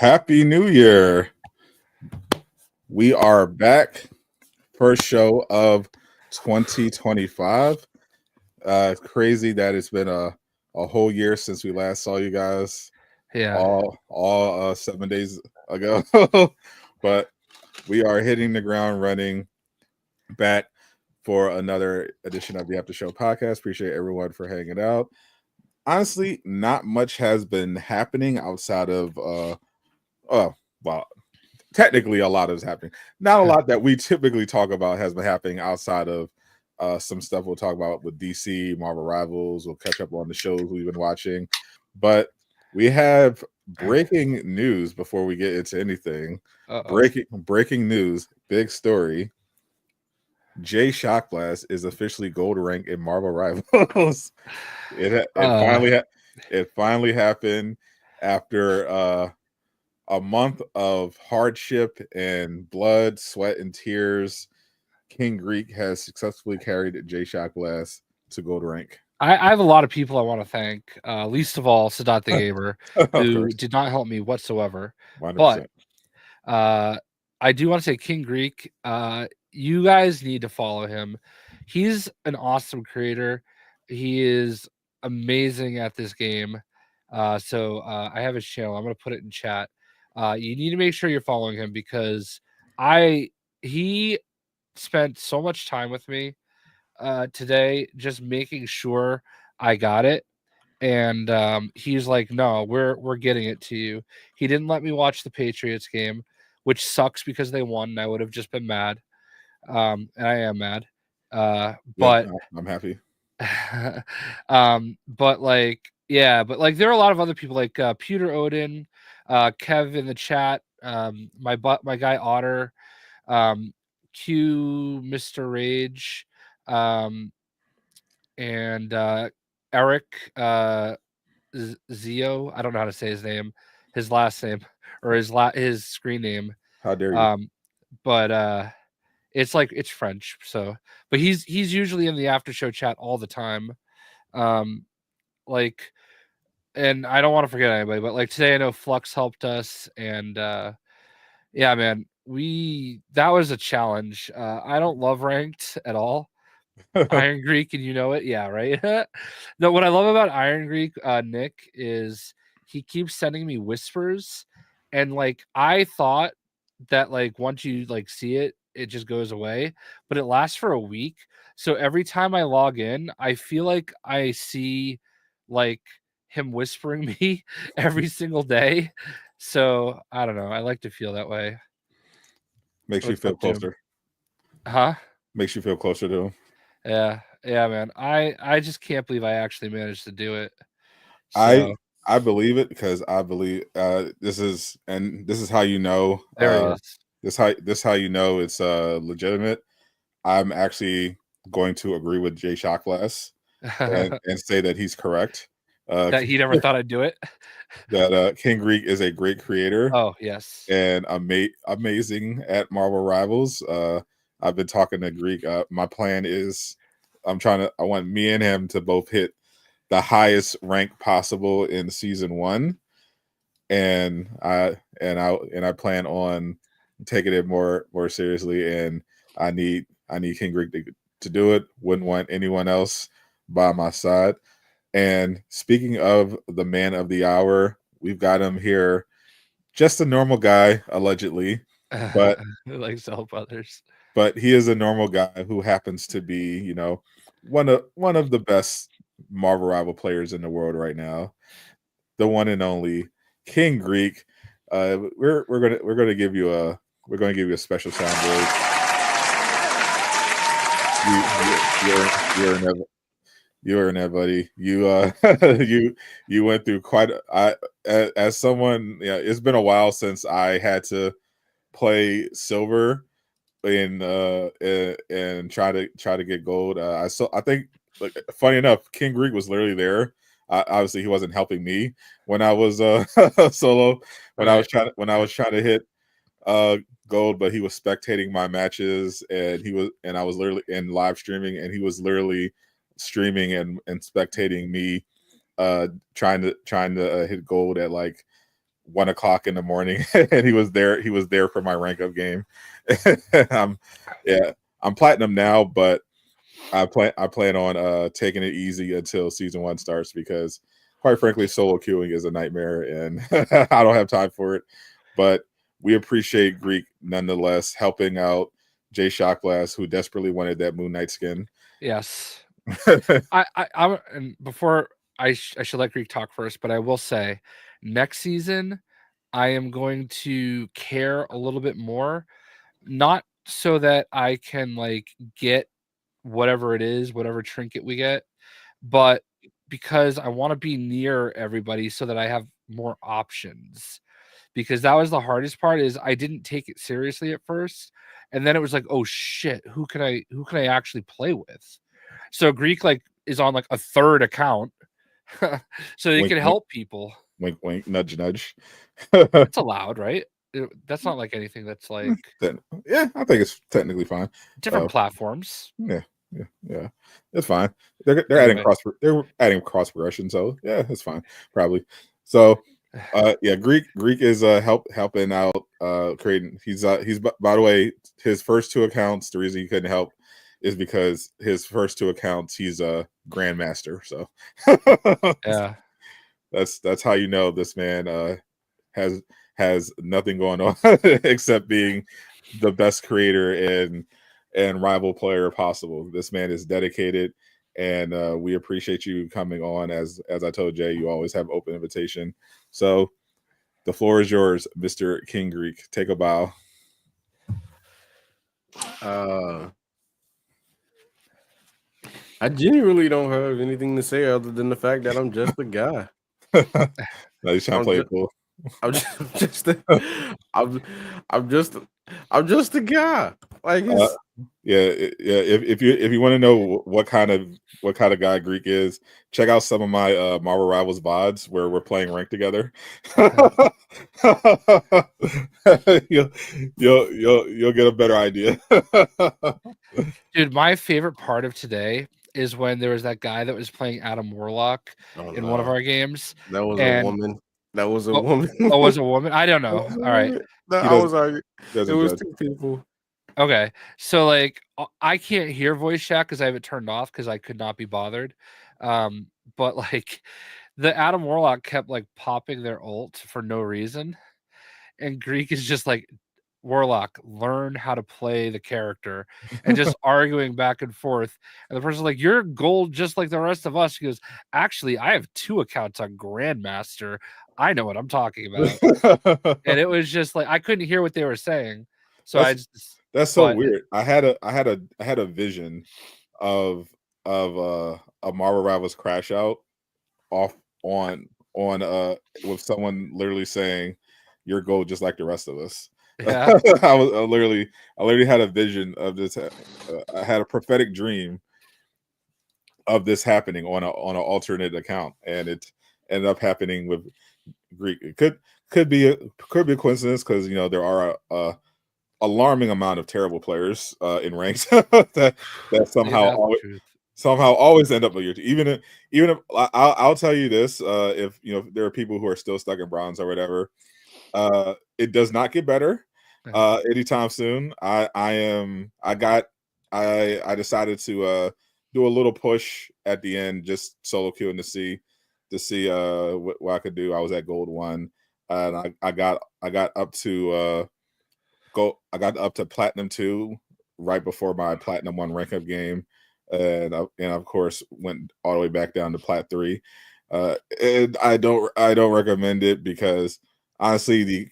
Happy New Year. We are back. First show of 2025. Crazy that it's been a whole year since we last saw you guys. Yeah. All 7 days ago. But we are hitting the ground running back for another edition of the Aftershow Podcast. Appreciate everyone for hanging out. Honestly, not much has been happening outside of well, technically a lot is happening. Not a lot that we typically talk about has been happening outside of some stuff we'll talk about with DC, Marvel Rivals. We'll catch up on the shows we've been watching. But we have breaking news before we get into anything. Breaking news, big story. Jay Shockblast is officially gold rank in Marvel Rivals. It finally happened after a month of hardship and blood, sweat, and tears. King Greek has successfully carried Jay Shockblast to gold rank. I have a lot of people I want to thank. Least of all, Sadat the Gamer, who did not help me whatsoever. 100%. But I do want to say King Greek. You guys need to follow him. He's an awesome creator. He is amazing at this game. So I have his channel. I'm going to put it in chat. You need to make sure you're following him because he spent so much time with me today just making sure I got it. And he's like, no, we're getting it to you. He didn't let me watch the Patriots game, which sucks because they won and I would have just been mad. And I am mad. But I'm happy. but like there are a lot of other people like Peter Odin, Kev in the chat, my guy Otter, Q, Mr. Rage, and Eric Zio. I don't know how to say his name, his last name, or his screen name. How dare you? But it's French, so but he's usually in the after show chat all the time. Like, and I don't want to forget anybody, but like today I know Flux helped us, and yeah, man, that was a challenge. I don't love ranked at all. Iron Greek, and you know it, yeah, right. No, what I love about Iron Greek, Nick, is he keeps sending me whispers, and like I thought that like once you like see it, it just goes away, but it lasts for a week. So every time I log in, I feel like I see like him whispering me every single day. So I don't know. I like to feel that way. Makes you feel closer. Huh? Makes you feel closer to him. Yeah, man. I just can't believe I actually managed to do it. So, I believe it because I believe this is how you know. There it is. This how you know it's legitimate. I'm actually going to agree with Jay Shockblast and say that he's correct. That he never thought I'd do it. That King Greek is a great creator. Oh yes, and amazing at Marvel Rivals. I've been talking to Greek. My plan is I want me and him to both hit the highest rank possible in season 1, and I plan on taking it more seriously. And I need King Greek to do it. Wouldn't want anyone else by my side. And speaking of the man of the hour, we've got him here. Just a normal guy, allegedly, but who likes to help others. But he is a normal guy who happens to be, you know, one of the best Marvel Rival players in the world right now, the one and only King Greek. We're gonna give you a special sound You're in there, buddy. You went through quite. As someone, yeah, it's been a while since I had to play silver and try to get gold. I think, like, funny enough, King Greek was literally there. Obviously, he wasn't helping me when I was solo. When I was trying to hit gold, but he was spectating my matches, and I was literally in live streaming, and he was literally streaming and spectating me trying to hit gold at like 1 o'clock in the morning, and he was there. He was there for my rank up game. I'm platinum now, but I plan on taking it easy until season 1 starts because, quite frankly, solo queuing is a nightmare, and I don't have time for it. But we appreciate Greek nonetheless helping out Jay Shockblast, who desperately wanted that Moon Knight skin. Yes. And before I should let Greek talk first, but I will say next season I am going to care a little bit more, not so that I can like get whatever it is, whatever trinket we get, but because I want to be near everybody so that I have more options. Because that was the hardest part is I didn't take it seriously at first, and then it was like, oh shit, who can I actually play with? So Greek like is on like a third account, so he Wink, can wink. help people. Wink, wink, nudge, nudge. It's allowed, right? That's not like anything that's like Yeah, I think it's technically fine. different platforms. Yeah, it's fine. They're Anyway. adding cross progression, so yeah, it's fine, probably. So yeah, Greek is helping out creating. He's by the way, his first 2 accounts, the reason he couldn't help is because his first 2 accounts he's a grandmaster. So Yeah. that's how you know this man has nothing going on except being the best creator and rival player possible. This man is dedicated, and we appreciate you coming on. As I told Jay, you always have open invitation. So the floor is yours, Mr. King Greek. Take a bow. I genuinely don't have anything to say other than the fact that I'm just a guy. No, he's trying to play it cool. I'm just a guy. Like yeah. If you want to know what kind of guy Greek is, check out some of my Marvel Rivals VODs where we're playing rank together. you'll get a better idea. Dude, my favorite part of today is when there was that guy that was playing Adam Warlock in one of our games. That was a woman. That was a woman. Oh, was a woman? I don't know. All right. It was 2 people. Okay. So like I can't hear voice chat because I have it turned off because I could not be bothered. But like the Adam Warlock kept like popping their ult for no reason. And Greek is just like, Warlock, learn how to play the character, and just arguing back and forth. And the person's like, you're gold just like the rest of us. He goes, actually, I have 2 accounts on Grandmaster. I know what I'm talking about. And it was just like I couldn't hear what they were saying. So that's so weird. I had a vision of a Marvel Rivals crash out off on with someone literally saying, you're gold just like the rest of us. Yeah. I literally had a vision of this. I had a prophetic dream of this happening on an alternate account, and it ended up happening with Greek. It could be a coincidence because there are a alarming amount of terrible players in ranks that somehow always end up with your team. Even if I'll tell you this, if there are people who are still stuck in bronze or whatever. It does not get better anytime soon. I decided to do a little push at the end, just solo queuing to see what I could do. I was at gold 1, and I got up to platinum 2 right before my platinum 1 rank up game, and of course went all the way back down to plat 3. And I don't recommend it because honestly,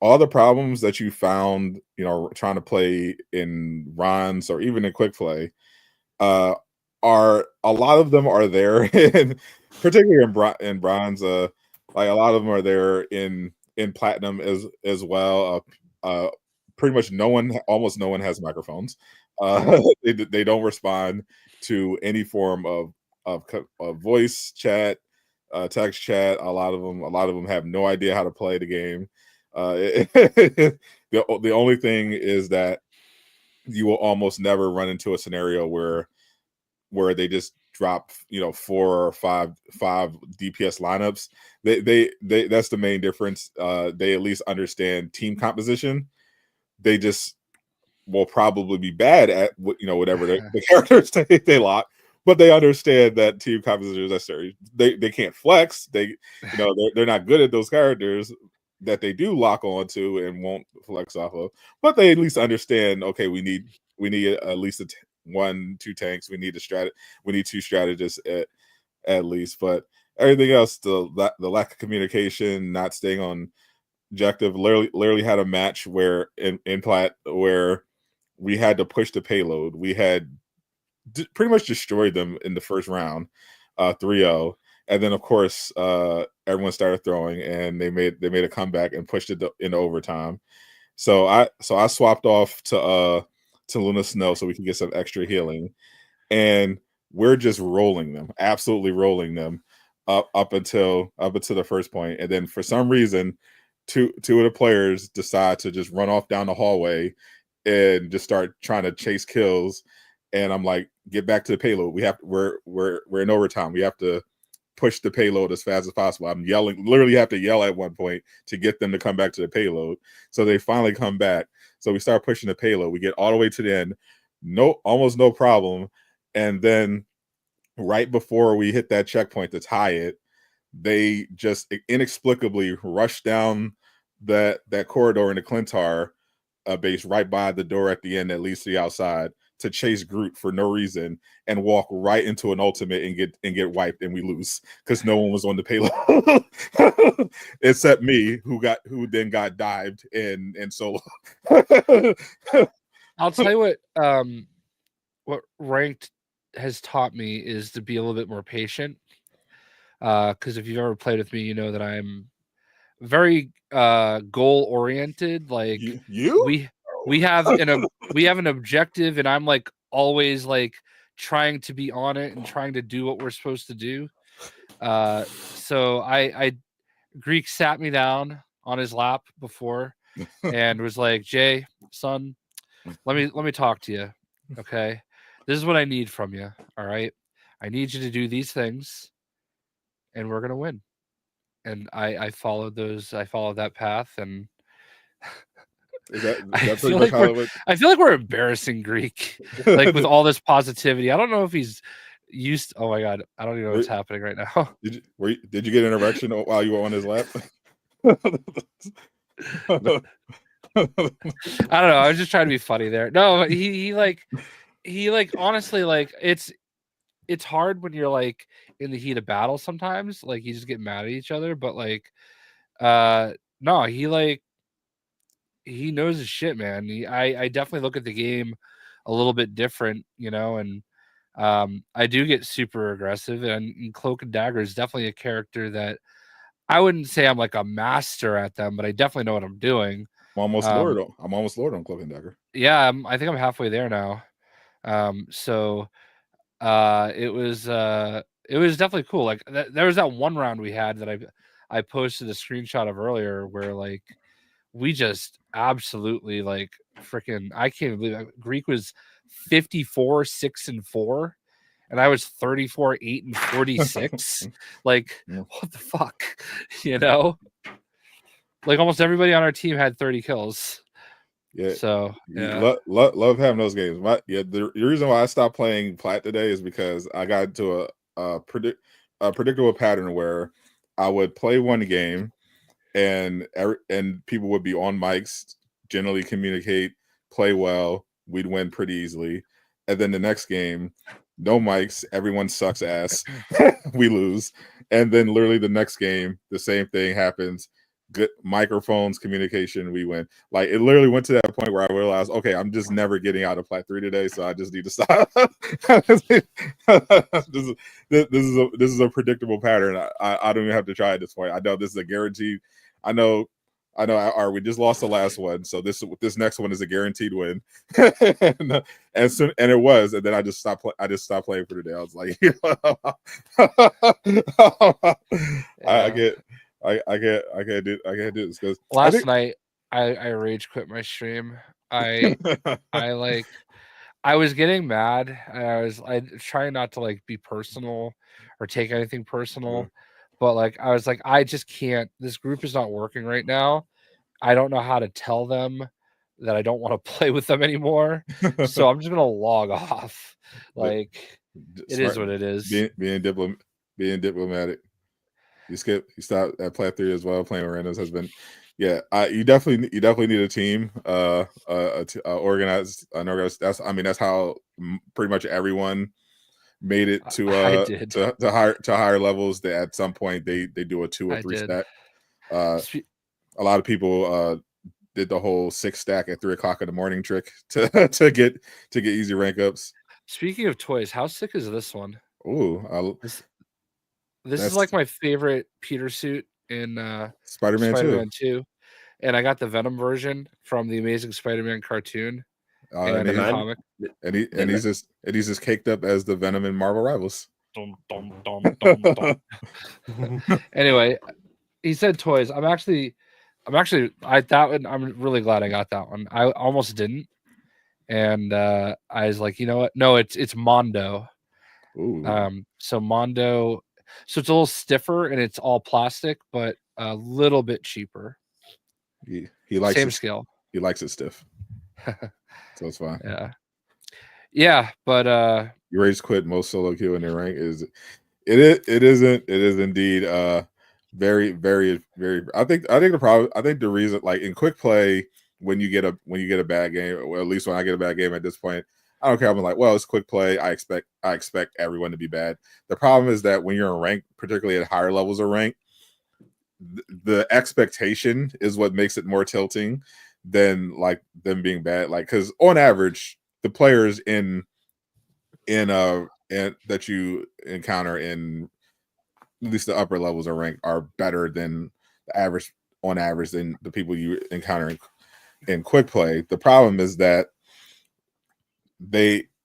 all the problems that you found, trying to play in bronze or even in quick play, are a lot of them are there, and particularly in bronze. Like a lot of them are there in platinum as well. Pretty much almost no one has microphones. They don't respond to any form of voice chat. Text chat. A lot of them have no idea how to play the game. The only thing is that you will almost never run into a scenario where they just drop 4 or 5 DPS lineups. They that's the main difference. They at least understand team composition. They just will probably be bad at whatever the characters they lock, but they understand that team composition is necessary. They can't flex. They're not good at those characters that they do lock onto and won't flex off of, but they at least understand, okay, we need at least 1-2 tanks. We need we need 2 strategists at least. But everything else, the lack of communication, not staying on objective. Literally had a match where in Plat where we had to push the payload. We had pretty much destroyed them in the first round, 3-0. And then, of course, everyone started throwing, and they made a comeback and pushed it into overtime. So I swapped off to Luna Snow so we can get some extra healing, and we're just rolling them, absolutely rolling them up until the first point. And then for some reason, two of the players decide to just run off down the hallway and just start trying to chase kills. And I'm like, get back to the payload. We're in overtime. We have to push the payload as fast as possible. I'm yelling, literally have to yell at one point to get them to come back to the payload. So they finally come back. So we start pushing the payload. We get all the way to the end. Almost no problem. And then right before we hit that checkpoint to tie it, they just inexplicably rush down that corridor in the Clintar base right by the door at the end that leads to the outside to chase Groot for no reason and walk right into an ultimate and get wiped, and we lose because no one was on the payload except me, who then got dived in solo. I'll tell you what ranked has taught me is to be a little bit more patient. Because if you've ever played with me, you know that I'm very goal oriented. Like we have an objective, and I'm like always like trying to be on it and trying to do what we're supposed to do. So I Greek sat me down on his lap before and was like, Jay, son, let me talk to you. Okay. This is what I need from you. All right. I need you to do these things, and we're gonna win. And I followed that path, and I feel like we're embarrassing Greek, like with all this positivity. I don't know if he's used. Oh my god, I don't even know what's happening right now. Did you get an erection while you were on his lap? I don't know. I was just trying to be funny there. No, but he honestly, like it's hard when you're like in the heat of battle sometimes. Like you just get mad at each other, but like no, he knows his shit, man. I definitely look at the game a little bit different, and I do get super aggressive, and Cloak and Dagger is definitely a character that I wouldn't say I'm like a master at them, but I definitely know what I'm doing. I'm almost Lord on Cloak and Dagger. Yeah, I think I'm halfway there now. So it was definitely cool. Like there was that one round we had that I posted a screenshot of earlier where like we just absolutely like freaking, I can't believe it. Greek was 54-6-4 and I was 34-8-46. Like what the fuck, like almost everybody on our team had 30 kills. Yeah. So yeah. Love having those games. The reason why I stopped playing Plat today is because I got into a predictable pattern where I would play one game and people would be on mics, generally communicate, play well, we'd win pretty easily. And then the next game, no mics, everyone sucks ass, we lose. And then literally the next game, the same thing happens. Good microphones, communication, we win. Like it literally went to that point where I realized, okay, I'm just never getting out of Plat 3 today, so I just need to stop. This is a predictable pattern. I don't even have to try at this point. I know this is a guaranteed. I know. We just lost the last one, so this next one is a guaranteed win. and it was, and then I just stopped. I just stopped playing for the day. I was like, I can't do this because last night I rage quit my stream. I I was getting mad. I trying not to like be personal or take anything personal, but like I was like, I just can't. This group is not working right now. I don't know how to tell them that I don't want to play with them anymore. So I'm just gonna log off. Like it is Smart, what it is. being diplomatic. You stop at plat 3 as well. Playing with randoms has been, yeah. You definitely need a team. Organized. That's how pretty much everyone made it to I did. to higher levels. That at some point they do a 2 or 3 stack. A lot of people did the whole 6 stack at 3 o'clock in the morning trick to get easy rank ups. Speaking of toys, how sick is this one? Ooh, this is like my favorite Peter suit in Spider-Man 2. And I got the Venom version from the Amazing Spider-Man cartoon and the comic. And he's just caked up as the Venom in Marvel Rivals. Dum, dum, dum, dum, dum. Anyway, he said toys. I'm really glad I got that one. I almost didn't, and I was like, you know what? No, it's Mondo. Ooh. So Mondo, so it's a little stiffer and it's all plastic, but a little bit cheaper. He likes same it, scale. He likes it stiff, so it's fine. Yeah, but you rage quit most solo queue in their rank it is indeed very, very, very. I think the reason, like in quick play, when you get a bad game, or at least when I get a bad game at this point, I don't care. I'm like, well, it's quick play. I expect everyone to be bad. The problem is that when you're in rank, particularly at higher levels of rank, the expectation is what makes it more tilting than like them being bad. Like, because on average, the players in that you encounter in at least the upper levels of rank are better than the average than the people you encounter in quick play. The problem is that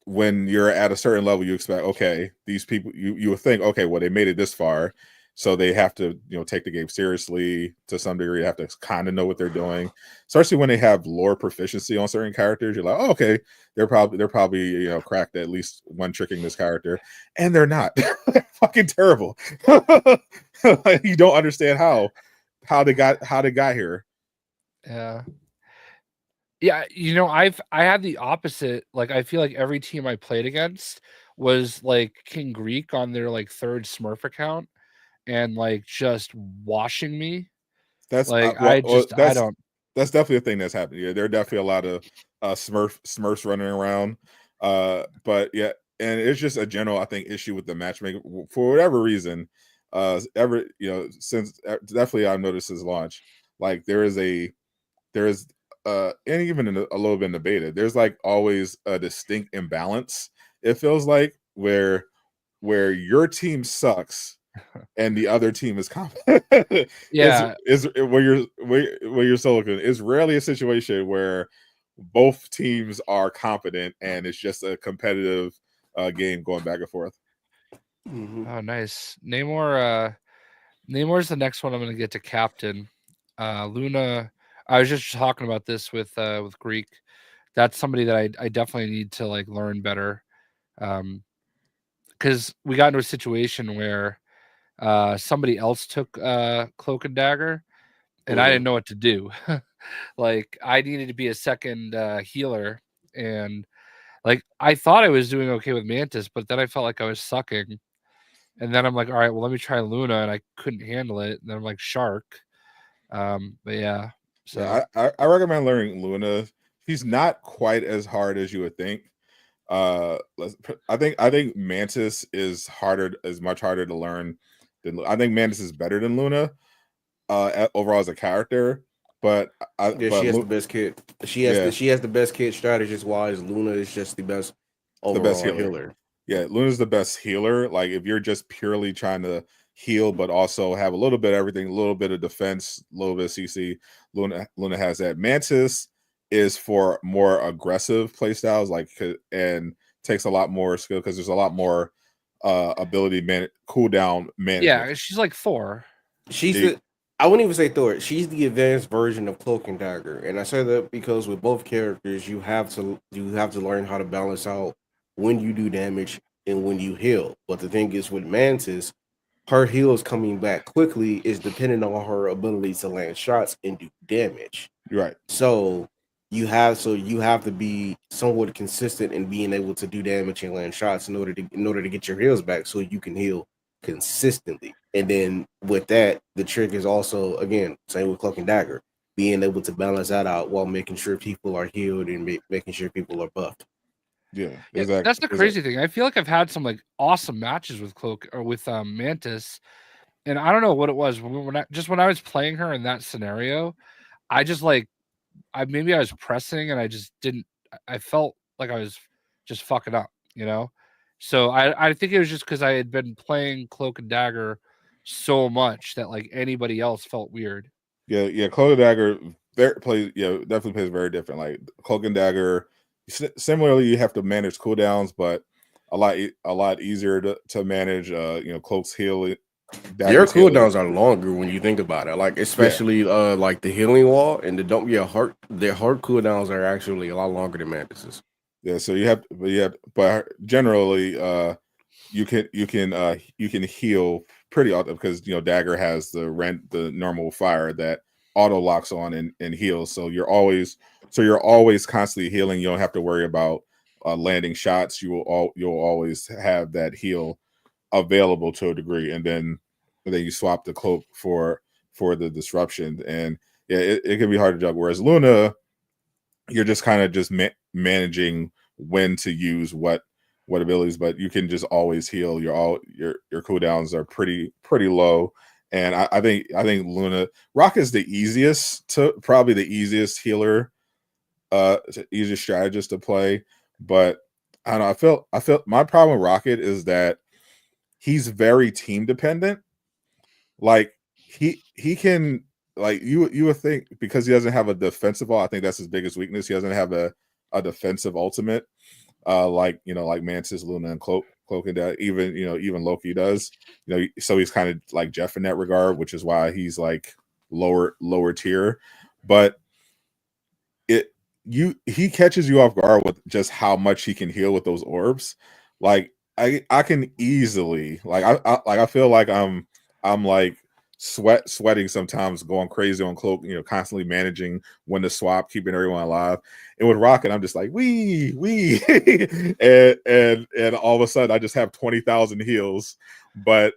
when you're at a certain level, you expect, okay, these people, you would think, okay, well, they made it this far, so they have to, take the game seriously to some degree. They have to kind of know what they're doing, especially when they have lore proficiency on certain characters. You're like, oh, okay, they're probably cracked at least one tricking this character, and they're not. They're fucking terrible. You don't understand how they got here. Yeah, I had the opposite. Like, I feel like every team I played against was like King Greek on their like third Smurf account, and like just washing me. That's like I don't. That's definitely a thing that's happening. Yeah, there are definitely a lot of Smurfs running around. But yeah, and it's just a general, I think, issue with the matchmaking for whatever reason. Since definitely I've noticed since launch, like there is and even in a little bit in the beta, there's like always a distinct imbalance. It feels like where your team sucks and the other team is confident. Yeah, is where you're Silicon. It's rarely a situation where both teams are competent and it's just a competitive game going back and forth. Mm-hmm. Oh, nice. Namor's the next one I'm going to get to captain. Luna. I was just talking about this with Greek. That's somebody that I definitely need to like learn better. Because we got into a situation where somebody else took Cloak and Dagger, and I didn't know what to do. Like, I needed to be a second healer, and like I thought I was doing okay with Mantis, but then I felt like I was sucking. And then I'm like, all right, well, let me try Luna, and I couldn't handle it. And then I'm like, Shark. But yeah. So yeah, I recommend learning Luna. She's not quite as hard as you would think. I think Mantis is much harder to learn than I think Mantis is better than Luna overall as a character, but she has the best kit. She has the best kit strategist wise. Luna is just the best overall healer. Yeah, Luna's the best healer. Like if you're just purely trying to heal but also have a little bit of everything, a little bit of defense, a little bit of CC, Luna has that. Mantis is for more aggressive playstyles, like, and takes a lot more skill because there's a lot more ability cooldown management. Yeah, she's like Thor. She's I wouldn't even say Thor. She's the advanced version of Cloak and Dagger, and I say that because with both characters, you have to learn how to balance out when you do damage and when you heal. But the thing is, with Mantis, her heals coming back quickly is dependent on her ability to land shots and do damage. Right. So you have to be somewhat consistent in being able to do damage and land shots in order to get your heals back, so you can heal consistently. And then with that, the trick is also, again, same with Cloak and Dagger, being able to balance that out while making sure people are healed and making sure people are buffed. Yeah, exactly. That's the crazy thing. I feel like I've had some like awesome matches with Cloak or with Mantis, and I don't know what it was when I was playing her in that scenario. I just like maybe I was pressing and I just didn't. I felt like I was just fucking up, you know. So I think it was just because I had been playing Cloak and Dagger so much that like anybody else felt weird. Yeah. Cloak and Dagger definitely plays very different. Like Cloak and Dagger, similarly, you have to manage cooldowns, but a lot easier to manage. Cloak's healing. Their cooldowns are longer when you think about it. Like especially like the healing wall and their heart cooldowns are actually a lot longer than Mantis's. Yeah, so but generally, you can heal pretty often because Dagger has the normal fire that auto locks on and heals. So you're always constantly healing. You don't have to worry about landing shots. You'll always have that heal available to a degree, and then you swap the Cloak for the disruption, and it can be hard to juggle. Whereas Luna, you're just kind of just managing when to use what abilities, but you can just always heal. Your cooldowns are pretty low, and I think Luna Rock is probably the easiest healer, easiest strategist to play. But I don't know. I feel my problem with Rocket is that he's very team dependent. Like he can, like you would think, because he doesn't have a defensive ult. I think that's his biggest weakness. He doesn't have a defensive ultimate, like Mantis, Luna, and Cloak and that. Even Loki does. So he's kind of like Jeff in that regard, which is why he's like lower tier. But he catches you off guard with just how much he can heal with those orbs. Like I can easily I feel like I'm like sweating sometimes, going crazy on Cloak, constantly managing when to swap, keeping everyone alive. And with Rocket, I'm just like wee and all of a sudden I just have 20,000 heals, but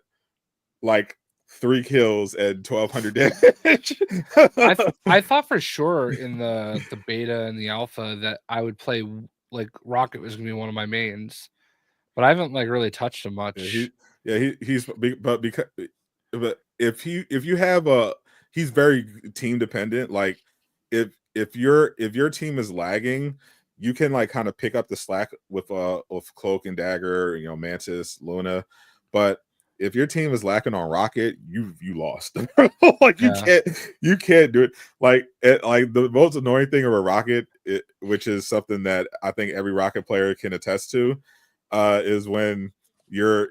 like 3 kills and 1,200 damage. I thought for sure in the beta and the alpha that I would play like Rocket was gonna be one of my mains, but I haven't like really touched him much. But if you have he's very team dependent. Like if your team is lagging, you can like kind of pick up the slack with Cloak and Dagger, Mantis, Luna. But if your team is lacking on Rocket, you lost. Like you can't do it. Like the most annoying thing of a Rocket, which is something that I think every Rocket player can attest to, is when you're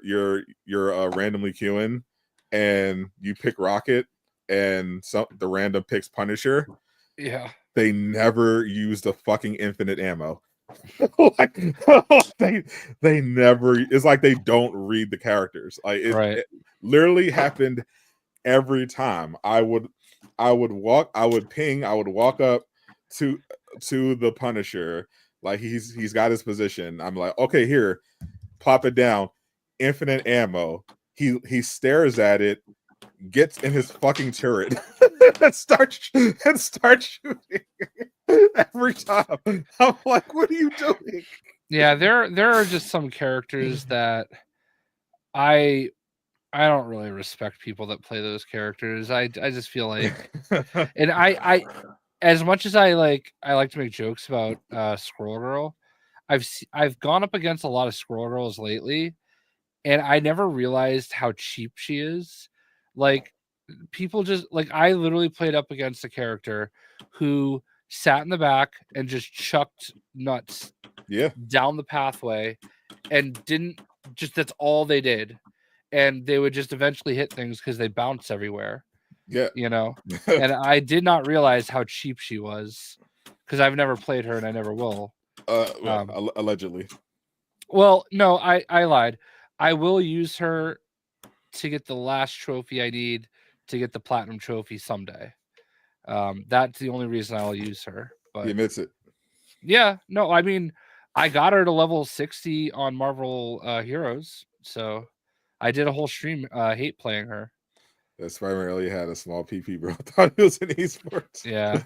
randomly queuing and you pick Rocket and the random picks Punisher. Yeah, they never use the fucking infinite ammo. Like they never. It's like they don't read the characters. Like it literally happened every time. I would walk up to the Punisher, like he's got his position. I'm like, okay, here, pop it down, infinite ammo. He stares at it, gets in his fucking turret, and starts shooting every time. I'm like, what are you doing? Yeah, there are just some characters that I don't really respect people that play those characters. I just feel like, and I as much as I like to make jokes about Squirrel Girl, I've gone up against a lot of Squirrel Girls lately, and I never realized how cheap she is. Like people just like, I literally played up against a character who sat in the back and just chucked nuts down the pathway and that's all they did. And they would just eventually hit things because they bounce everywhere. Yeah. you know. And I did not realize how cheap she was because I've never played her and I never will. Allegedly. Well, no, I lied. I will use her to get the last trophy I need to get the platinum trophy someday. That's the only reason I'll use her. He But admits it. yeah, no, I mean, I got her to level 60 on Marvel Heroes, so I did a whole stream hate playing her. That Spider-Man really had a small PP, bro. I thought he was in esports. Yeah,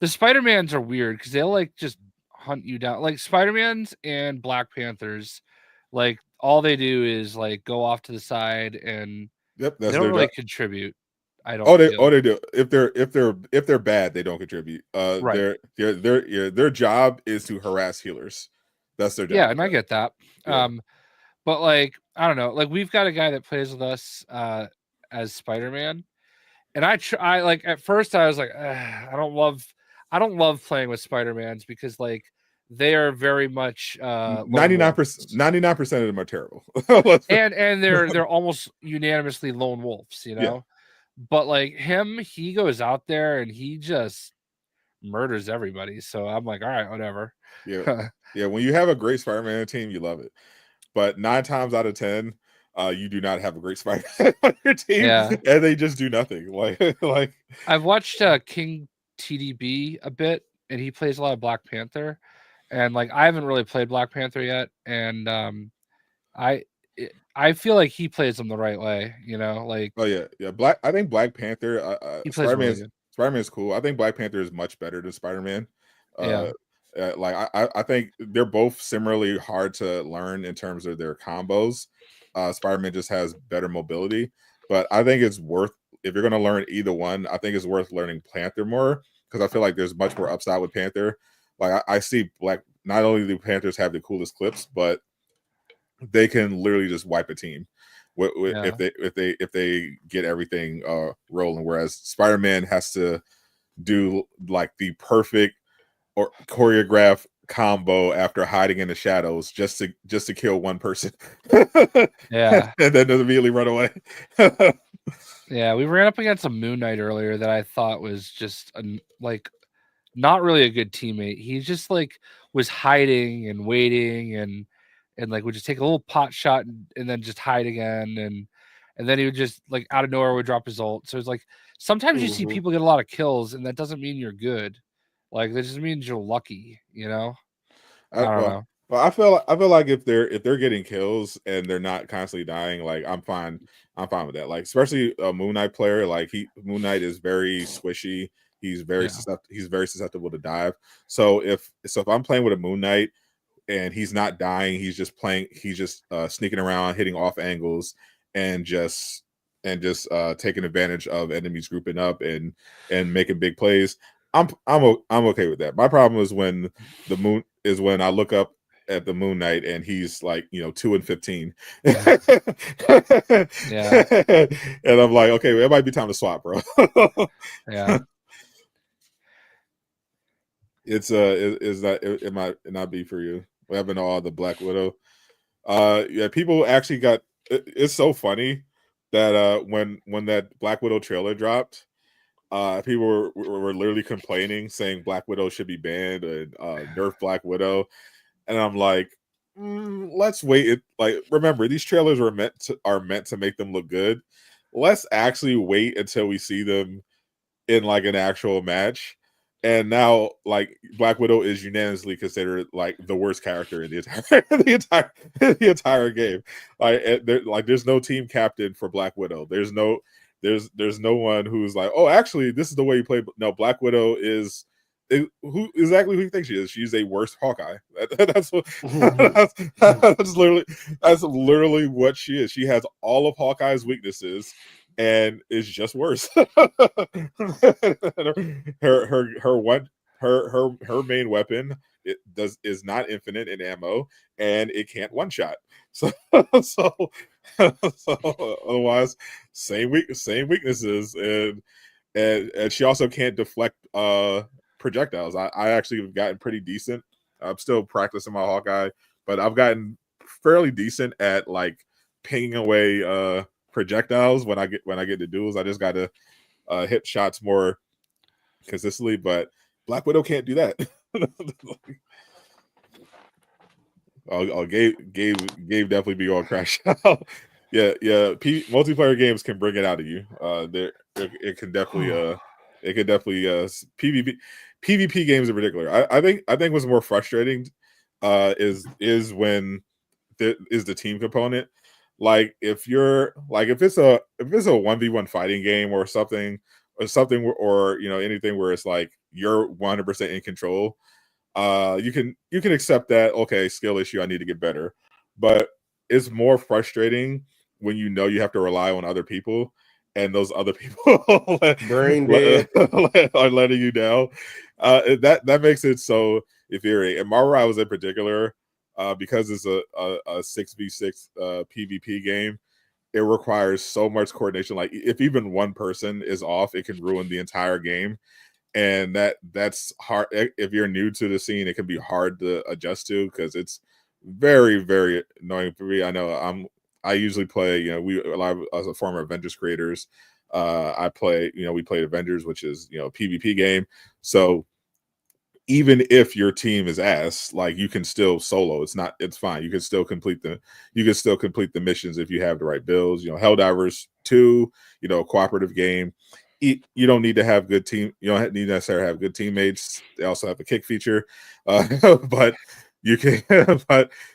the Spider-Mans are weird because they'll like just hunt you down. Like Spider-Mans and Black Panthers, like all they do is like go off to the side and Yep, they that's don't their really job. contribute. I don't. Oh, they feel. do. If they're bad, they don't contribute. Right. Their job is to harass healers. That's their job. Yeah, and I get that. Yeah. But like I don't know, like we've got a guy that plays with us as Spider-Man, and I like at first I was like, I don't love playing with Spider-Mans because like they are very much 99% of them are terrible. and they're almost unanimously lone wolves, you know. Yeah. But like him, he goes out there and he just murders everybody. So I'm like, all right, whatever. Yeah. Yeah. When you have a great Spider-Man team, you love it. But 9 times out of 10, you do not have a great Spider-Man on your team, and they just do nothing. Like I've watched King TDB a bit, and he plays a lot of Black Panther, and like I haven't really played Black Panther yet, and I feel like he plays them the right way, you know. Like oh yeah. I think Black Panther, he plays really good. Spider-Man's cool. I think Black Panther is much better than Spider-Man. Yeah. Like I think they're both similarly hard to learn in terms of their combos. Spider-Man just has better mobility, but I think it's worth, if you're going to learn either one, I think it's worth learning Panther more because I feel like there's much more upside with Panther. Like I see not only do Panthers have the coolest clips, but they can literally just wipe a team if they get everything rolling. Whereas Spider-Man has to do like the perfect or choreograph combo after hiding in the shadows just to kill one person. Yeah. And then immediately run away. Yeah, we ran up against a Moon Knight earlier that I thought was just like not really a good teammate. He just like was hiding and waiting and like would just take a little pot shot and then just hide again and then he would just like out of nowhere would drop his ult. So it's like sometimes you see people get a lot of kills and that doesn't mean you're good. Like that just means you're lucky, you know? I don't know. Well, I feel like if they're getting kills and they're not constantly dying, like I'm fine with that. Like especially a Moon Knight player, like Moon Knight is very squishy. He's very susceptible to dive. So if I'm playing with a Moon Knight and he's not dying, he's just sneaking around, hitting off angles, and just taking advantage of enemies grouping up and making big plays. I'm okay with that. My problem is when I look up at the Moon Knight and he's like 2 and 15. Yeah. And I'm like, okay, it might be time to swap, bro. Yeah. It might not be for you. What happened to all the Black Widow? Yeah, people actually got. It's so funny that when that Black Widow trailer dropped, people were literally complaining, saying Black Widow should be banned and nerf Black Widow, and I'm like, let's wait. Remember, these trailers are meant to make them look good. Let's actually wait until we see them in like an actual match. And now, like, Black Widow is unanimously considered like the worst character in the entire game. There's no team captain for Black Widow. There's no one who's like, oh, actually, this is the way you play. No, Black Widow is who you think she is. She's a worse Hawkeye. That's literally what she is. She has all of Hawkeye's weaknesses and is just worse. her main weapon is not infinite in ammo, and it can't one shot. So otherwise, same weaknesses, and she also can't deflect projectiles. I actually have gotten pretty decent. I'm still practicing my Hawkeye, but I've gotten fairly decent at like pinging away projectiles when I get to duels. I just gotta hit shots more consistently, but Black Widow can't do that. Gabe definitely be on crash out. Yeah. Multiplayer games can bring it out of you. It can definitely PvP games in particular. I think what's more frustrating is when is the team component. Like if it's a 1v1 fighting game or something or anything where it's like you're 100% in control, you can accept that, okay, skill issue, I need to get better. But it's more frustrating when you know you have to rely on other people and those other people Brain dead. are letting you down. That makes it so infuriating. And Marvel Rivals in particular, because it's a 6v6 PvP game, it requires so much coordination. Like if even one person is off, it can ruin the entire game. And that's hard. If you're new to the scene, it can be hard to adjust to because it's very, very annoying for me. I know I usually play, a lot of as a former Avengers creators, I play, we played Avengers, which is, a PvP game. So even if your team is ass, like you can still solo. It's fine. You can still complete the missions if you have the right builds. Helldivers 2, cooperative game. You don't need to have good team. You don't need necessarily have good teammates. They also have a kick feature, but you can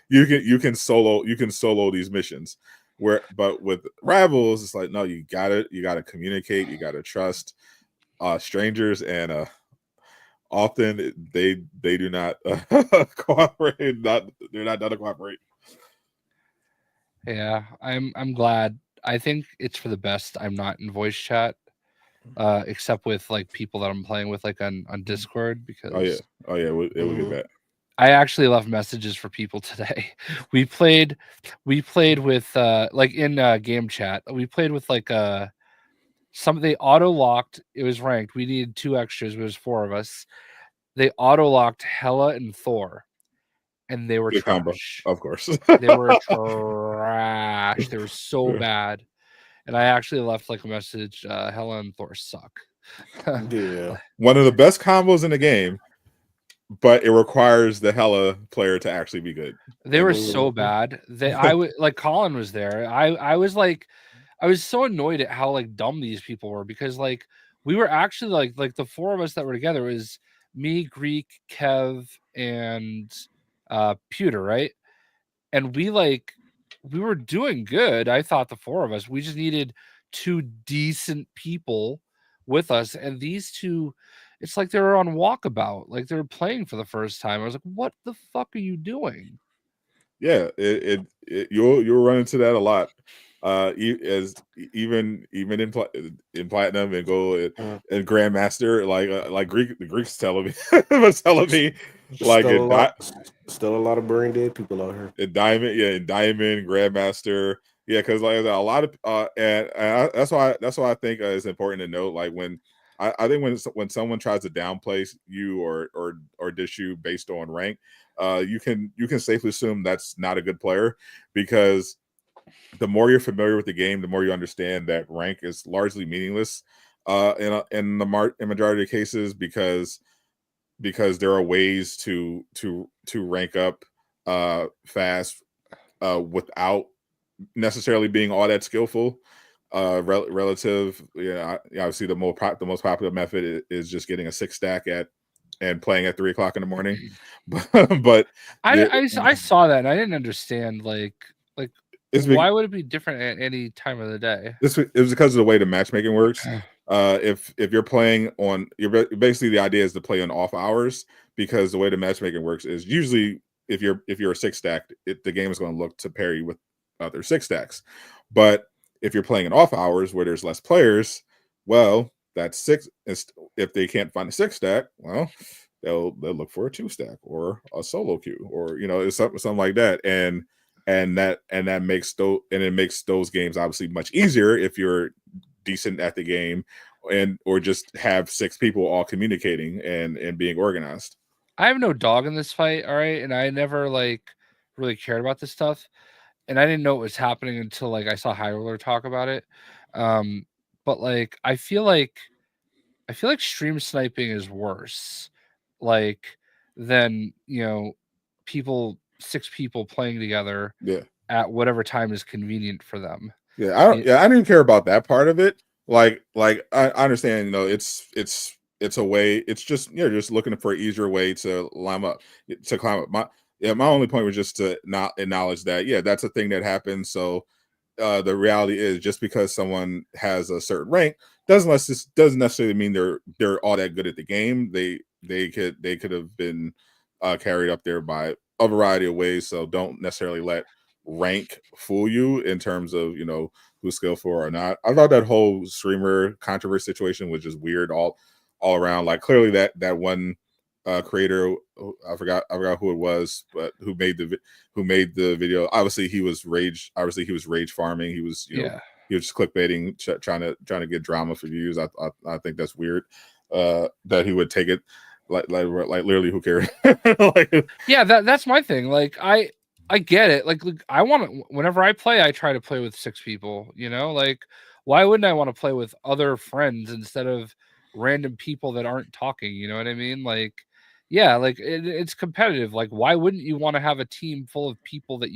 you can solo these missions. But with Rivals, it's like no, you gotta communicate. You gotta trust strangers, and often they do not cooperate. They're not done to cooperate. Yeah, I'm glad. I think it's for the best I'm not in voice chat, except with like people that I'm playing with, like on Discord, because oh yeah, it would get bad. I actually left messages for people today. We played with like in game chat. We played with like they auto locked. It was ranked. We needed 2 extras. It was 4 of us. They auto locked Hela and Thor, and they were Good combo, trash. of course. They were trash. They were so bad. And I actually left like a message. Hela and Thor suck. Yeah, one of the best combos in the game, but it requires the Hela player to actually be good. They were so bad. I would like Colin was there. I was like, I was so annoyed at how like dumb these people were, because like we were actually like the 4 of us that were together was me, Greek, Kev, and Pewter, right? And we were doing good. I thought the 4 of us. We just needed 2 decent people with us, and these 2, it's like they were on walkabout, like they were playing for the first time. I was like, what the fuck are you doing? Yeah, you'll run into that a lot. Even in platinum and gold and grandmaster, like the Greeks telling me was telling me like still a lot of brain dead people out here. In diamond grandmaster, yeah, because like a lot of that's why I think it's important to note, like when I think when someone tries to downplay you or dish you based on rank, you can safely assume that's not a good player, because the more you're familiar with the game, the more you understand that rank is largely meaningless in the majority of cases, because there are ways to rank up fast without necessarily being all that skillful. Relative, obviously the most popular method is just getting a 6 stack and playing at 3 o'clock in the morning. But I saw that and I didn't understand like why would it be different at any time of the day? It was because of the way the matchmaking works. If you're playing on, basically the idea is to play on off hours, because the way the matchmaking works is usually if you're a 6 stack, the game is going to look to pair you with other 6 stacks. But if you're playing in off hours where there's less players, well, that's 6. If they can't find a 6 stack, well, they'll look for a 2 stack or a solo queue, or it's something like that. And that makes those games obviously much easier if you're decent at the game, or just have 6 people all communicating and being organized. I have no dog in this fight, all right, and I never really cared about this stuff, and I didn't know it was happening until I saw High Roller talk about it. but like I feel like stream sniping is worse, like than six people playing together Yeah. at whatever time is convenient for them. Yeah, I didn't even care about that part of it. Like I understand, it's a way. It's just just looking for an easier way to climb up. My only point was just to not acknowledge that that's a thing that happens. So the reality is, just because someone has a certain rank doesn't necessarily mean they're all that good at the game. They could have been carried up there by a variety of ways. So don't necessarily let rank fool you in terms of who's skillful or not. I thought that whole streamer controversy situation was just weird all around. Like clearly that one creator, I forgot who it was, but who made the video. Obviously he was rage farming. He was he was just clickbaiting, trying to get drama for views. I think that's weird that he would take it like literally, who cares? That's my thing. Like I get it. Like I want to, whenever I play, I try to play with 6 people, like why wouldn't I want to play with other friends instead of random people that aren't talking? You know what I mean? Like, yeah, like it's competitive. Like, why wouldn't you want to have a team full of people that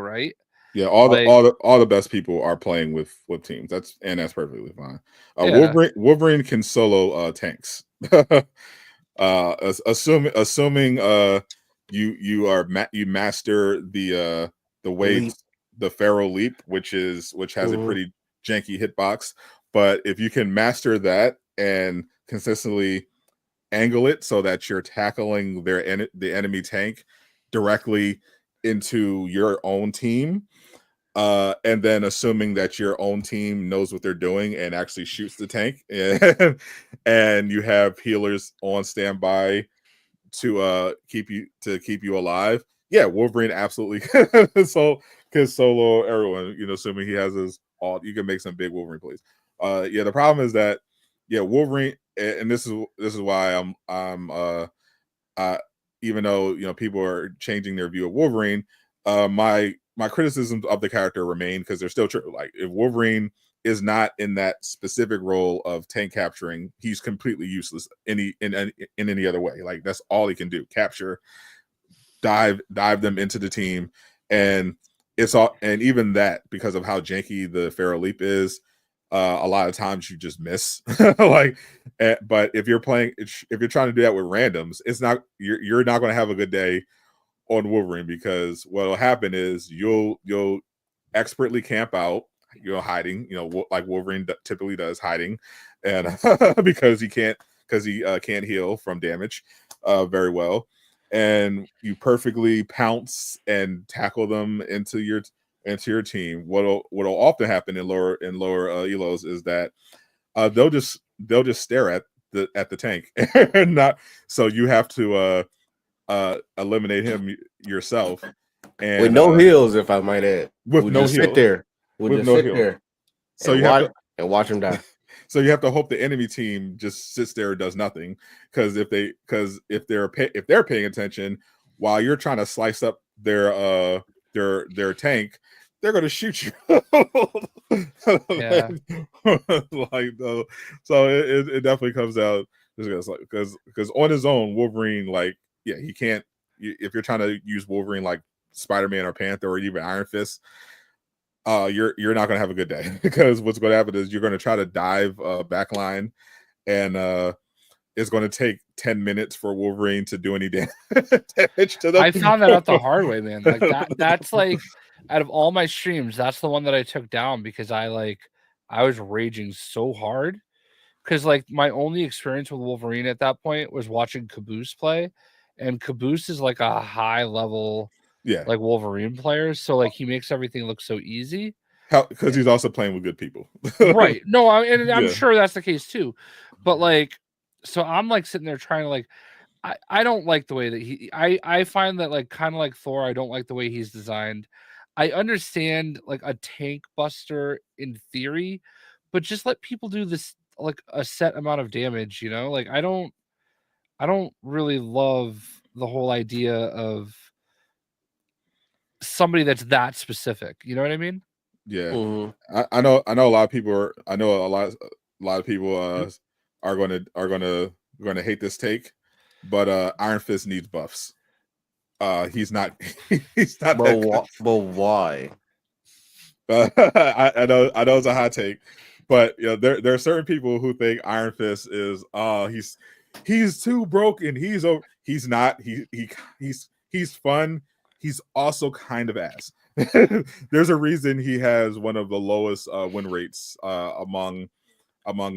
right? Yeah, all the best people are playing with teams. That's perfectly fine. Wolverine can solo tanks. Assuming you master the way the Pharaoh leap, which has a pretty janky hitbox, but if you can master that and consistently angle it so that you're tackling the enemy tank directly into your own team, and then assuming that your own team knows what they're doing and actually shoots the tank, and you have healers on standby to keep you alive. Yeah, Wolverine absolutely can solo everyone. Assuming he has his all, you can make some big Wolverine plays. The problem is that Wolverine, and this is why even though people are changing their view of Wolverine, my criticisms of the character remain, because they're still true. Like, if Wolverine is not in that specific role of tank capturing, he's completely useless in any other way. Like, that's all he can do: capture, dive them into the team, and even that, because of how janky the Pharaoh leap is, a lot of times you just miss. But if you're trying to do that with randoms, you're not going to have a good day on Wolverine, because what'll happen is you'll expertly camp out, hiding, like Wolverine typically does, hiding, and because he can't heal from damage very well, and you perfectly pounce and tackle them into your team. What'll often happen in lower elos is that they'll just stare at the tank and not, so you have to eliminate him yourself, and with no heals, if I might add. With no heals. Sit there. We'll just sit there. So you have to watch him die. So you have to hope the enemy team just sits there and does nothing, because if they're paying attention while you're trying to slice up their tank, they're going to shoot you. Yeah. So it definitely comes out, because on his own, Wolverine, he can't. If you're trying to use Wolverine like Spider-Man or Panther or even Iron Fist, you're not going to have a good day, because what's going to happen is you're going to try to dive backline, and it's going to take 10 minutes for Wolverine to do any damage to them. I found that out the hard way, man. Like that's like, out of all my streams, that's the one that I took down, because I was raging so hard, because my only experience with Wolverine at that point was watching Caboose play, and Caboose is like a high level Wolverine player, so he makes everything look so easy. Because he's also playing with good people. Right. No, I'm sure that's the case too. But so I'm sitting there trying to I don't like the way that I find that kind of like Thor, I don't like the way he's designed. I understand a tank buster in theory, but just let people do this a set amount of damage, I don't really love the whole idea of somebody that's that specific. You know what I mean? Yeah, Mhm. I know a lot of people are. I know a lot of people are going to hate this take, but Iron Fist needs buffs. He's not he's not that good. But why? I know it's a hot take, but you know, there are certain people who think Iron Fist is he's too broken. He's not. He's fun. He's also kind of ass. There's a reason he has one of the lowest win rates among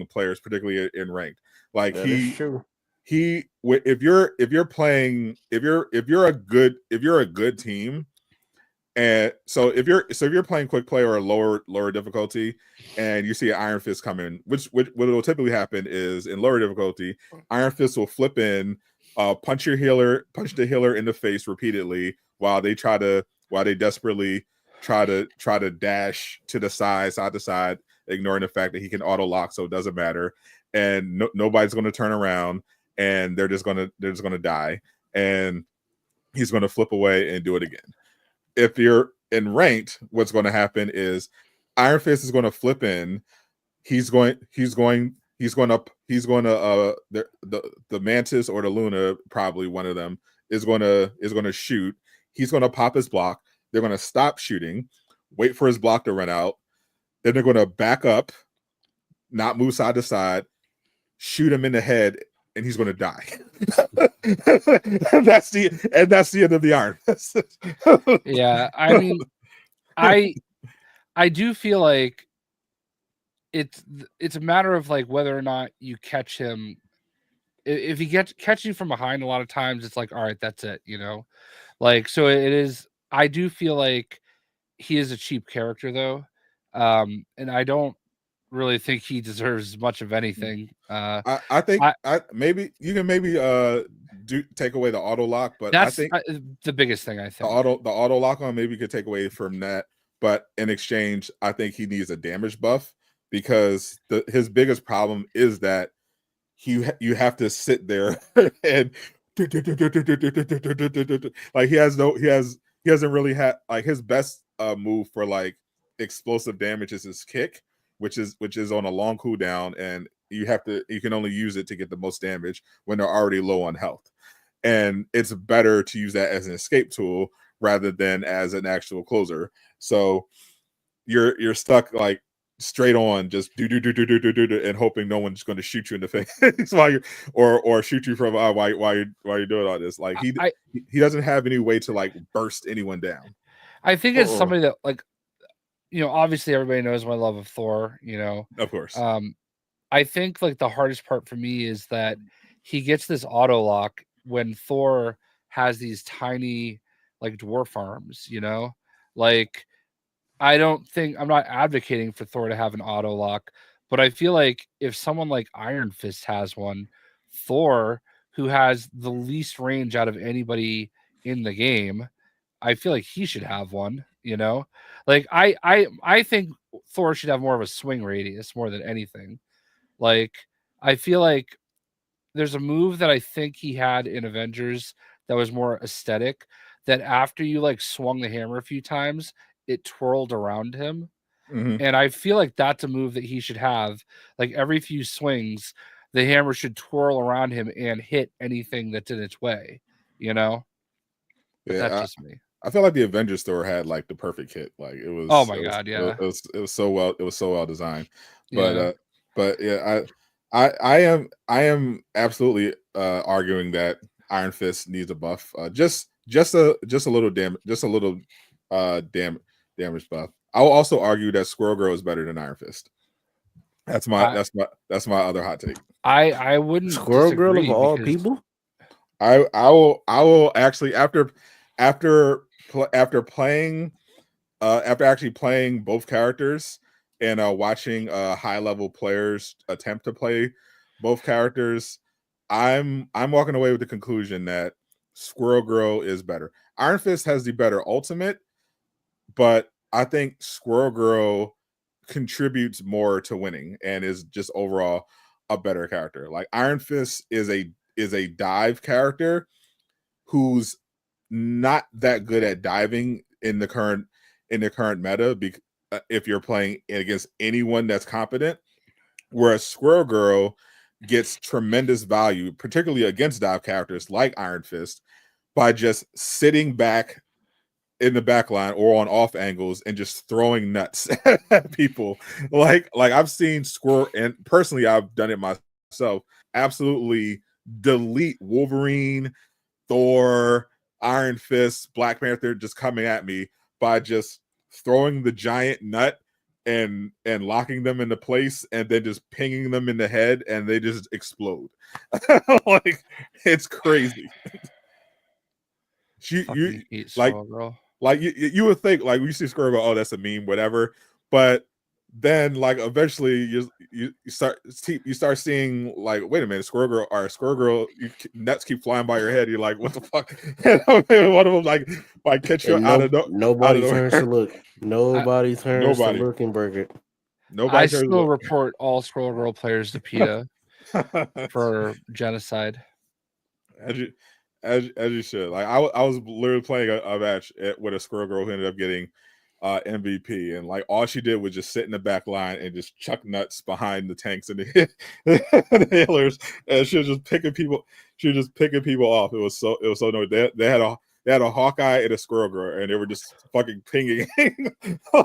players, particularly in ranked. Like That is true. if you're playing if you're a good team. And so if you're playing quick play or a lower difficulty, and you see an Iron Fist come in, which what will typically happen is in lower difficulty, Iron Fist will flip in, punch the healer in the face repeatedly while they desperately try to dash to the side to side, ignoring the fact that he can auto lock, so it doesn't matter, and nobody's going to turn around, and they're just gonna die, and he's going to flip away and do it again. If you're in ranked, what's going to happen is Iron Fist is going to flip in. He's going to the Mantis or the Luna, probably one of them is going to shoot. He's going to pop his block. They're going to stop shooting, wait for his block to run out. Then they're going to back up, not move side to side, shoot him in the head, and he's going to die. That's the end of the Iron Fist. Yeah, I mean, I do feel like it's a matter of like whether or not you catch him. If he catch you from behind, a lot of times it's like, all right, that's it, you know. Like, so it is. I do feel like he is a cheap character though, and I don't really think he deserves much of anything. I think maybe you can take away the auto lock, but I that's think the biggest thing. I think the auto lock on maybe could take away from that, but in exchange, I think he needs a damage buff because his biggest problem is that you have to sit there and like he hasn't really had like his best move for like explosive damage is his kick, which is on a long cooldown, and you can only use it to get the most damage when they're already low on health. And it's better to use that as an escape tool rather than as an actual closer. So you're stuck like straight on just do and hoping no one's going to shoot you in the face while you or shoot you from while you're doing all this. Like he doesn't have any way to like burst anyone down. I think it's somebody that like, you know, obviously everybody knows my love of Thor, you know. Of course. I think like the hardest part for me is that he gets this auto lock when Thor has these tiny like dwarf arms, you know? Like I'm not advocating for Thor to have an auto lock, but I feel like if someone like Iron Fist has one, Thor, who has the least range out of anybody in the game, I feel like he should have one, you know? Like I think Thor should have more of a swing radius more than anything. Like I feel like there's a move that I think he had in Avengers that was more aesthetic, that after you like swung the hammer a few times, it twirled around him. Mm-hmm. And I feel like that's a move that he should have. Like every few swings, the hammer should twirl around him and hit anything that's in its way, you know? But that's just me. I feel like the Avengers Thor had like the perfect hit. Like it was. Oh my god, yeah. It was so well designed. But Yeah. But yeah, I am absolutely arguing that Iron Fist needs a buff. Just a little damage buff. I will also argue that Squirrel Girl is better than Iron Fist. That's my other hot take. I wouldn't Squirrel Girl of all people. I will actually after actually playing both characters and watching high level players attempt to play both characters, I'm walking away with the conclusion that Squirrel Girl is better. Iron Fist has the better ultimate, but I think Squirrel Girl contributes more to winning and is just overall a better character. Like Iron Fist is a dive character who's not that good at diving in the current meta if you're playing against anyone that's competent. Whereas Squirrel Girl gets tremendous value, particularly against dive characters like Iron Fist, by just sitting back in the back line or on off angles and just throwing nuts at people. Like I've seen Squirrel, and personally I've done it myself, absolutely delete Wolverine, Thor, Iron Fist, Black Panther just coming at me by just throwing the giant nut and locking them into place and then just pinging them in the head and they just explode. Like it's crazy. You like Girl. Like you would think, like we see Squirrel go, oh, that's a meme, whatever. But then, like eventually, you start seeing, like, wait a minute, Squirrel Girl, nuts keep flying by your head. You're like, what the fuck? One of them like catch you out of nobody turns to look. Nobody turns to look and break it. I still report all Squirrel Girl players to PETA for genocide. As you should. Like I was literally playing a match with a Squirrel Girl who ended up getting MVP, and like all she did was just sit in the back line and just chuck nuts behind the tanks and the healers, and she was just picking people. She was just picking people off. It was so annoying. They had a Hawkeye and a Squirrel Girl, and they were just fucking pinging.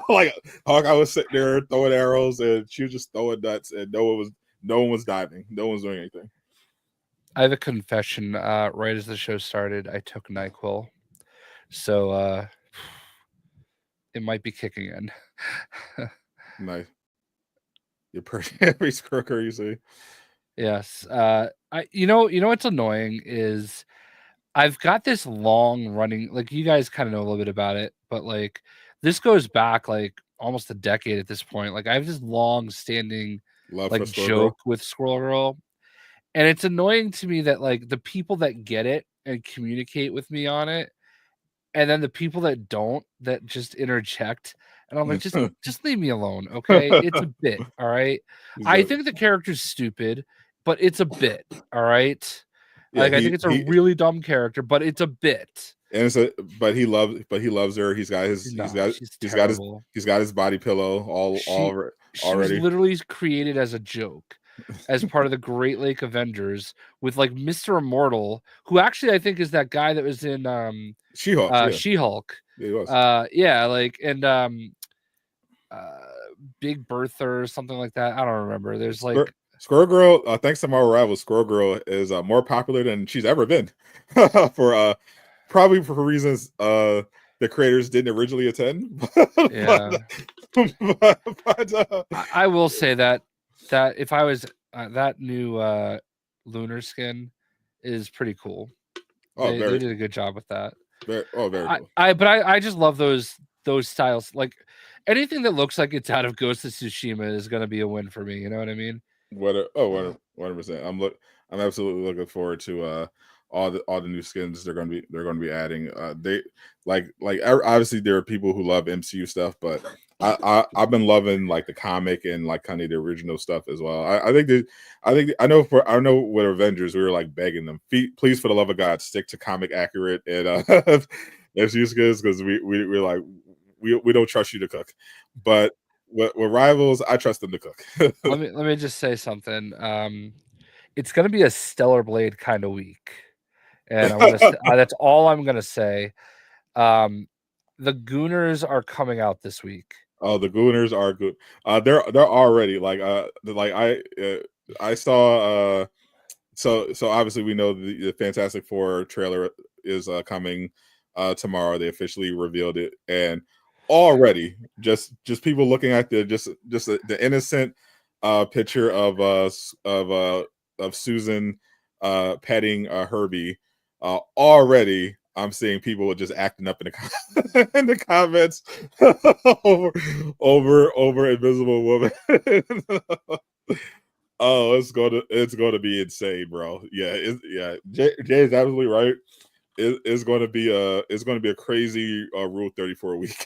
Like Hawkeye was sitting there throwing arrows, and she was just throwing nuts, and no one was diving. No one was doing anything. I have a confession. Right as the show started, I took NyQuil, so it might be kicking in. Nice. You're pretty every Squirrel you see. Yes. You know what's annoying is I've got this long running, like you guys kind of know a little bit about it, but like this goes back like almost a decade at this point. Like I have this long standing like joke with Squirrel Girl. And it's annoying to me that like the people that get it and communicate with me on it, and then the people that don't, that just interject, and I'm like, just leave me alone, okay? It's a bit, all right. I think the character's stupid, but it's a bit, all right. Yeah, like I think it's a really dumb character, but it's a bit. And but he loves her. He's got his body pillow already. She's literally created as a joke, as part of the Great Lake Avengers with like Mr. Immortal, who actually I think is that guy that was in She-Hulk. She-Hulk. Yeah, he was. Yeah, like and Big Bertha or something like that. I don't remember. There's like Squirrel Girl, thanks to my rival, Squirrel Girl is more popular than she's ever been. For probably for reasons the creators didn't originally attend. Yeah. I will say that if I was that new lunar skin is pretty cool. They did a good job with that. Very cool. I just love those styles. Like anything that looks like it's out of Ghost of Tsushima is going to be a win for me. You know what I mean? 100%. I'm absolutely looking forward to all the new skins they're going to be adding. They like obviously there are people who love MCU stuff, but I've been loving like the comic and like kind of the original stuff as well. I know with Avengers we were like begging them, please for the love of God stick to comic accurate and MCU skins, because we're like we don't trust you to cook, but with Rivals I trust them to cook. let me just say something. It's going to be a Stellar Blade kind of week, and that's all I'm going to say. The Gooners are coming out this week. Oh, the Gooners are good. They're already like I saw. So obviously we know the Fantastic Four trailer is coming tomorrow. They officially revealed it, and already just people looking at the innocent picture of Susan petting Herbie. Already I'm seeing people just acting up in the comments over Invisible Woman. Oh, it's gonna be insane, bro. Yeah, Jay's absolutely right. It's going to be a crazy Rule 34 week.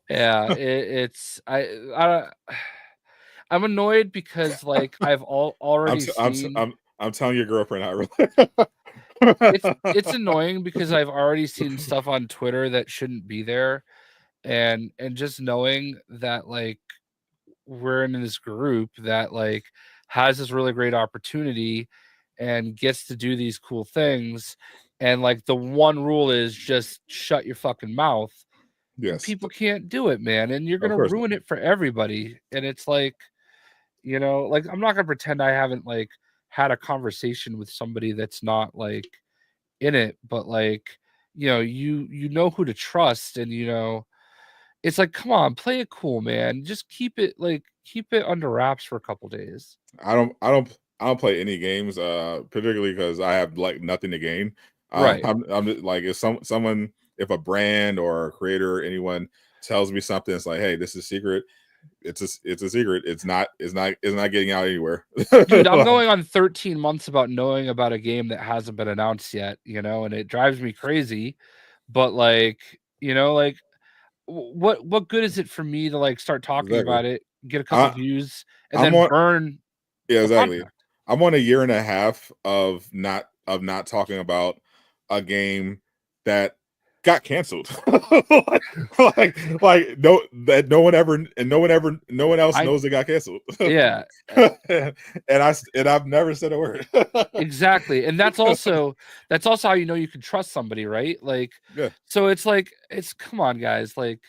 Yeah, I'm annoyed because like I've already seen. I'm telling your girlfriend how. It's annoying because I've already seen stuff on Twitter that shouldn't be there, and just knowing that like we're in this group that like has this really great opportunity and gets to do these cool things, and like the one rule is just shut your fucking mouth. Yes, People can't do it, man, and you're of gonna course not. ruin it for everybody. And it's like, like I'm not gonna pretend I haven't like had a conversation with somebody that's not like in it, but like, you know who to trust, and it's like, come on, play it cool, man. Just keep it under wraps for a couple days. I don't play any games, particularly because I have like nothing to gain. Right. I'm just, like, if someone, if a brand or a creator or anyone tells me something, it's like, hey, this is secret. It's a secret. It's not getting out anywhere. Dude, I'm going on 13 months about knowing about a game that hasn't been announced yet, and it drives me crazy. But like, like what good is it for me to like start talking Exactly. about it, get a couple I, views, and I'm then on. burn Yeah, a exactly. contract? I'm on a year and a half of not talking about a game that got canceled. like no, that no one ever, and no one else I knows it got canceled. Yeah, and I've never said a word. exactly. And that's also how you can trust somebody, right? Like, Yeah, so it's like, come on, guys, like,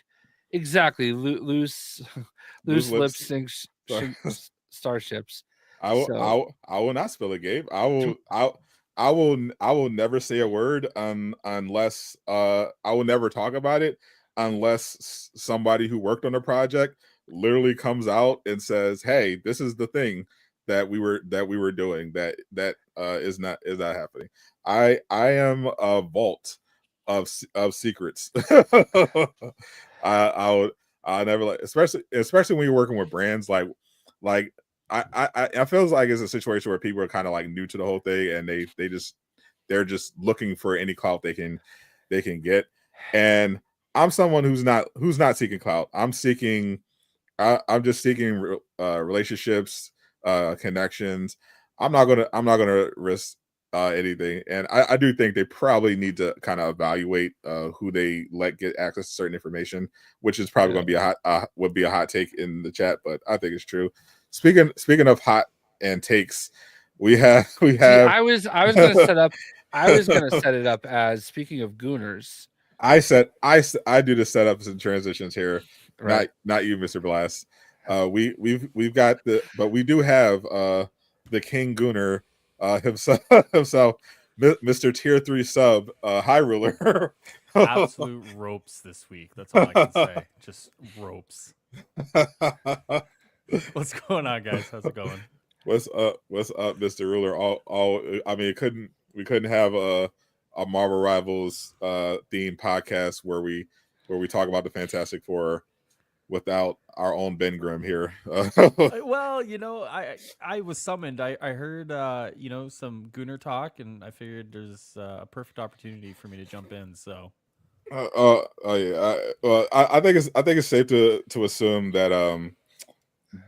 exactly, loose loose lips lips. sink starships. I So will not spill a game. to, I will never say a word unless I will never talk about it unless somebody who worked on the project literally comes out and says, "Hey, this is the thing that we were doing that is not happening." I am a vault of secrets. I would I never, like, especially when you're working with brands like I feels like it's a situation where people are kind of like new to the whole thing, and they're just looking for any clout they can get. And I'm someone who's not seeking clout. I'm just seeking relationships, connections. I'm not gonna risk anything. And I do think they probably need to kind of evaluate who they let get access to certain information, which is probably going to be would be a hot take in the chat, but I think it's true. Speaking of hot and takes, we have see, I was gonna set up. I was gonna set it up as, speaking of gooners. I do the setups and transitions here, Right. not you, Mr. Blast. We've got but we do have the King Gooner himself, Mr. Tier 3 sub, High Ruler. Absolute ropes this week. That's all I can say. Just ropes. What's going on, guys? How's it going? What's up, Mr. Ruler? I mean, we couldn't have a Marvel Rivals themed podcast where we talk about the Fantastic Four without our own Ben Grimm here. Well, I was summoned. I heard some Gooner talk, and I figured there's a perfect opportunity for me to jump in. So Yeah. I think it's safe to assume that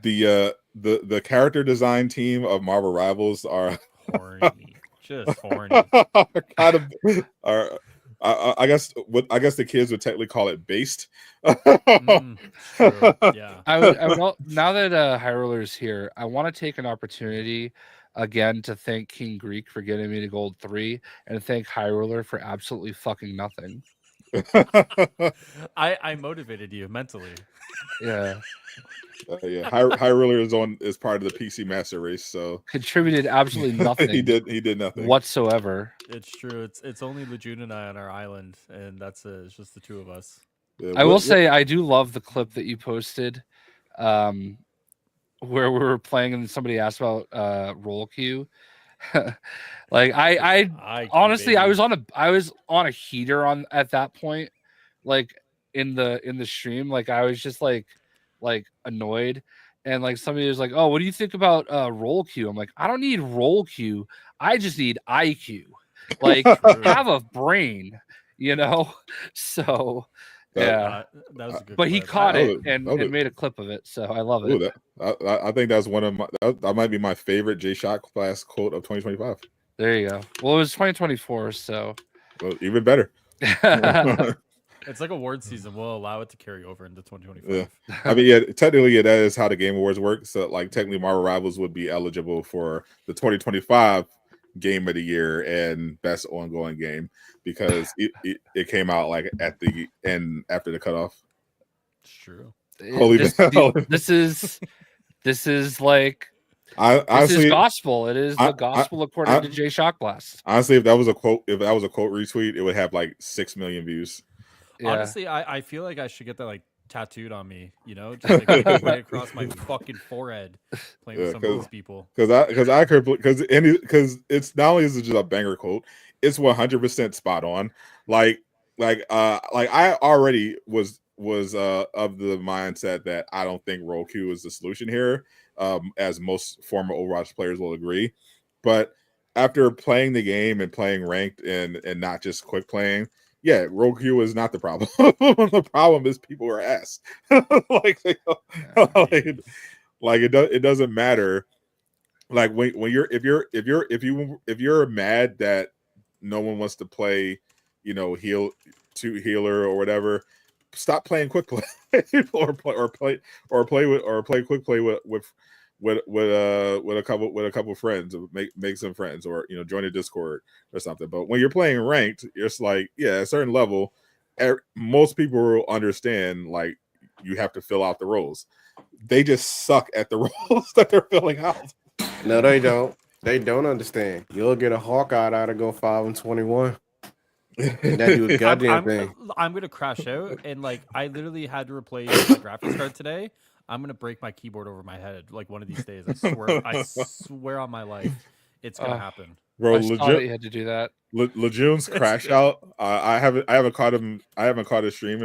the character design team of Marvel Rivals are horny, just horny. kind of are. I guess the kids would technically call it based. True. Yeah. I would now that High Ruler is here, I want to take an opportunity again to thank King Greek for getting me to gold 3, and thank High Ruler for absolutely fucking nothing. I motivated you mentally. Yeah. Yeah, High Ruler is part of the PC Master Race, so Contributed absolutely nothing. he did nothing whatsoever. It's true. It's only Lejeune and I on our island, and that's it. It's just the two of us. Yeah, I will say I do love the clip that you posted, where we were playing and somebody asked about roll queue. Like I honestly, baby. I was on a heater at that point, like in the stream. Like I was just like annoyed, and like somebody was like, "Oh, what do you think about roll queue?" I'm like, I don't need roll queue. I just need IQ. Like, have a brain, So yeah, that was a good but he clip. caught it and made a clip of it, so I love it. I think that's one of my that might be my favorite J Shot class quote of 2025. There you go. Well, it was 2024, so well, even better. It's like award season. We'll allow it to carry over into 2025. Yeah. I mean, yeah, technically, yeah, that is how the Game Awards work. So, like, technically, Marvel Rivals would be eligible for the 2025 Game of the Year and Best Ongoing Game because it came out like at the end after the cutoff. It's true. Holy this is like honestly, this is gospel. It is the gospel according to Jay Shockblast. Honestly, if that was a quote retweet, it would have like 6 million views. Yeah. Honestly, I feel like I should get that like tattooed on me, you know, just like right across my fucking forehead, playing with some of these people. Because it's not only is it just a banger quote, it's 100% spot on. Like I already was of the mindset that I don't think roll Q is the solution here, as most former Overwatch players will agree. But after playing the game and playing ranked and not just quick playing, yeah, roll Q is not the problem. The problem is people are ass. Like it doesn't matter. Like when if you're mad that no one wants to play, you know, healer or whatever, stop playing quick play or play quick play with a couple friends, make some friends, or you know, join a Discord or something. But when you're playing ranked, it's like, yeah, at a certain level, most people will understand like you have to fill out the roles. They just suck at the roles that they're filling out. No, they don't. They don't understand. You'll get a Hawkeye out of go 5-21. And that do a goddamn thing. I'm gonna crash out, and like I literally had to replace my graphics card today. I'm gonna break my keyboard over my head like one of these days. I swear on my life, it's gonna happen. Bro, legit, you had to do that. Lejeune's crash out. I haven't caught him. I haven't caught a stream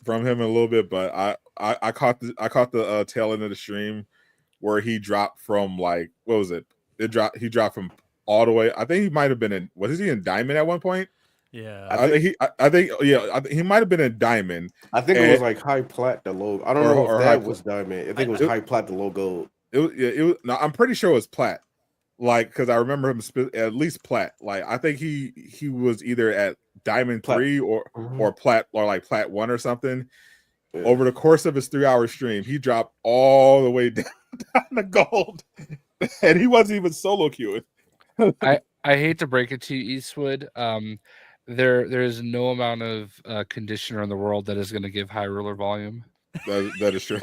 from him in a little bit, but I caught the tail end of the stream where he dropped from like, what was it? He dropped from all the way. I think he might have been in. Was he in Diamond at one point? Yeah, I think he might have been in Diamond. I think it was like high plat the logo. I don't know if that was Diamond. I think it was high plat the logo. It was. No, I'm pretty sure it was plat. Like, because I remember him at least plat. Like, I think he was either at Diamond 3 or plat, or like plat 1 or something. Yeah. Over the course of his 3-hour stream, he dropped all the way down to gold, and he wasn't even solo queuing. I hate to break it to you, Eastwood. There is no amount of conditioner in the world that is going to give high ruler volume. That is true.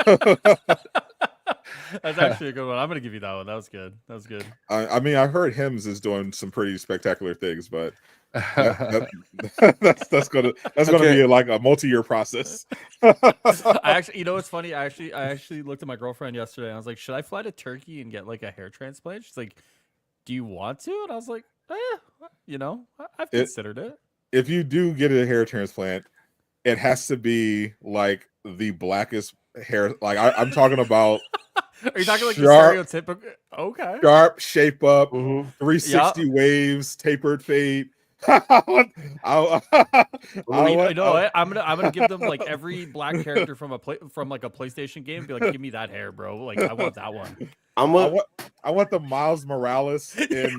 That's actually a good one. I'm going to give you that one. That was good. I mean, I heard Hims is doing some pretty spectacular things, but that's gonna be like a multi-year process. You know what's funny? I actually looked at my girlfriend yesterday and I was like, should I fly to Turkey and get like a hair transplant? She's like, do you want to? And I was like, you know, I've considered it. If you do get a hair transplant, it has to be like the blackest hair. Like I'm talking about. Are you talking like sharp, the stereotypical? Okay. Sharp, shape up, 360 waves, tapered fade. You know what? I'm gonna give them like every black character from like a PlayStation game. Be like, give me that hair, bro. Like I want that one. I want the Miles Morales in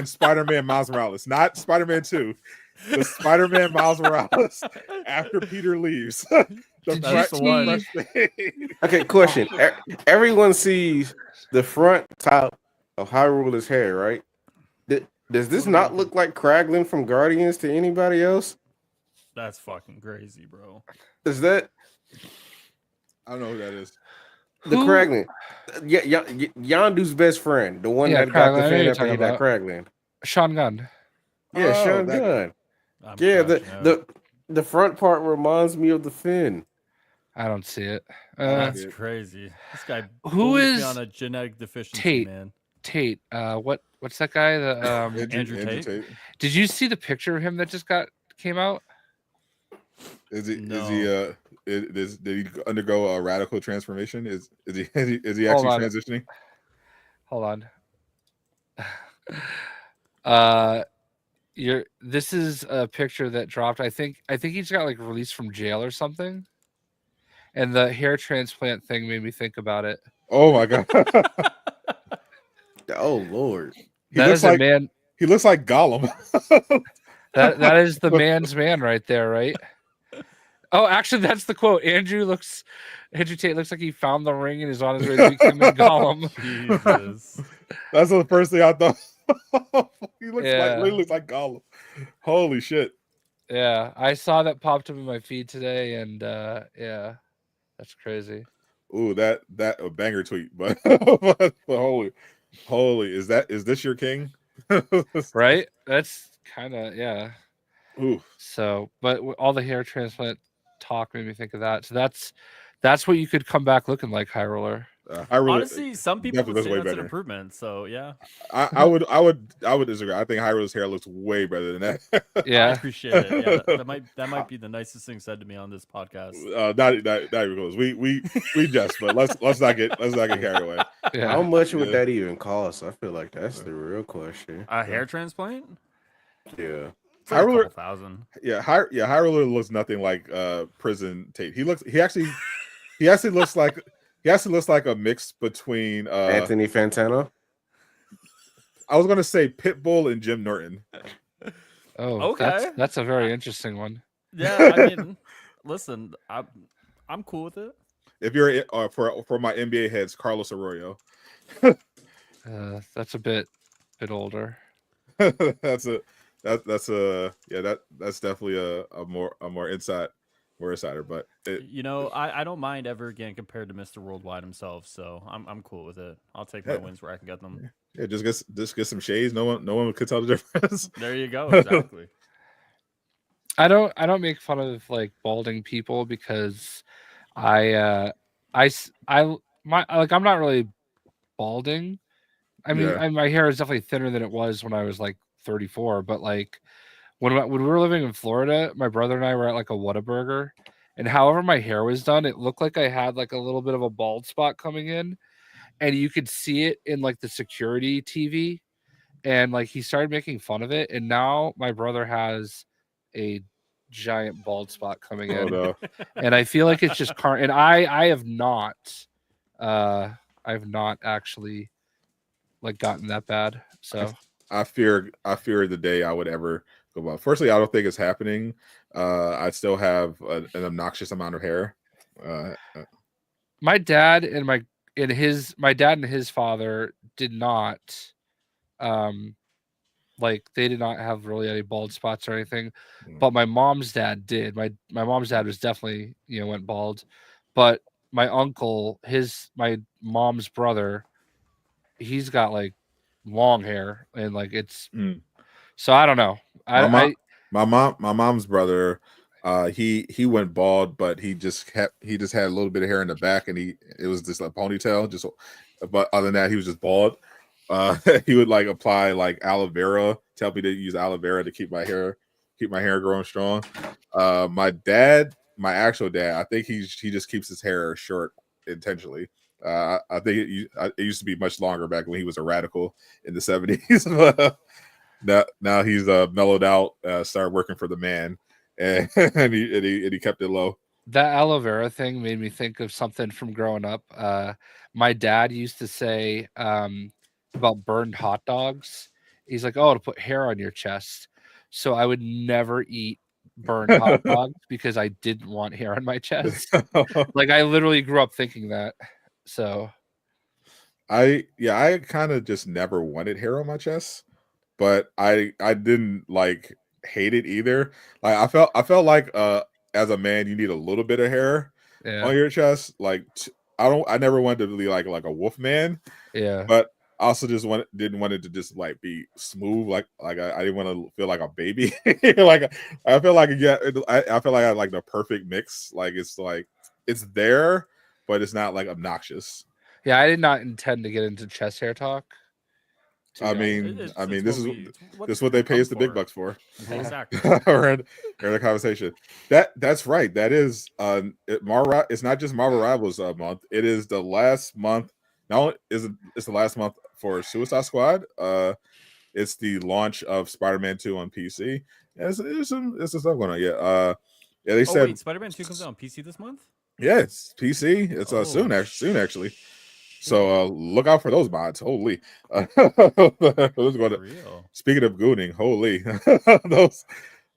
Spider-Man Miles Morales, not Spider-Man 2. The Spider-Man Miles Morales after Peter leaves. That's the one. Okay, question. Everyone sees the front top of Hyrule's hair, right? Does this not look like Kraglin from Guardians to anybody else? That's fucking crazy, bro. Is that? I don't know who that is. The Kraglin. Yeah, Yondu's best friend. The one that got the fan after he got Kraglin. Sean Gunn. Yeah, Sean Gunn. Yeah, the front part reminds me of the fin. I don't see it. That's crazy. This guy who is on a genetic deficiency, Tate. What's that guy? Andrew Tate. Did you see the picture of him that just came out? Did he undergo a radical transformation? Is he actually transitioning? Hold on. This is a picture that dropped. I think he just got like released from jail or something. And the hair transplant thing made me think about it. Oh my god. Oh Lord. He looks like Gollum. that is the man's man right there, right? Oh, actually, that's the quote. Andrew Tate looks like he found the ring and is on his way to becoming Gollum. Jesus. That's the first thing I thought. He looks Yeah. literally looks like Gollum. Holy shit. Yeah, I saw that popped up in my feed today, and yeah, that's crazy. Ooh, that a banger tweet, but, but holy, is this your king? Right? That's kind of yeah. Ooh. So, but all the hair transplant talk made me think of that. So that's what you could come back looking like, High Roller. Honestly, some people would definitely say looks that's way an better. improvement. So yeah, I would disagree. I think Hyro's hair looks way better than that. I Yeah, appreciate it. Yeah, that might be the nicest thing said to me on this podcast. Not even close. We just, but let's not get carried away. yeah. How much would Yeah. that even cost? I feel like that's the real question. A hair transplant? Yeah. It's like a Hyroller- couple thousand. Hyroller looks nothing like prison Tate. He actually looks like a mix between Anthony Fantano. I was gonna say Pitbull and Jim Norton. Oh, Okay. that's a very interesting one. Yeah, I mean, listen, I'm cool with it. If you're for my NBA heads, Carlos Arroyo. That's a bit older. that's definitely a more insider, but I don't mind ever getting compared to Mr. Worldwide himself, so I'm cool with it. I'll take my wins where I can get them. yeah, just get some shades. No one could tell the difference. There you go. Exactly. I don't make fun of like balding people because I'm not really balding. I mean, Yeah. my hair is definitely thinner than it was when I was like 34. But like when we were living in Florida, my brother and I were at like a Whataburger, and however my hair was done, it looked like I had like a little bit of a bald spot coming in, and you could see it in like the security TV, and like he started making fun of it, and now my brother has a giant bald spot coming in. Oh no. And I feel like it's just and I have not actually like gotten that bad. So I fear the day I would ever go bald. Firstly, I don't think it's happening. I still have an obnoxious amount of hair. my dad and his father did not like they did not have really any bald spots or anything, but my mom's dad did. My mom's dad was definitely went bald, but my uncle, my mom's brother, he's got like long hair and like it's so I don't know. My mom's brother, he went bald, but he just had a little bit of hair in the back, and it was just a ponytail. But other than that, he was just bald. He would like apply like aloe vera. Tell me to use aloe vera to keep my hair growing strong. My actual dad, I think he just keeps his hair short intentionally. I think it used to be much longer back when he was a radical in the 70s. Now he's mellowed out, started working for the man, and he kept it low. That aloe vera thing made me think of something from growing up. My dad used to say about burned hot dogs. He's like, "Oh, to put hair on your chest." So I would never eat burned hot dogs because I didn't want hair on my chest. Like I literally grew up thinking that. So I kind of just never wanted hair on my chest, but I didn't like hate it either. Like I felt like as a man you need a little bit of hair on your chest. Like I never wanted to be like a wolf man. Yeah. But I also just didn't want it to just like be smooth. Like I didn't want to feel like a baby. Like I feel like I feel like I had like the perfect mix. Like it's there, but it's not like obnoxious. Yeah, I did not intend to get into chest hair talk. I mean, this is what they pay us the big bucks for. Exactly. We're in the conversation. That's right. That is it's not just Marvel Rivals month. It is the last month. Now it's the last month for Suicide Squad. It's the launch of Spider-Man 2 on PC. It's some stuff going on. Yeah. Yeah. They said wait, Spider-Man 2 comes out on PC this month. Yeah, it's PC. It's soon actually. So look out for those mods. Holy. Speaking of gooning, holy.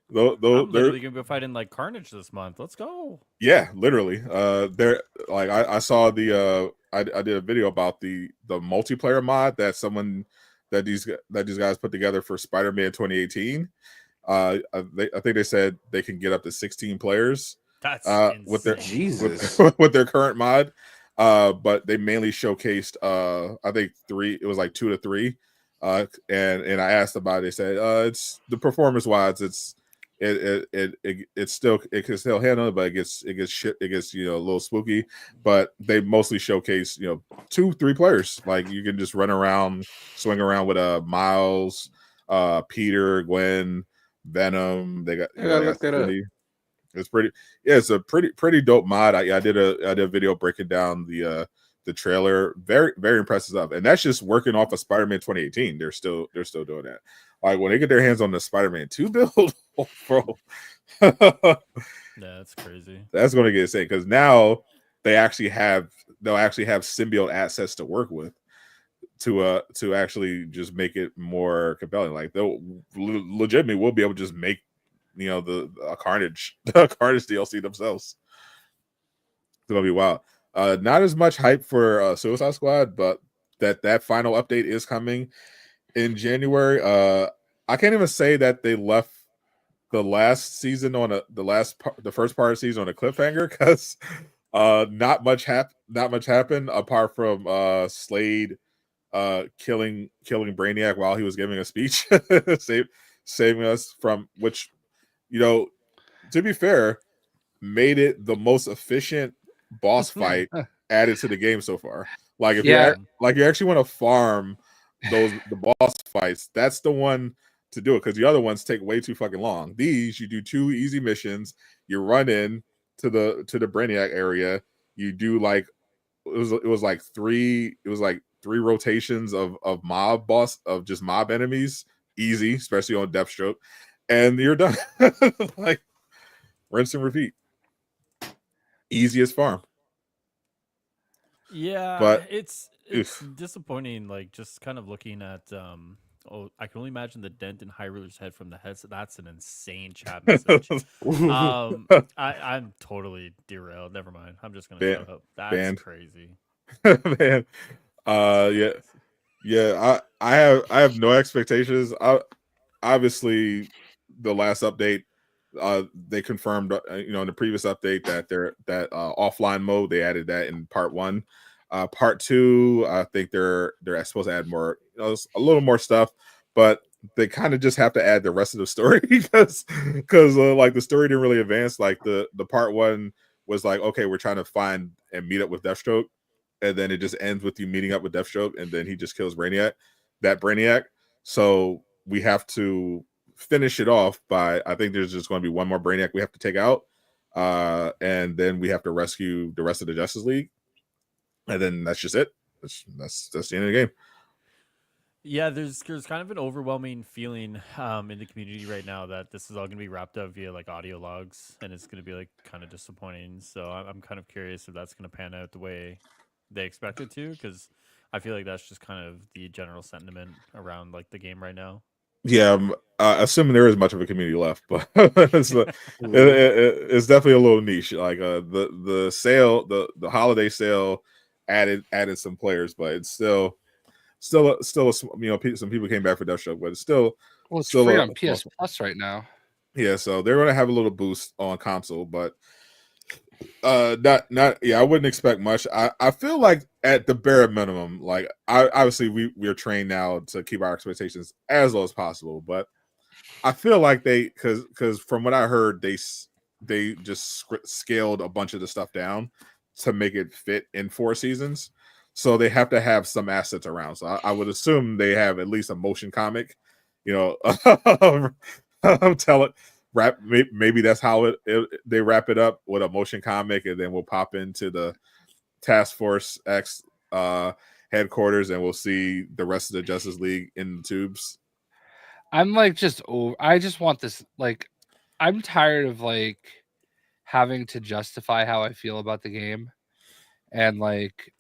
Though, I'm literally gonna be fighting like Carnage this month. Let's go. yeah, literally. There, like I saw the I did a video about the multiplayer mod that these guys put together for Spider-Man 2018. I think they said they can get up to 16 players. That's With their insane. Jesus. with their current mod. But they mainly showcased I think 3. It was like 2 to 3. And I asked about it. They said it's the performance wise, it's still, it can still handle it, but it gets a little spooky. But they mostly showcase 2-3 players. Like you can just run around, swing around with Miles, Peter, Gwen, Venom. They got, I gotta look that up. It's pretty, yeah. It's a pretty dope mod. I did a video breaking down the trailer. Very, very impressive stuff, and that's just working off of Spider-Man 2018. They're still doing that. Like when they get their hands on the Spider-Man 2 build, oh, bro, Yeah, that's crazy. that's going to get insane because now they'll actually have symbiote assets to work with to actually just make it more compelling. Like they'll legitimately will be able to just make the Carnage DLC themselves. It's gonna be wild. Not as much hype for Suicide Squad, but that final update is coming in January. I can't even say that they left the last season on the first part of the season on a cliffhanger because not much happened apart from Slade killing Brainiac while he was giving a speech, saving us from which. To be fair, made it the most efficient boss fight added to the game so far. Like if you actually want to farm the boss fights, that's the one to do it because the other ones take way too fucking long. These you do 2 easy missions, you run in to the Brainiac area, you do like it was like 3 rotations of just mob enemies, easy, especially on Deathstroke. And you're done. Like rinse and repeat. Easiest farm. Yeah, but it's disappointing. Like just kind of looking at I can only imagine the dent in Hyruler's head from the head. So that's an insane chat message. I'm totally derailed. Never mind. I'm just gonna shut up. That's crazy. Man. Yeah. I have no expectations. Obviously the last update, they confirmed in the previous update that offline mode, they added that in part 1. Part 2, I think they're supposed to add more, a little more stuff, but they kind of just have to add the rest of the story because like the story didn't really advance. Like the part 1 was like, okay, we're trying to find and meet up with Deathstroke, and then it just ends with you meeting up with Deathstroke, and then he just kills Brainiac. So we have to finish it off by, I think there's just going to be one more Brainiac we have to take out, and then we have to rescue the rest of the Justice League, and then that's just it. That's the end of the game. Yeah, there's kind of an overwhelming feeling in the community right now that this is all going to be wrapped up via like audio logs, and it's going to be like kind of disappointing. So I'm kind of curious if that's going to pan out the way they expect it to, because I feel like that's just kind of the general sentiment around like the game right now. Yeah, assuming there is much of a community left, but it's definitely a little niche. Like the sale, the holiday sale added some players, but it's still some people came back for Deathstroke, but it's still free on PS Plus right now. Yeah, so they're going to have a little boost on console, but not I wouldn't expect much. I feel like at the bare minimum, like obviously we are trained now to keep our expectations as low as possible, but I feel like because from what I heard, they just scaled a bunch of the stuff down to make it fit in 4 seasons, so they have to have some assets around. So I would assume they have at least a motion comic, tell it. Maybe that's how they wrap it up with a motion comic, and then we'll pop into the Task Force X headquarters, and we'll see the rest of the Justice League in the tubes. I'm like I just want this. Like, I'm tired of like having to justify how I feel about the game, and like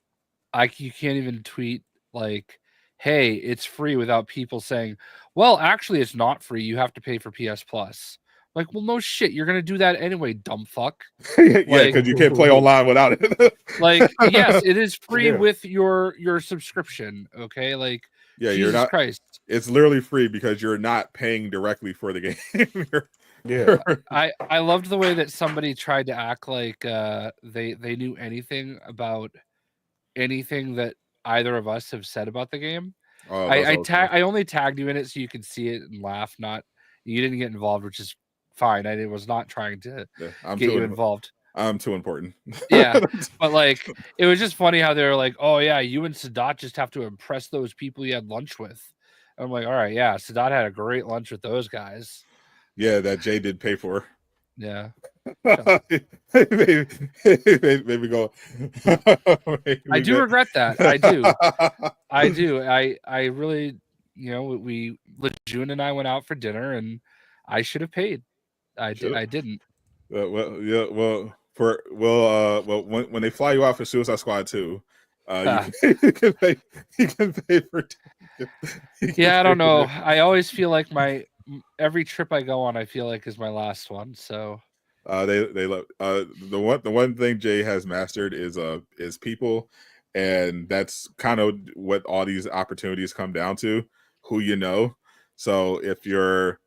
you can't even tweet like, "Hey, it's free," without people saying, "Well, actually, it's not free. You have to pay for PS Plus." Like, well, no shit, you're gonna do that anyway, dumb fuck. Yeah, Like- because you can't play online without it. Like, yes, it is free Yeah. with your subscription. Okay, like, Yeah, Jesus you're not. Christ. It's literally free because you're not paying directly for the game. Yeah. I loved the way that somebody tried to act like they knew anything about anything that either of us have said about the game. Oh, that's always fun. I only tagged you in it so you could see it and laugh. Not you didn't get involved, which is fine. I was not trying to Yeah, I'm get too you involved. I'm too important. Yeah, but like it was just funny how they were like, "Oh yeah, you and Sadat just have to impress those people you had lunch with." I'm like, "All right, yeah, Sadat had a great lunch with those guys." Yeah, that Jay did pay for. Yeah, maybe go. I do regret that. I do. I do. I really, we Lejeune and I went out for dinner, and I should have paid. I didn't. Well, yeah. Well, when they fly you out for Suicide Squad 2, you can pay. You can pay for. Yeah, I don't know. I always feel like every trip I go on, I feel like is my last one. So they love the one thing Jay has mastered is people, and that's kind of what all these opportunities come down to, who you know. So if you're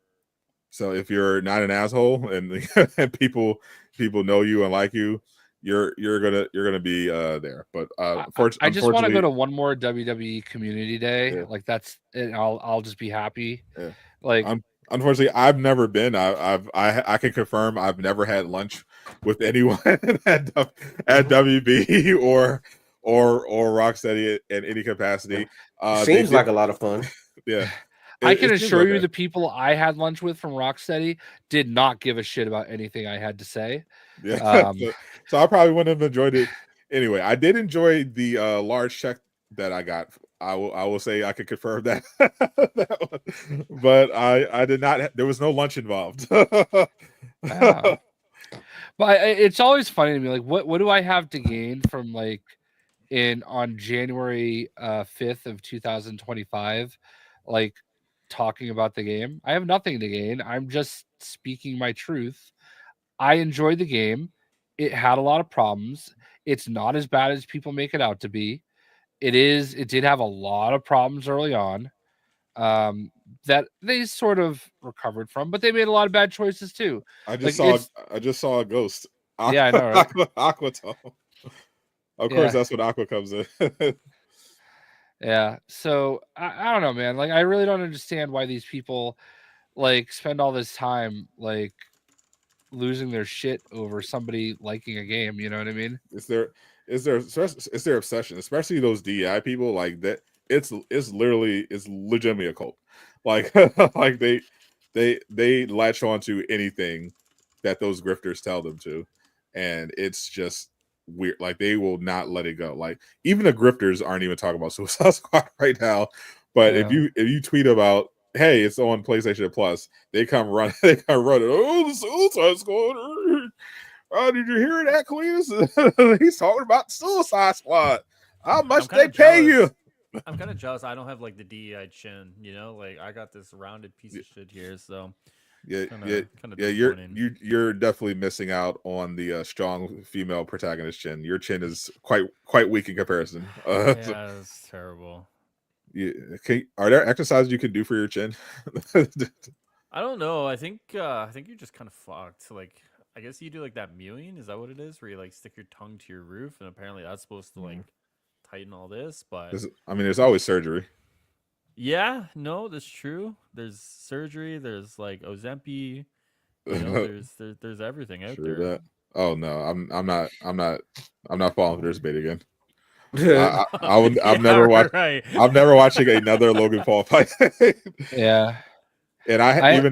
not an asshole and, and people know you and like you, you're gonna be there. But I just want to go to one more WWE Community Day. Yeah. Like that's it. I'll just be happy. Yeah. Like unfortunately, I've never been. I can confirm I've never had lunch with anyone at WB or Rocksteady in any capacity. Seems like a lot of fun. Yeah. I can seems assure you okay. the people I had lunch with from Rocksteady did not give a shit about anything I had to say. Yeah. So I probably wouldn't have enjoyed it anyway. I did enjoy the large check that I got. I will say I can confirm that. But I did not. There was no lunch involved. But it's always funny to me. Like, what do I have to gain from like on January 5th of 2025, like talking about the game? I have nothing to gain. I'm just speaking my truth. I enjoyed the game. It had a lot of problems. It's not as bad as people make it out to be. It did have a lot of problems early on that they sort of recovered from, but they made a lot of bad choices too. I just saw a ghost. Yeah, I know, right? Aqua Of course, that's when Aqua comes in. Yeah. So I don't know, man. Like, I really don't understand why these people like spend all this time like losing their shit over somebody liking a game. You know what I mean? It's their obsession, especially those DEI people. Like that, it's legitimately a cult. Like like they latch on to anything that those grifters tell them to, and it's just weird. Like they will not let it go. Like even the grifters aren't even talking about Suicide Squad right now. But if you tweet about, hey, it's on PlayStation Plus, they come running. Oh, the Suicide Squad. Oh, did you hear that, Cletus? He's talking about the Suicide Squad. How much they pay you? I'm kind of jealous. I don't have like the DEI chin, like I got this rounded piece of shit here. So you're definitely missing out on the strong female protagonist chin. Your chin is quite weak in comparison. Yeah, it's terrible. Are there exercises you can do for your chin? I don't know. I think you're just kind of fucked. Like, I guess you do like that mewing. Is that what it is? Where you like stick your tongue to your roof, and apparently that's supposed to like tighten all this. But there's always surgery. Yeah, no, that's true. There's surgery. There's like Ozempic. There's everything out there. That. Oh no, I'm not falling for this bait again. I'm never watching. Right. I'm never watching another Logan Paul fight. Yeah. And I have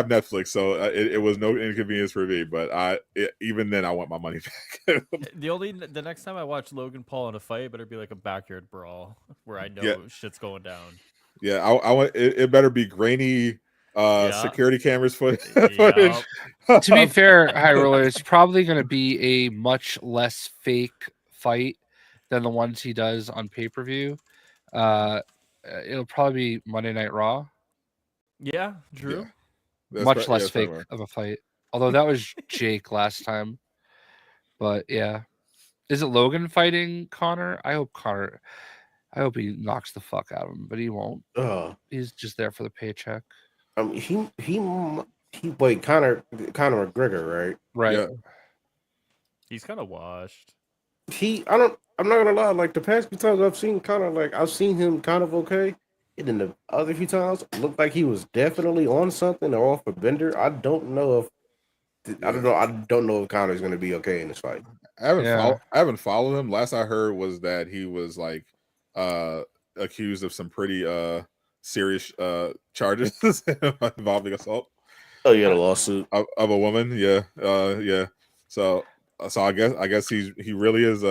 Netflix, so it was no inconvenience for me. But even then, I want my money back. The next time I watch Logan Paul in a fight, it better be like a backyard brawl where I know shit's going down. Yeah, I want it better be grainy security cameras footage. To be fair, High Roller, it's probably going to be a much less fake fight than the ones he does on pay-per-view. It'll probably be Monday Night Raw. Yeah, true. much less that's fake probably of a fight. Although that was Jake last time. But yeah. Is it Logan fighting Connor? I hope he knocks the fuck out of him, but he won't. He's just there for the paycheck. I mean, he played Conor McGregor, right? Right. Yeah. He's kind of washed. I'm not gonna lie, like the past few times I've seen Conor, like I've seen him kind of okay. And then the other few times it looked like he was definitely on something or off a bender. I don't know if Conor's gonna be okay in this fight. I haven't followed him. Last I heard was that he was like accused of some pretty serious charges involving assault. Oh, you got a lawsuit of a woman. Yeah. Yeah. So I guess he really is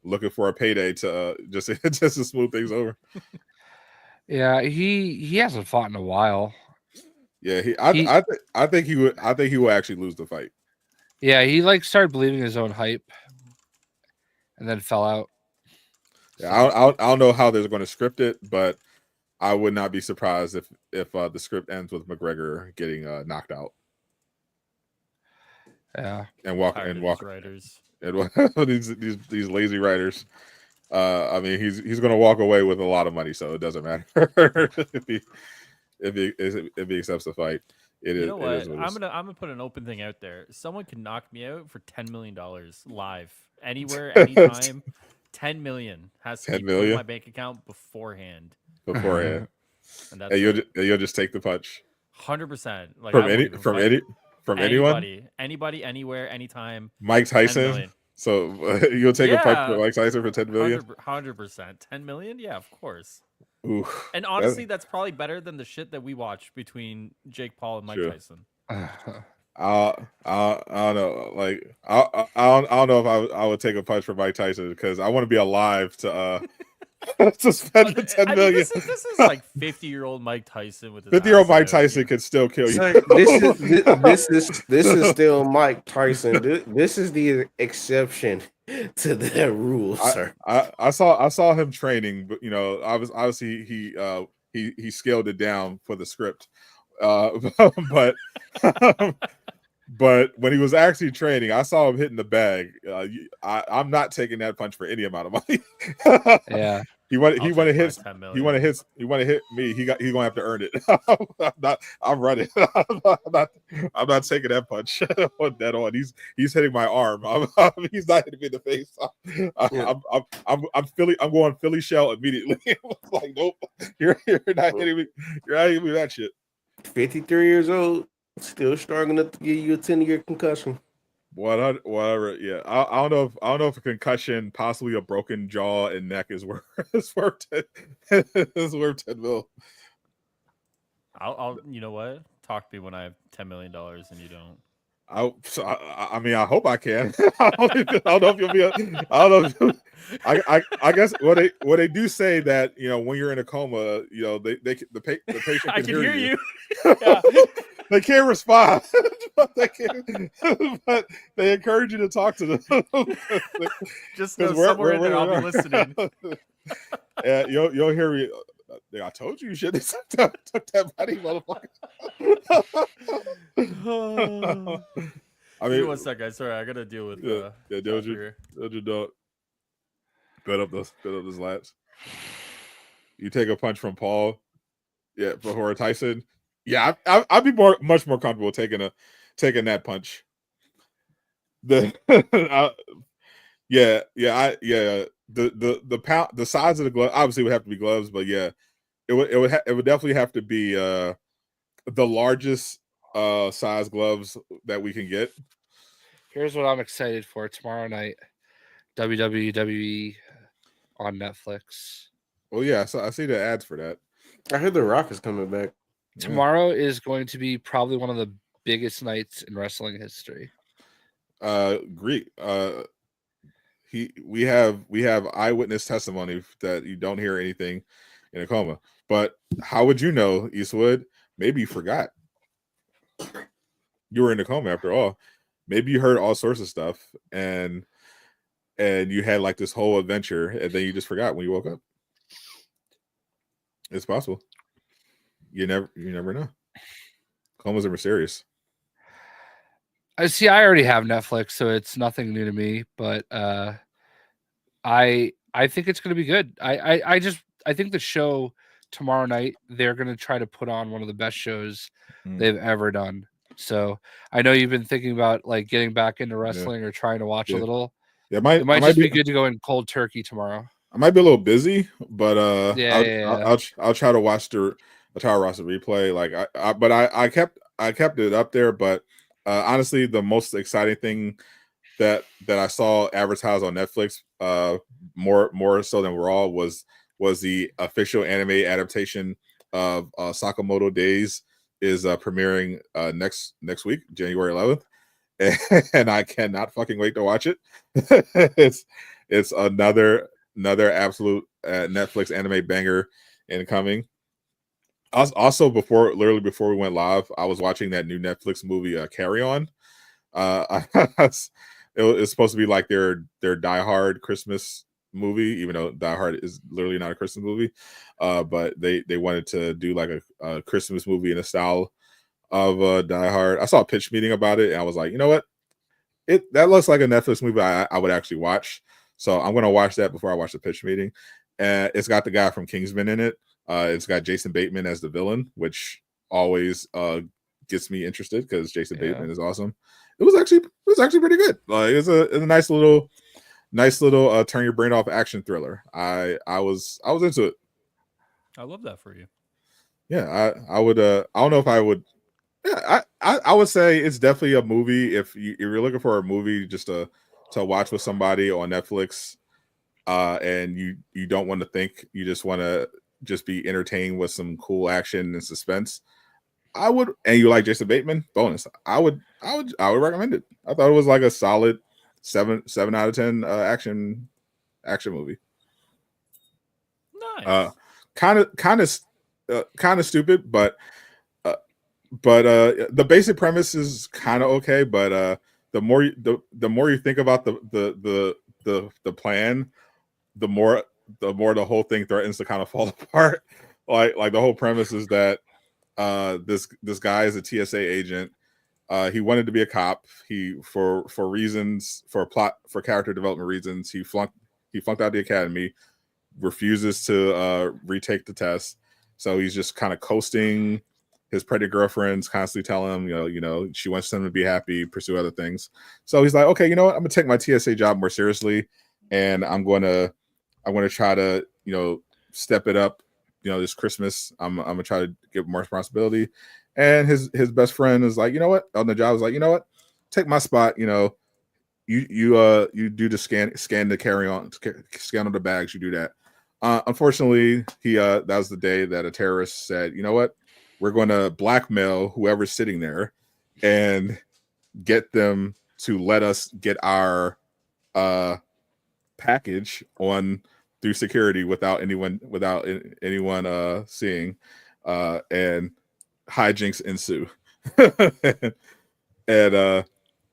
looking for a payday to just to smooth things over. Yeah, he hasn't fought in a while. Yeah, I think he will actually lose the fight. Yeah, he like started believing his own hype and then fell out. Yeah, I don't know how they're going to script it, but I would not be surprised if the script ends with McGregor getting knocked out. Yeah, and walk writers and these lazy writers. I mean, he's going to walk away with a lot of money, so it doesn't matter if he accepts the fight. You know what? I'm gonna put an open thing out there. Someone can knock me out for $10 million live, anywhere, anytime. 10 million has to be put in my bank account beforehand. And that's you'll just take the punch. 100%. Like from anyone, anybody, anywhere, anytime. Mike Tyson. So you'll take a punch for Mike Tyson for 10 million. 100%. 10 million? Yeah, of course. Ooh, and honestly, that's probably better than the shit that we watch between Jake Paul and Mike Tyson. I don't know. Like I don't know if I would take a punch for Mike Tyson because I want to be alive to spend the 10 million. This is like 50-year-old Mike Tyson with his 50-year-old Mike Tyson could still kill you. This is still Mike Tyson. This is the exception to that rule, sir. I saw him training, but obviously he scaled it down for the script. But but when he was actually training, I saw him hitting the bag. I'm not taking that punch for any amount of money. Yeah, he want to hit me. He's gonna have to earn it. I'm running. I'm not taking that punch dead on. He's hitting my arm. He's not hitting me in the face. I'm going Philly shell immediately. Like, nope, you're not hitting me. You're not hitting me that shit. 53 years old, still strong enough to give you a 10-year concussion. Whatever. Yeah, I don't know if a concussion, possibly a broken jaw and neck is worth 10 mil. I'll you know what? Talk to me when I have $10 million and you don't. I mean, I hope I can. I don't know if you'll be. I don't know. I guess what they do say that when you're in a coma, the patient can I can hear you. Yeah. They can't respond, but they encourage you to talk to them. Just know somewhere in there, I'll be listening. Yeah, you'll hear me. I told you should have took that money, motherfucker. I mean, one sec, guys. Sorry, I gotta deal with. Deal with your dog. Build up those lats. You take a punch from Paul, for Tyson. Yeah, I'd be much more comfortable taking that punch. The the size of the glove obviously would have to be gloves, but yeah, it would definitely have to be the largest size gloves that we can get. Here's what I'm excited for tomorrow night: WWE on Netflix. Oh yeah, so I see the ads for that. I heard The Rock is coming back. Tomorrow is going to be probably one of the biggest nights in wrestling history. Greek. We have eyewitness testimony that you don't hear anything in a coma. But how would you know, Eastwood? Maybe you forgot. You were in a coma after all. Maybe you heard all sorts of stuff and you had like this whole adventure and then you just forgot when you woke up. It's possible. You never know. Oklahoma's mysterious. I see. I already have Netflix, so it's nothing new to me. But I think it's going to be good. I think the show tomorrow night they're going to try to put on one of the best shows they've ever done. So I know you've been thinking about like getting back into wrestling or trying to watch a little. Yeah, it might just be good to go in cold turkey tomorrow. I might be a little busy, but I'll try to watch the replay. Like I kept it up there, but honestly, the most exciting thing that I saw advertised on Netflix, more so than Raw, was the official anime adaptation of Sakamoto Days is premiering next week, January 11th, and I cannot fucking wait to watch it. it's another absolute Netflix anime banger incoming. Also, before we went live, I was watching that new Netflix movie, Carry On. It's supposed to be like their Die Hard Christmas movie, even though Die Hard is literally not a Christmas movie. But they wanted to do like a Christmas movie in the style of Die Hard. I saw a pitch meeting about it, and I was like, you know what? That looks like a Netflix movie I would actually watch. So I'm gonna watch that before I watch the pitch meeting. And it's got the guy from Kingsman in it. It's got Jason Bateman as the villain, which always gets me interested because Jason Bateman is awesome. It was actually pretty good. Like it's a nice little turn your brain off action thriller. I was into it. I love that for you. Yeah, I would. I don't know if I would. Yeah, I would say it's definitely a movie if you're looking for a movie just to watch with somebody on Netflix, and you don't want to think, you just want to just be entertained with some cool action and suspense. I would, and you like Jason Bateman, bonus. I would recommend it. I thought it was like a solid 7 out of 10 action movie. Nice. Kind of stupid, but the basic premise is kind of okay. But the more you think about the plan, the more the whole thing threatens to kind of fall apart. Like the whole premise is that this guy is a TSA agent. He wanted to be a cop. He for character development reasons, he flunked out the academy, refuses to retake the test. So he's just kind of coasting. His pregnant girlfriend's constantly telling him, you know, she wants him to be happy, pursue other things. So he's like, okay, you know what? I'm gonna take my TSA job more seriously, and I'm gonna try to, you know, step it up. You know, this Christmas, I'm gonna try to get more responsibility. And his best friend is like, you know what? On the job is like, you know what? Take my spot. You know, you do the scan the carry on, scan on the bags. You do that. Unfortunately, that was the day that a terrorist said, you know what? We're going to blackmail whoever's sitting there and get them to let us get our package on through security without anyone seeing, and hijinks ensue. and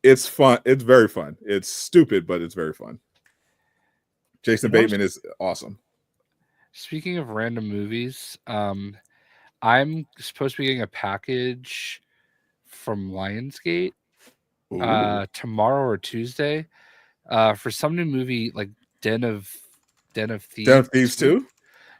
it's fun. It's very fun. It's stupid, but it's very fun. Jason Bateman is awesome. Speaking of random movies, I'm supposed to be getting a package from Lionsgate tomorrow or Tuesday for some new movie like Den of Thieves. Den of Thieves 2?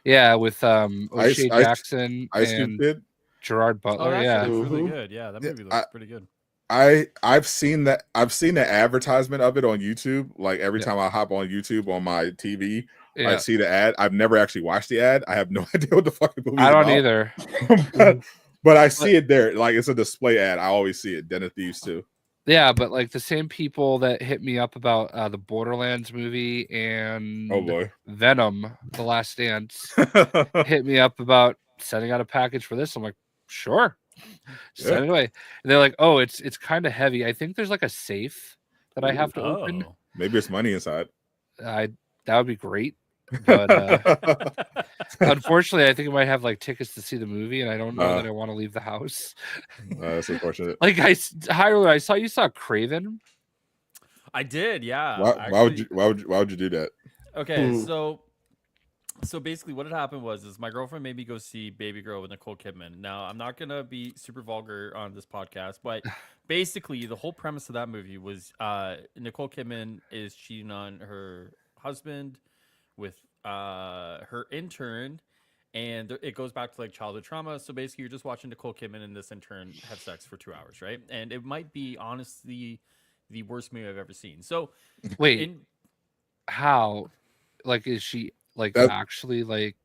Yeah, with O'Shea Jackson and Kid. Gerard Butler. That looks really good. Yeah, that movie looks pretty good. I've seen that. I've seen the advertisement of it on YouTube. Like every time I hop on YouTube on my TV, I see the ad. I've never actually watched the ad. I have no idea what the fucking movie is I don't about. either. but I see it there. Like it's a display ad. I always see it. Den of Thieves 2. Yeah, but like the same people that hit me up about the Borderlands movie and Venom: The Last Dance hit me up about sending out a package for this. I'm like, sure, send it away. And they're like, oh, it's kind of heavy. I think there's like a safe that I have to open. Maybe it's money inside. That would be great. But unfortunately, I think I might have like tickets to see the movie, and I don't know that I want to leave the house. That's unfortunate. Like I saw you saw Craven. I did, yeah. Why would you do that? Okay, so So basically, what had happened was my girlfriend made me go see Baby Girl with Nicole Kidman. Now, I'm not gonna be super vulgar on this podcast, but basically, the whole premise of that movie was Nicole Kidman is cheating on her husband with her intern, and it goes back to like childhood trauma. So basically, you're just watching Nicole Kidman and this intern have sex for 2 hours, right? And it might be honestly the worst movie I've ever seen. So Wait, in how? Like, is she like That- actually like?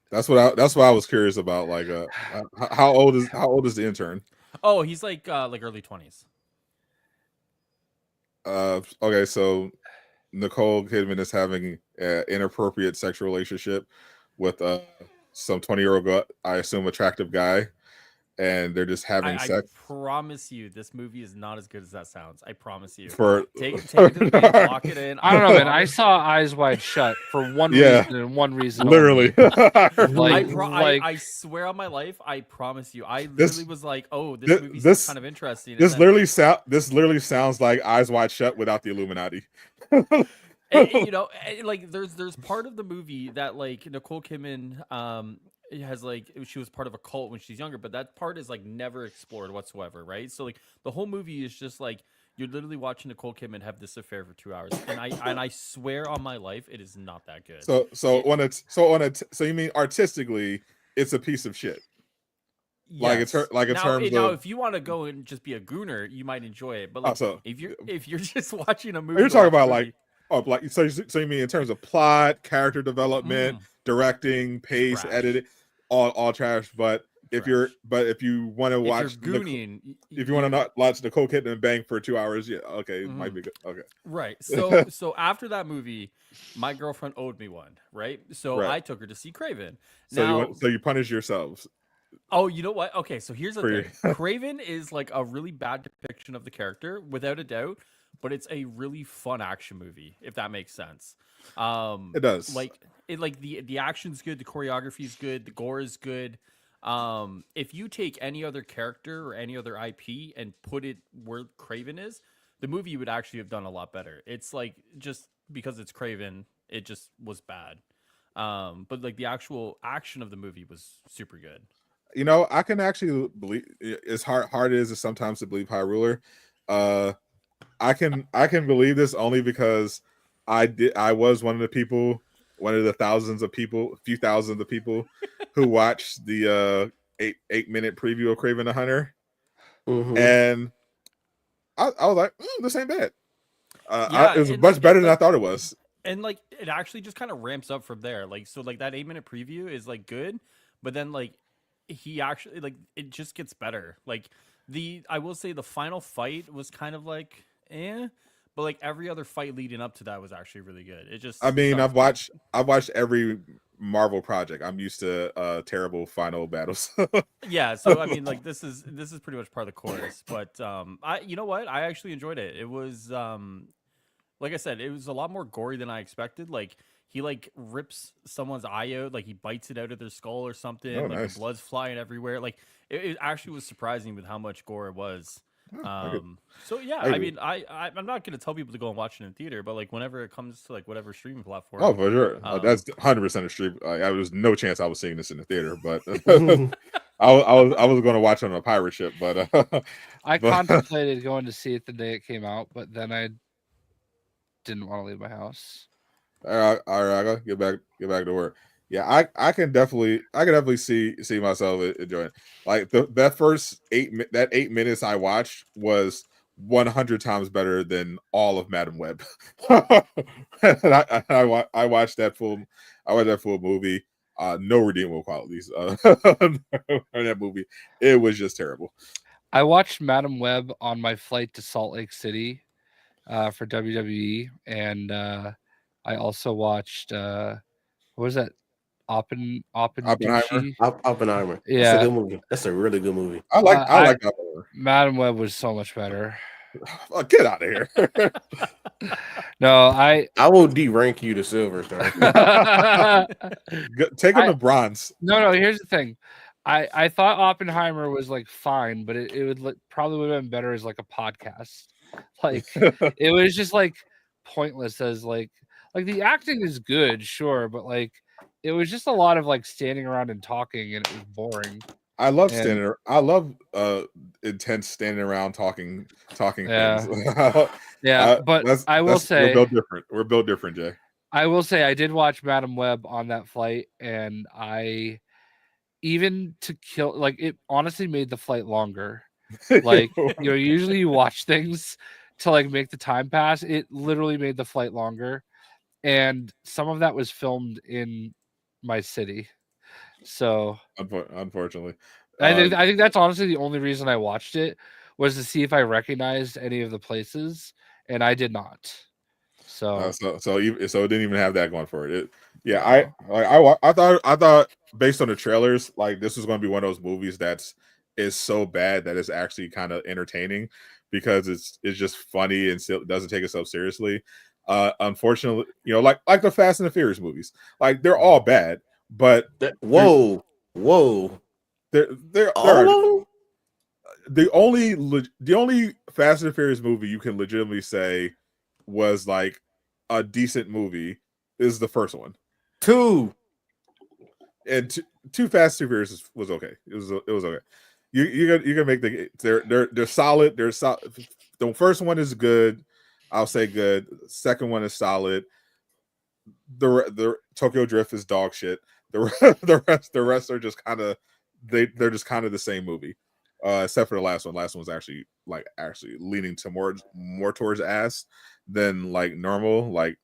That's what I was curious about. Like, how old is the intern? oh, he's like early 20s. Okay, so Nicole Kidman is having an inappropriate sexual relationship with some 20-year-old, I assume, attractive guy, and they're just having I sex. promise you, this movie is not as good as that sounds. I promise you. For Take it to the bank, lock it in. I don't know, man. I promise- saw Eyes Wide Shut for one Yeah. reason and one reason. Literally, Like, I swear on my life, I promise you. I This- literally was like, "Oh, this- this movie this- seems kind of interesting." this literally sounds like Eyes Wide Shut without the Illuminati. like there's part of the movie that like Nicole Kidman has like she was part of a cult when she's younger, but that part is like never explored whatsoever, right? So like the whole movie is just like you're literally watching Nicole Kidman have this affair for 2 hours, and I swear on my life, it is not that good. So you mean artistically, it's a piece of shit. Like it's Yes. in now, terms now, of. if you want to go and just be a gooner, you might enjoy it. But like, so- if you're just watching a movie, You're to talking watch a about movie, like so you mean in terms of plot, character development, directing, pace, Trash. editing, all trash. But if you want to if watch you're gooning, if you want to not watch Nicole Kidman bang for 2 hours, yeah, okay, it might be good. Okay, right. So after that movie, my girlfriend owed me one, right? So Right. I took her to see Craven. so Now, you punish yourselves. oh, you know what? Okay, so here's the For thing. Craven is like a really bad depiction of the character, without a doubt, but it's a really fun action movie, if that makes sense. It does. Like the action's good, the choreography is good, the gore is good. If you take any other character or any other IP and put it where Craven is, the movie would actually have done a lot better. It's like just because it's Craven, it just was bad. But like the actual action of the movie was super good. You know, I can actually believe as hard it is sometimes to believe High Ruler. I can believe this only because I was one of the people, one of the few thousands of people who watched the 8-minute preview of Craven the Hunter, and I was like, this ain't bad. It was much better than I thought it was. And like it actually just kind of ramps up from there. Like so, like that 8-minute preview is like good, but then like he actually like it just gets better. Like I will say the final fight was kind of like but like every other fight leading up to that was actually really good. It just I mean, sucks, I've watched every Marvel project. I'm used to terrible final battles. yeah, so I mean like this is pretty much part of the course. But you know what? I actually enjoyed it. It was like I said, it was a lot more gory than I expected. Like he like rips someone's eye out, like he bites it out of their skull or something. Oh, like nice. the blood's flying everywhere. Like it actually was surprising with how much gore it was. So yeah, I mean, I'm not gonna tell people to go and watch it in theater, but like whenever it comes to like whatever streaming platform, Oh, for sure. That's 100% a stream. I was no chance I was seeing this in the theater, but I was going to watch it on a pirate ship. But I contemplated going to see it the day it came out, but then I didn't want to leave my house. all right, I gotta get back to work. Yeah, I can definitely see myself enjoying it. Like that first 8 minutes I watched was 100 times better than all of Madam Web. And I watched that full movie. No redeemable qualities in that movie. It was just terrible. I watched Madam Web on my flight to Salt Lake City for WWE, and I also watched what was that? Oppenheimer. Oppenheimer. Yeah. That's a good movie. That's a really good movie. I like Oppenheimer. Madam Web was so much better. Oh, get out of here. No, I will de-rank you to silver, sir. Take him to bronze. No, here's the thing. I thought Oppenheimer was like fine, but it would probably would have been better as like a podcast. Like it was just like pointless as like the acting is good, sure, but like it was just a lot of like standing around and talking, and it was boring. I love And- standing. I love intense standing around talking Yeah. things. Yeah, but I will say we're built different. We're built different, Jay. I will say I did watch Madam Web on that flight, and I even to kill like it honestly made the flight longer. Like usually you watch things to like make the time pass. It literally made the flight longer, and some of that was filmed in my city. So unfortunately, I think that's honestly the only reason I watched it was to see if I recognized any of the places, and I did not. So so it didn't even have that going for it. no. I thought based on the trailers, like this was going to be one of those movies is so bad that it's actually kind of entertaining because it's just funny and still doesn't take itself seriously. Unfortunately, like the Fast and the Furious movies, like they're all bad, but Whoa. they're All of them? the only Fast and Furious movie you can legitimately say was like a decent movie is the first one. 2. And Too Fast, Too Furious was okay. It was okay. You can make they're solid. They're solid. The first one is good. I'll say good. Second one is solid. The Tokyo Drift is dog shit. The rest are just kind of they're just kind of the same movie. Except for the last one. Last one's actually leaning to more towards ass than like normal. Like,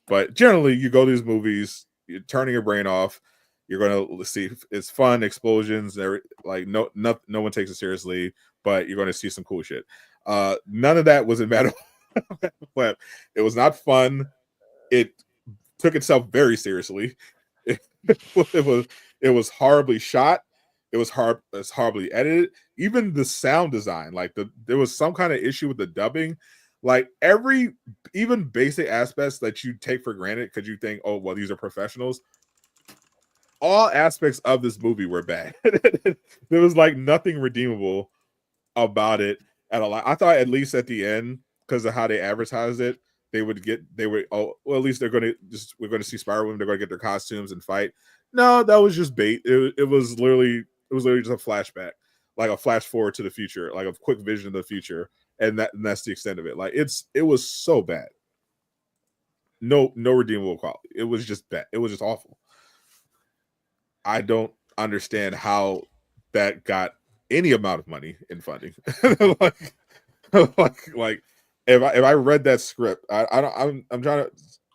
but generally you go to these movies, you're turning your brain off. You're gonna see it's fun, explosions, like no one takes it seriously, but you're gonna see some cool shit. None of that was in Madam Web. It was not fun. It took itself very seriously. It was horribly shot. It was horribly edited. Even the sound design, like there was some kind of issue with the dubbing. Like even basic aspects that you take for granted because you think, oh well, these are professionals. All aspects of this movie were bad. There was like nothing redeemable about it at all. I thought at least at the end, because of how they advertised it, we're going to see Spider-Woman. They're going to get their costumes and fight. No, that was just bait. It was literally just a flashback, like a flash forward to the future, like a quick vision of the future, and that's the extent of it. Like it was so bad. No redeemable quality. It was just bad. It was just awful. I don't understand how that got any amount of money in funding. like if I read that script, I'm trying to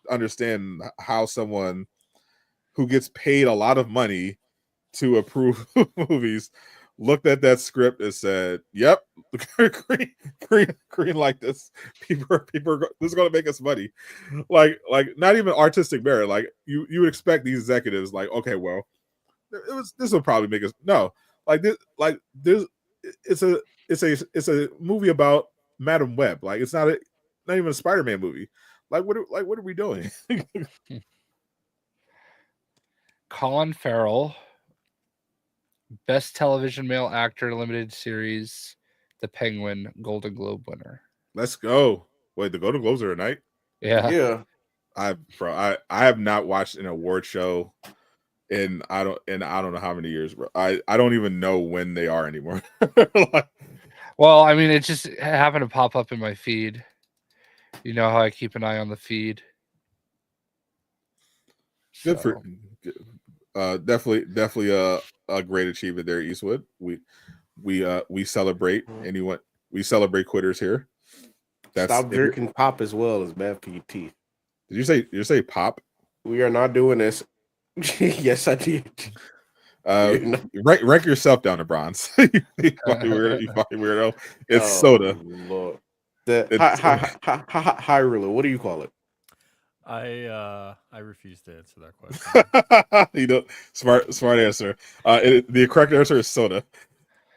understand how someone who gets paid a lot of money to approve movies looked at that script and said, "Yep, green like this. People this is going to make us money." Like not even artistic merit. Like you would expect these executives, like, okay, well, this will probably make us it's a movie about Madam Web. Like it's not even a Spider-Man movie. Like what are we doing? Colin Farrell, Best Television Male Actor, Limited Series, The Penguin, Golden Globe winner. Let's go. Wait, the Golden Globes are tonight? Yeah. I have not watched an award show and I don't know how many years, bro. I don't even know when they are anymore. Well, I mean, it just happened to pop up in my feed. You know how I keep an eye on the feed. Good for definitely a great achievement there, Eastwood. We celebrate anyone. We celebrate quitters here. Stop drinking pop as well as bad for your teeth. Did you say pop? We are not doing this. Yes, I did. Rank yourself down to bronze. You fucking weirdo. It's soda. Lord. High ruler. What do you call it? I refuse to answer that question. Smart answer. The correct answer is soda.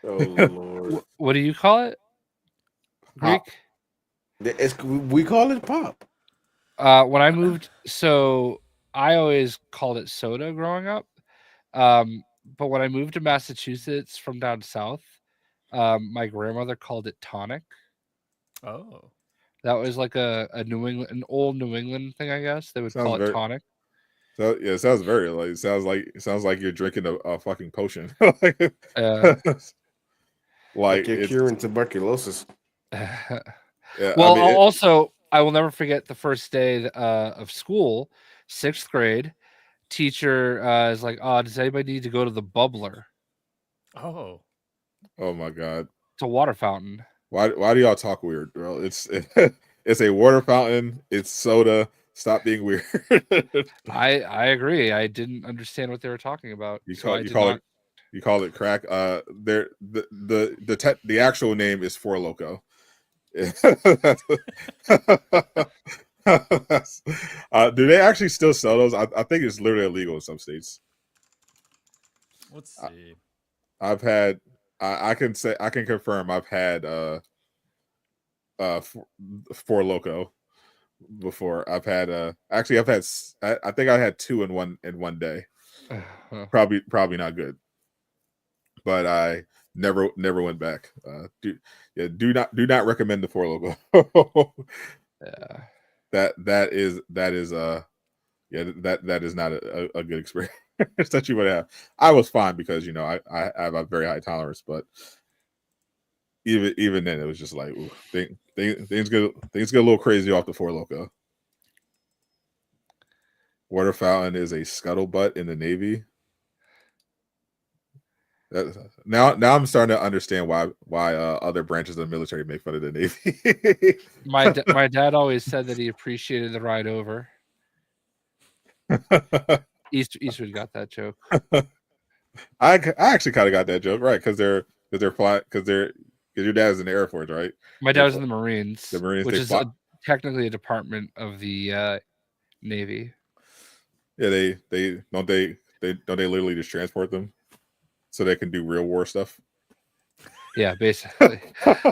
Oh Lord. What do you call it? Greek? We call it pop. When I moved, so I always called it soda growing up. But when I moved to Massachusetts from down south, my grandmother called it tonic. Oh. That was like an old New England thing, I guess. They would call it tonic. So yeah, it sounds very like it sounds like you're drinking a fucking potion. Like you're it's curing tuberculosis. yeah. Well, I mean, also, I will never forget the first day of school, 6th grade. Teacher is like, "Oh, does anybody need to go to the bubbler? Oh, oh my god, It's a water fountain." why do y'all talk weird, bro? It's a water fountain. It's soda. Stop being weird. I agree. I didn't understand what they were talking about, so I did not. You call it crack. There the actual name is Four Loco. Do they actually still sell those? I think it's literally illegal in some states. let's see. I've had. I can confirm. I've had Four Loco before. I've had actually I've had. I think I had 2 in one day. Probably not good. But I never went back. Do not recommend the Four Loco. Yeah. That is that is not a good experience that you would have. I was fine because I have a very high tolerance, but even then it was just like ooh, things get a little crazy off the Four Loco. Water fountain is a scuttlebutt in the Navy. Now I'm starting to understand why other branches of the military make fun of the Navy. My dad always said that he appreciated the ride over. Eastwood got that joke. I actually kind of got that joke right because your dad's in the Air Force, right? My dad was in the Marines, The Marines, which they is fly. technically a department of the Navy. Yeah, they don't literally just transport them so they can do real war stuff. Yeah, basically. How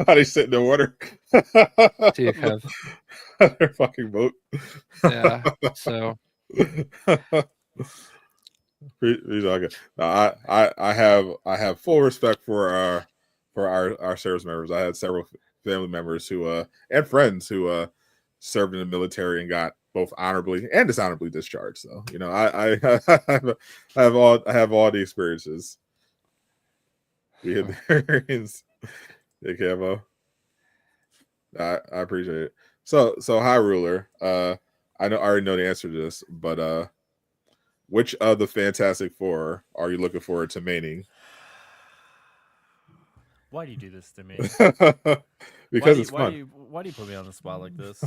they sit in the water? So you have, their fucking boat. yeah. So He's all good. No, I have full respect for our service members. I had several family members who and friends who served in the military and got both honorably and dishonorably discharged. So I have all the experiences. We had the experience. Hey, Camo. I appreciate it. So High Ruler. I already know the answer to this, but which of the Fantastic Four are you looking forward to maining? Why do you do this to me? Because it's fun. Why do you put me on the spot like this?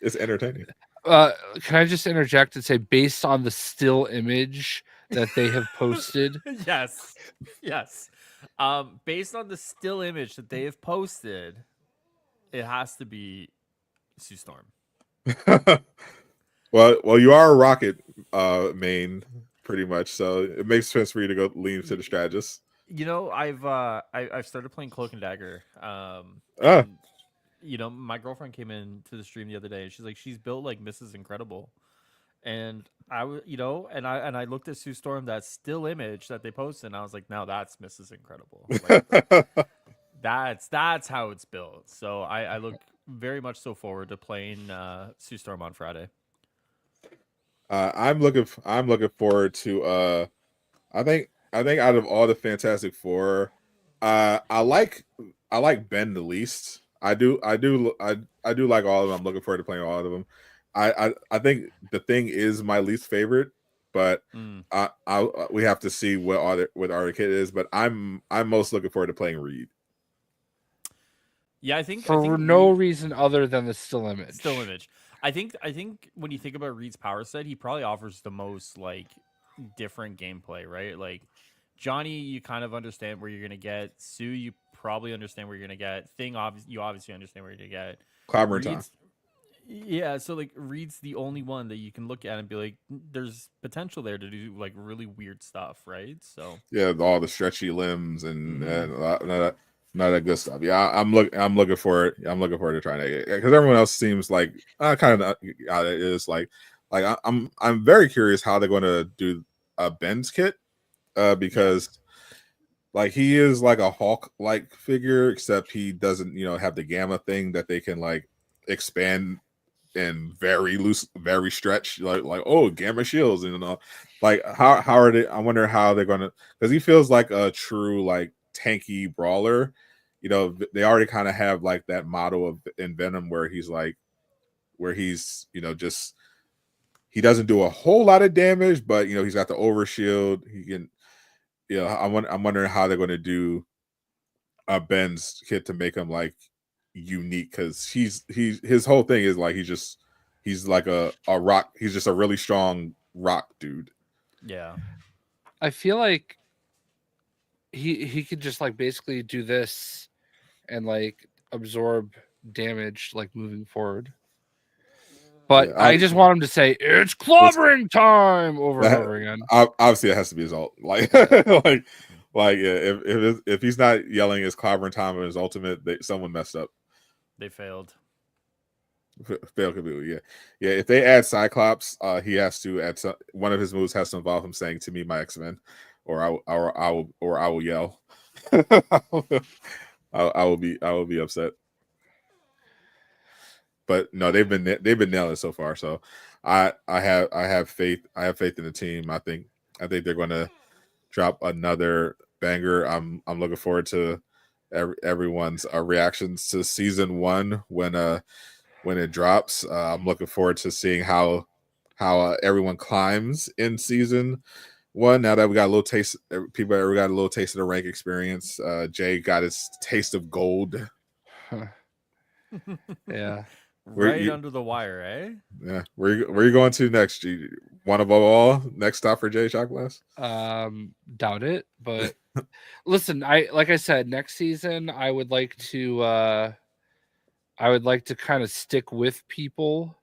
It's entertaining. can I just interject and say, based on the still image that they have posted, yes. Based on the still image that they have posted, it has to be Sue Storm. well, you are a Rocket main pretty much, so it makes sense for you to go lean to the strategist. I've started playing Cloak and Dagger. And, my girlfriend came in to the stream the other day and she's like, she's built like Mrs. Incredible. And I looked at Sue Storm, that still image that they posted, and I was like, now that's Mrs. Incredible. Like, that's how it's built. So I look very much so forward to playing Sue Storm on Friday. I'm looking forward to I think out of all the Fantastic Four, I like Ben the least. I do like all of them. I'm looking forward to playing all of them. I think the Thing is my least favorite, but we have to see what our kid is. But I'm most looking forward to playing Reed. Yeah, I think no reason other than the still image. Still image. I think when you think about Reed's power set, he probably offers the most like different gameplay, right? Like Johnny, you kind of understand where you're gonna get. Sue, you probably understand where you're gonna get. Thing, you obviously understand where you're gonna get. Clobber time. Yeah, so like Reed's the only one that you can look at and be like, there's potential there to do like really weird stuff, right? So yeah, all the stretchy limbs and not that good stuff. Yeah, I'm looking for it. I'm looking forward to trying it because everyone else seems like kind of it is like I'm very curious how they're going to do Ben's kit because like he is like a Hulk like figure except he doesn't have the gamma thing that they can like expand and very loose, very stretched, like oh, gamma shields, and like how are they? I wonder how they're gonna, because he feels like a true like tanky brawler. They already kind of have like that model of in Venom where he's just he doesn't do a whole lot of damage, but he's got the overshield. He can, I'm wondering how they're going to do Ben's kit to make him like unique, because his whole thing is like he's like a rock. He's just a really strong rock dude. Yeah, I feel like he could just like basically do this and like absorb damage like moving forward. But I just want him to say it's clobbering time over and over again. Obviously, it has to be his ult. Like, if he's not yelling it's clobbering time in his ultimate, someone messed up. They failed. Failed completely. Yeah. If they add Cyclops, he has to add one of his moves has to involve him saying "To me, my X-Men," or I will yell. I will be upset. But no, they've been nailing it so far. So I have faith. I have faith in the team. I think they're going to drop another banger. I'm looking forward to everyone's reactions to season 1 when it drops. I'm looking forward to seeing how everyone climbs in season 1. Now that we got a little taste, people ever got a little taste of the rank experience. Jay got his taste of gold. Yeah. Under the wire, eh? Yeah. Where you going to next? One above all? Next stop for Jay Shot Glass? Doubt it. But listen, like I said, next season I would like to kind of stick with people.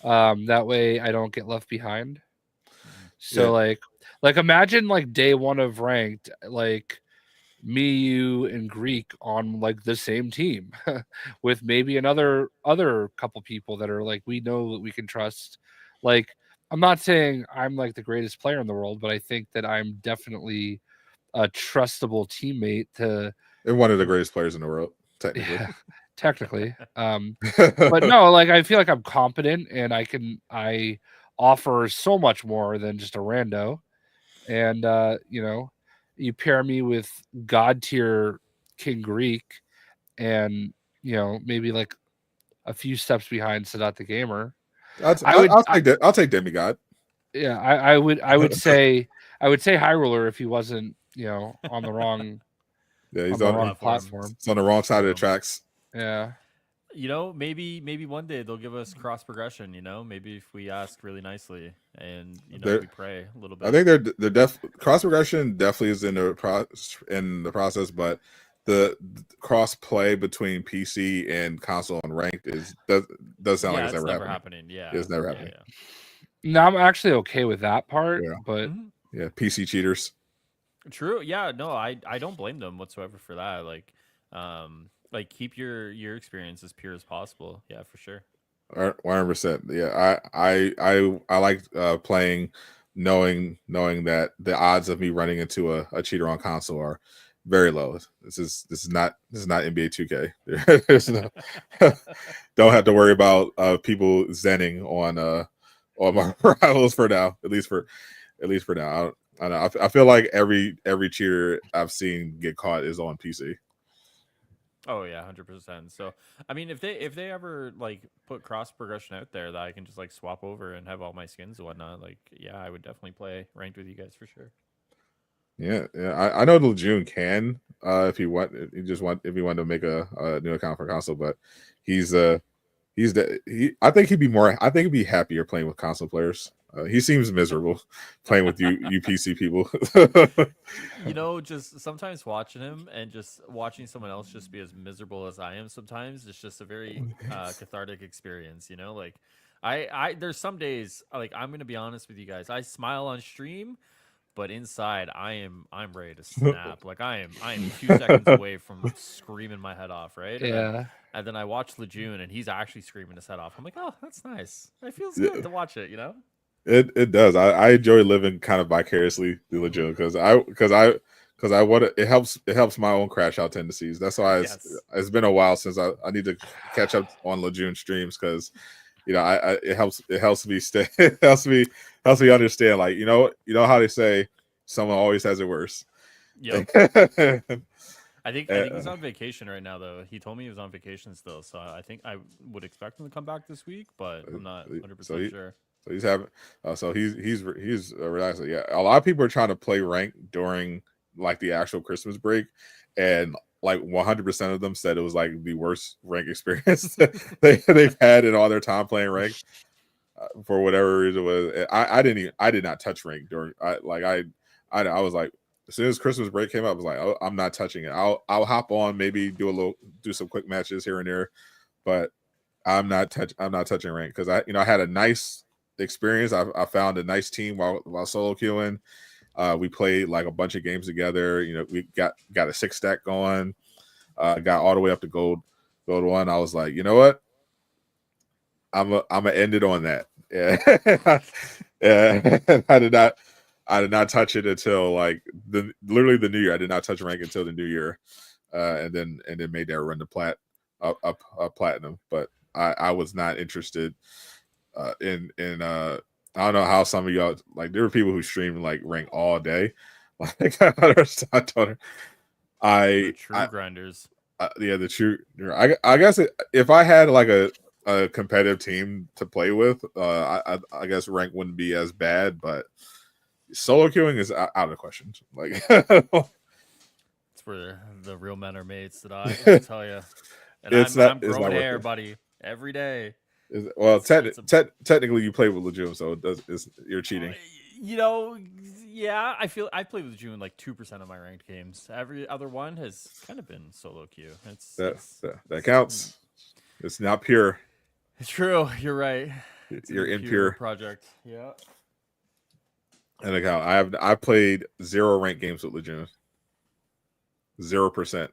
That way I don't get left behind. So like imagine like day 1 of ranked, like me, you, and Greek on like the same team with maybe other couple people that are like we know that we can trust. Like, I'm not saying I'm like the greatest player in the world, but I think that I'm definitely a trustable teammate and one of the greatest players in the world, technically. Yeah, technically. But no, like I feel like I'm competent and I offer so much more than just a rando. And you pair me with god tier King Greek and maybe like a few steps behind Sadat the Gamer. I'll take Demigod. Yeah, I would say High Roller if he wasn't on the wrong he's on the wrong platform. It's on the wrong side of the tracks. Yeah. Maybe one day they'll give us cross progression. Maybe if we ask really nicely and we pray a little bit. I think they're cross progression definitely is in the process, but the cross play between PC and console and ranked does sound like it's never happening. Yeah, it's never happening. Yeah. No, I'm actually okay with that part, but PC cheaters. True. Yeah. No, I don't blame them whatsoever for that. Like keep your experience as pure as possible. Yeah, for sure. 100%. Yeah, I like playing, knowing that the odds of me running into a cheater on console are very low. This is not NBA 2K. There's no don't have to worry about people zenning on my rivals for now. At least for now. I know. I feel like every cheater I've seen get caught is on PC. Oh yeah, 100%. So I mean, if they ever like put cross progression out there that I can just like swap over and have all my skins and whatnot, like I would definitely play ranked with you guys for sure. Yeah. I know Lejeune can if he wanted to make a new account for console, but I think he'd be happier playing with console players. He seems miserable playing with you PC people. Just sometimes watching him and just watching someone else just be as miserable as I am sometimes, it's just a very cathartic experience, like I there's some days, like I'm going to be honest with you guys, I smile on stream, but inside I'm ready to snap. Like I am 2 seconds away from screaming my head off, right? Yeah. And then I watch Lejeune and he's actually screaming his head off. I'm like, oh, that's nice. It feels good to watch it, It does. I enjoy living kind of vicariously through Lejeune because I want it helps my own crash out tendencies. That's why it's been a while since I need to catch up on Lejeune streams because it helps me stay, it helps me understand. Like, how they say someone always has it worse. Yep. I think he's on vacation right now, though. He told me he was on vacation still, so I think I would expect him to come back this week, but I'm not 100% sure. So he's having, he's relaxing. Yeah, a lot of people are trying to play rank during like the actual Christmas break, and like 100% of them said it was like the worst rank experience they've had in all their time playing rank. For whatever reason it was, I did not touch rank during. I was like, as soon as Christmas break came up, I was like, oh, I'm not touching it. I'll hop on, maybe do some quick matches here and there, but I'm not touching rank because I had a nice experience. I found a nice team while solo queuing. We played like a bunch of games together. We got a 6-stack going. Got all the way up to gold 1. I was like, you know what? I'm gonna end it on that. Yeah, yeah. I did not touch it until like literally the new year. I did not touch rank until the new year, and then made that run to platinum. But I was not interested in I don't know how some of y'all, like, there were people who streamed like rank all day. Like, I told her, The true grinders. the true. I guess if I had like a competitive team to play with, I guess rank wouldn't be as bad, but solo queuing is out of the question. Like, it's where the real men are mates, that I can tell you. And I'm growing hair, buddy, every day. Technically you play with Legion, so you're cheating. Yeah, I feel I played with June like 2% of my ranked games. Every other one has kind of been solo queue. That counts. It's not pure. It's true. You're right. You're impure project. Yeah. And account. I played 0 ranked games with Legion. 0%.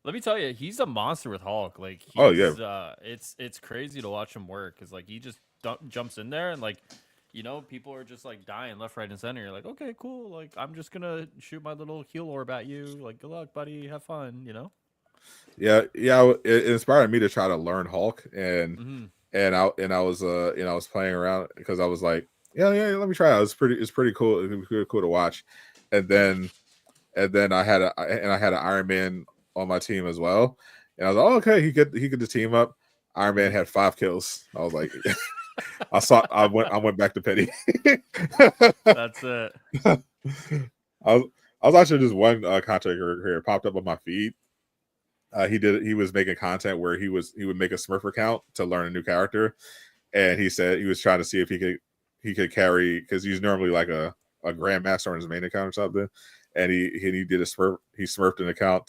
Let me tell you, he's a monster with Hulk. Like, it's crazy to watch him work, because like he just jumps in there and like, people are just like dying left, right, and center. You're like, okay, cool. Like, I'm just gonna shoot my little heal orb at you. Like, good luck, buddy. Have fun. Yeah. It inspired me to try to learn Hulk, and I was playing around because I was like, yeah, let me try it out. It's pretty cool. It's pretty cool to watch, and then I had an Iron Man on my team as well, and I was like, oh, okay, he could the team up. Iron Man had 5 kills. I was like, I went back to petty. That's it. I was actually just one content here popped up on my feed. He was making content where he would make a Smurf account to learn a new character, and he said he was trying to see if he could carry, because he's normally like a grandmaster on his main account or something, and he did a Smurf. He smurfed an account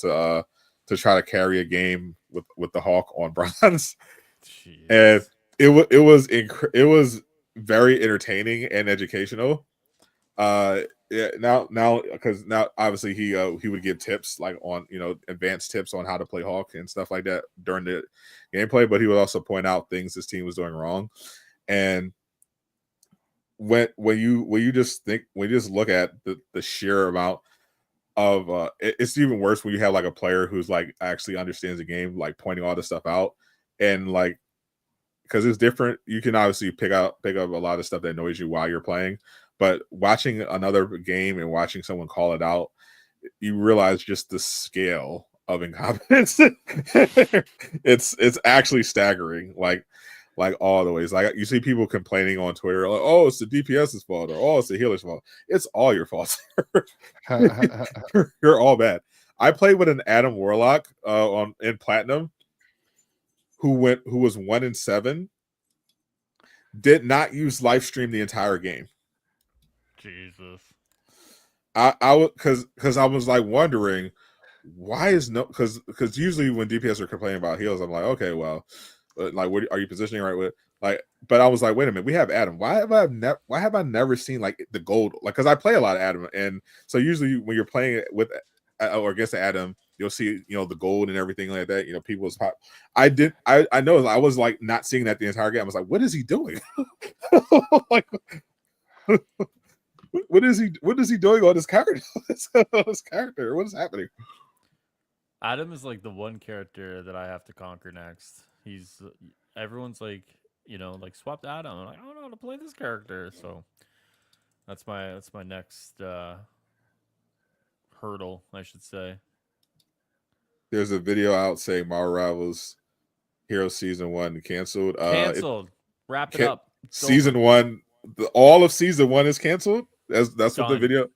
to try to carry a game with the Hawk on bronze. Jeez. And it was very entertaining and educational. Now because now obviously he would give tips like on advanced tips on how to play Hawk and stuff like that during the gameplay, but he would also point out things his team was doing wrong. And when you just look at the sheer amount of it's even worse when you have like a player who's like actually understands the game, like pointing all this stuff out, and like, because it's different. You can obviously pick up a lot of stuff that annoys you while you're playing, but watching another game and watching someone call it out, you realize just the scale of incompetence. It's actually staggering. Like all the ways. Like, you see people complaining on Twitter, like, oh, it's the DPS's fault, or oh, it's the healer's fault. It's all your fault. You're all bad. I played with an Adam Warlock in Platinum who was 1-7, did not use live stream the entire game. Jesus. I because I was like wondering why is because usually when DPS are complaining about heals, I'm like, okay, well, like, what are you positioning right with? Like, but I was like, wait a minute, we have Adam. Why have I never seen like the gold? Like, because I play a lot of Adam, and so usually when you're playing with or against the Adam, you'll see the gold and everything like that. People's pop. I know I was like not seeing that the entire game. I was like, what is he doing? Like, what is he doing on his character? What is happening? Adam is like the one character that I have to conquer next. Everyone's like, like swapped Adam. I'm like, I don't know how to play this character. So that's my next hurdle, I should say. There's a video out saying Marvel Rivals Hero Season 1 canceled. Canceled. Wrap it up. It's Season over. 1, all of Season 1 is canceled. That's what the Done. video.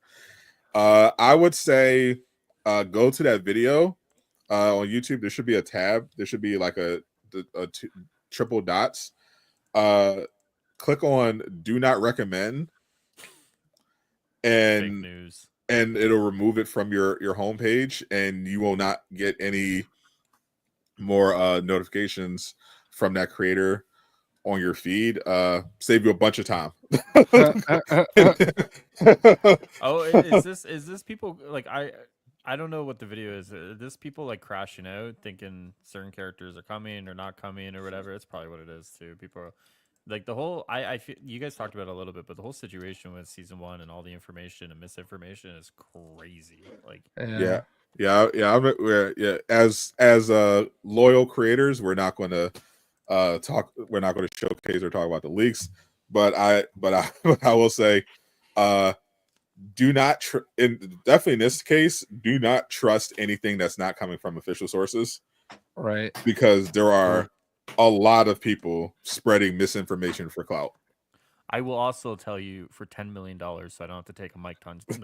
I would say go to that video on YouTube. There should be a tab. There should be like a triple dots. Click on Do Not Recommend, Fake and news. it'll remove it from your homepage, and you will not get any more notifications from that creator on your feed. Save you a bunch of time. Oh, is this people like I don't know what the video is. This people like crashing out, thinking certain characters are coming or not coming or whatever. It's probably what it is too. People are, like the whole. I feel you guys talked about it a little bit, but the whole situation with season 1 and all the information and misinformation is crazy. Like yeah. As loyal creators, we're not going to talk. We're not going to showcase or talk about the leaks. But I will say, do not definitely in this case, do not trust anything that's not coming from official sources, Right. because there are a lot of people spreading misinformation for clout. I will also tell you for $10 million, so I don't have to take a Mike Tyson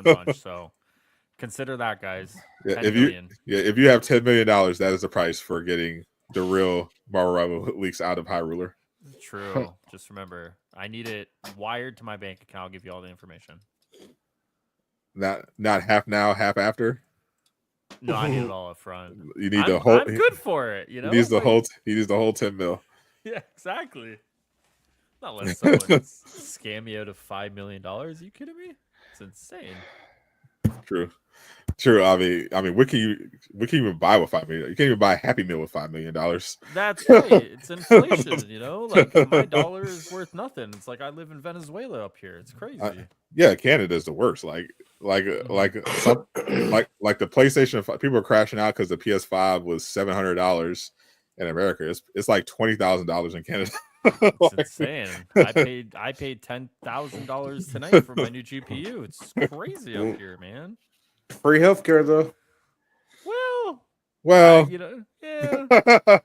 punch. So consider that, guys. Yeah, 10 million. if you have $10 million, that is the price for getting the real Marvel Rival leaks out of High Ruler. True. Just remember, I need it wired to my bank account. I'll give you all the information. Not half now, half after. No, I need it all up front. You need the whole. I'm good for it. You know, He needs the whole. He needs the whole 10 mil. Yeah, exactly. Not letting someone scam me out of $5 million. Are you kidding me? It's insane. True. I mean, what can you even buy with $5 million? You can't even buy a Happy Meal with $5 million. That's right. It's inflation. You know, like my dollar is worth nothing. It's like I live in Venezuela up here. It's crazy. Yeah, Canada's the worst. Like the PlayStation 5, people are crashing out because the PS5 was $700 in America. It's like $20,000 in Canada. It's insane. I paid $10,000 tonight for my new GPU. It's crazy up here, man. Free healthcare though. Well, yeah.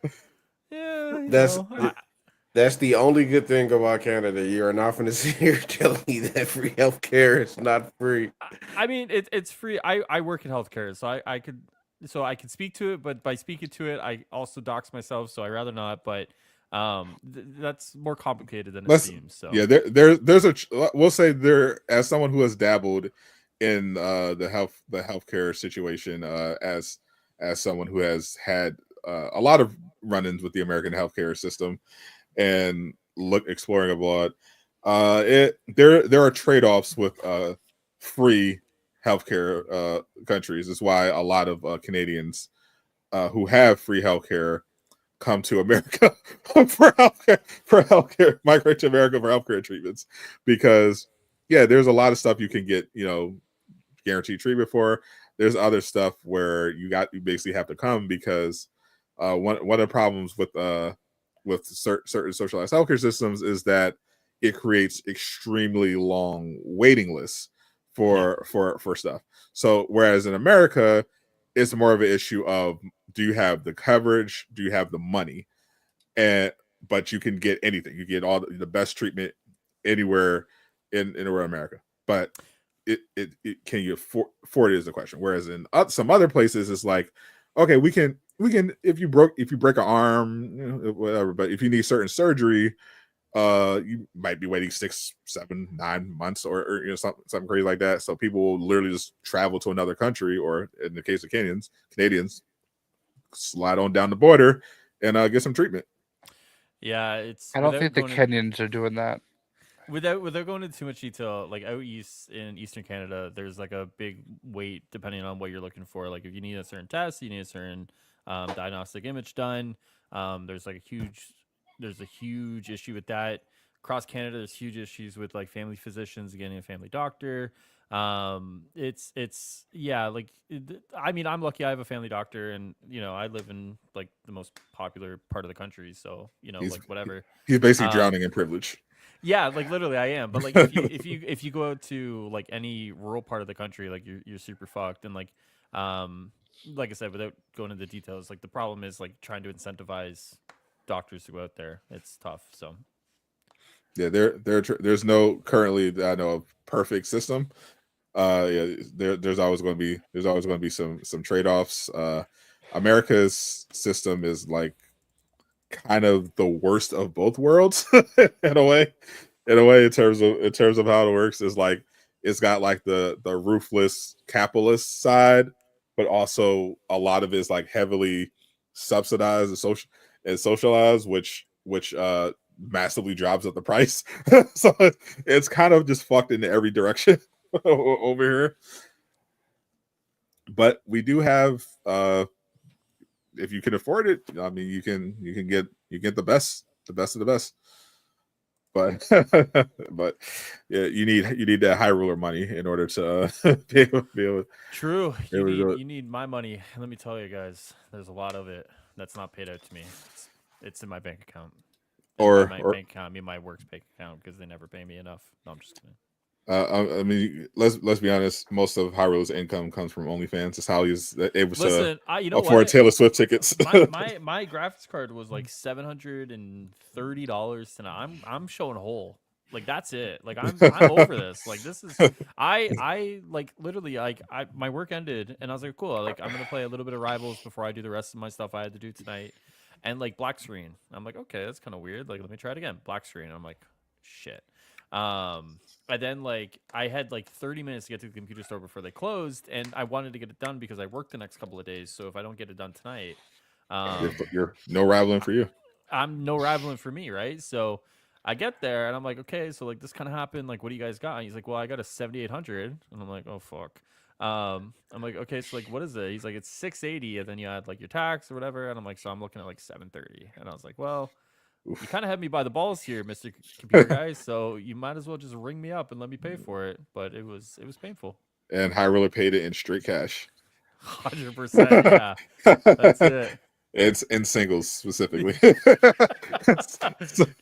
That's the only good thing about Canada. You are not going to sit here telling me that free healthcare is not free. I mean, it's free. I work in healthcare, so I could speak to it, but by speaking to it, I also dox myself, so I rather not. But that's more complicated than it seems. So yeah, there's a we'll say there, as someone who has dabbled in the healthcare situation, as someone who has had a lot of run-ins with the American healthcare system and exploring abroad, there are trade-offs with free healthcare countries. That's why a lot of Canadians who have free healthcare come to America for healthcare, migrate to America for healthcare treatments, because there's a lot of stuff you can get, guaranteed treatment for. There's other stuff where you basically have to come, because one of the problems with certain socialized healthcare systems is that it creates extremely long waiting lists for stuff. So whereas in America, it's more of an issue of, do you have the coverage? Do you have the money? But you can get anything. You get all the best treatment anywhere in America. But it can you afford it is the question. Whereas in some other places, it's like, okay, we can if you break an arm, whatever. But if you need certain surgery, you might be waiting 6, 7, 9 months, or something crazy like that. So people will literally just travel to another country, or in the case of Canadians, slide on down the border and get some treatment. Yeah, I don't think the Kenyans are doing that. Without going into too much detail, like out east in Eastern Canada, there's like a big wait depending on what you're looking for. Like if you need a certain test, you need a certain diagnostic image done. There's a huge issue with that. Across Canada, there's huge issues with like family physicians getting a family doctor. It's yeah, like I mean, I'm lucky I have a family doctor, and I live in like the most popular part of the country, so He's like whatever. he's basically Um, drowning in privilege. Yeah, like literally I am. But like if you go out to like any rural part of the country, like you're super fucked. And like I said, without going into details, like the problem is like trying to incentivize doctors to go out there. It's tough. So Yeah, there's no currently I know a perfect system. Yeah, there's always going to be some trade-offs. America's system is like kind of the worst of both worlds in a way. In terms of how it works, is like it's got like the ruthless capitalist side, but also a lot of it is like heavily subsidized and socialized, which massively drives up the price. So it's kind of just fucked in every direction over here. But we do have if you can afford it, I mean you can get the best of the best. But but yeah, you need that high ruler money in order to be able true. be able to do it. You need my money. Let me tell you guys, there's a lot of it that's not paid out to me. It's in my bank account. Or bank account, I mean my work's bank account, because they never pay me enough. No, I'm just kidding. I mean, let's be honest. Most of Hyrule's income comes from OnlyFans. That's how he's able to afford Taylor Swift tickets. my graphics card was like $730 tonight. I'm showing whole. Like that's it. Like I'm over this. Like this is I like literally like my work ended and I was like cool. Like I'm gonna play a little bit of Rivals before I do the rest of my stuff I had to do tonight. And like black screen. I'm like okay, that's kind of weird. Like let me try it again. Black screen. I'm like shit. And then like I had like 30 minutes to get to the computer store before they closed, and I wanted to get it done because I work the next couple of days. So if I don't get it done tonight, you're no rivaling for you. I'm no rivaling for me, right? So I get there and I'm like, okay, so like this kind of happened. Like, what do you guys got? And he's like, well, I got a 7800, and I'm like, oh fuck. I'm like, okay, so like, what is it? He's like, it's 680, and then you add like your tax or whatever, and I'm like, so I'm looking at like 730, and I was like, well. Oof. You kind of had me by the balls here, Mr. Computer Guy. So you might as well just ring me up and let me pay for it. But it was painful. And Hyrule paid it in straight cash. 100%. Yeah, that's it. It's in singles specifically.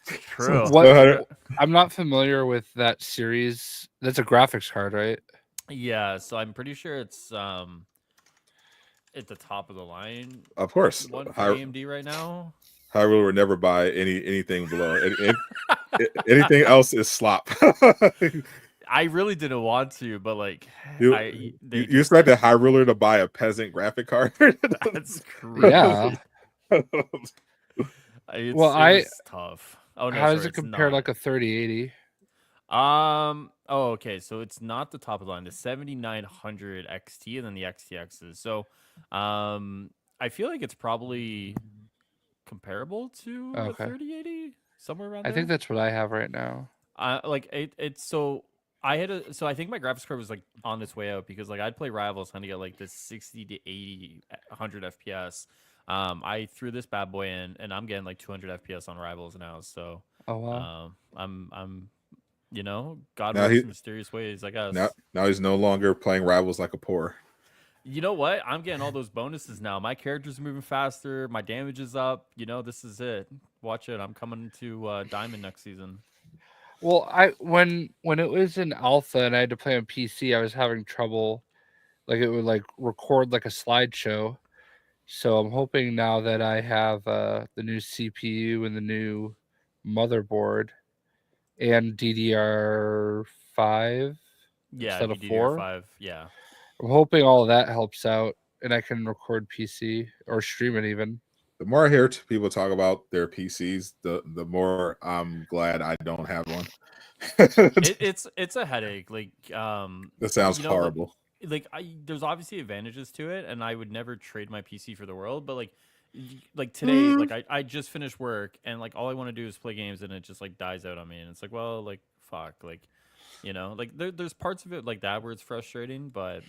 True. I'm not familiar with that series. That's a graphics card, right? Yeah. So I'm pretty sure it's at the top of the line. Of course, one for AMD right now. Hyrule would never buy anything below. Anything else is slop. I really didn't want to, but like, you expected Hyrule to buy a peasant graphic card? That's crazy. Yeah. It's tough. Oh no, how does it compare like a 3080? Oh, okay. So it's not the top of the line. The 7900 XT and then the XTXs. So, I feel like it's probably comparable to a 3080, somewhere around there. I think that's what I have right now. Like it's so I think my graphics card was like on its way out because like I'd play Rivals trying to get like this 60 to 80 100 FPS. I threw this bad boy in and I'm getting like 200 FPS on Rivals now. So oh wow. I'm God works in mysterious ways, I guess. Now he's no longer playing Rivals like a poor. You know what? I'm getting all those bonuses now. My character's moving faster. My damage is up. This is it. Watch it. I'm coming to Diamond next season. Well, when it was in alpha and I had to play on PC, I was having trouble. Like it would like record like a slideshow. So I'm hoping now that I have the new CPU and the new motherboard and DDR5 instead of 4. Yeah. I'm hoping all of that helps out and I can record PC or stream it even. The more I hear people talk about their PCs, the more I'm glad I don't have one. it's a headache. Like that sounds horrible. There's obviously advantages to it, and I would never trade my PC for the world. But like today, like I just finished work, and like all I want to do is play games, and it just like dies out on me. And it's like, well, like fuck, like like there's parts of it like that where it's frustrating, but.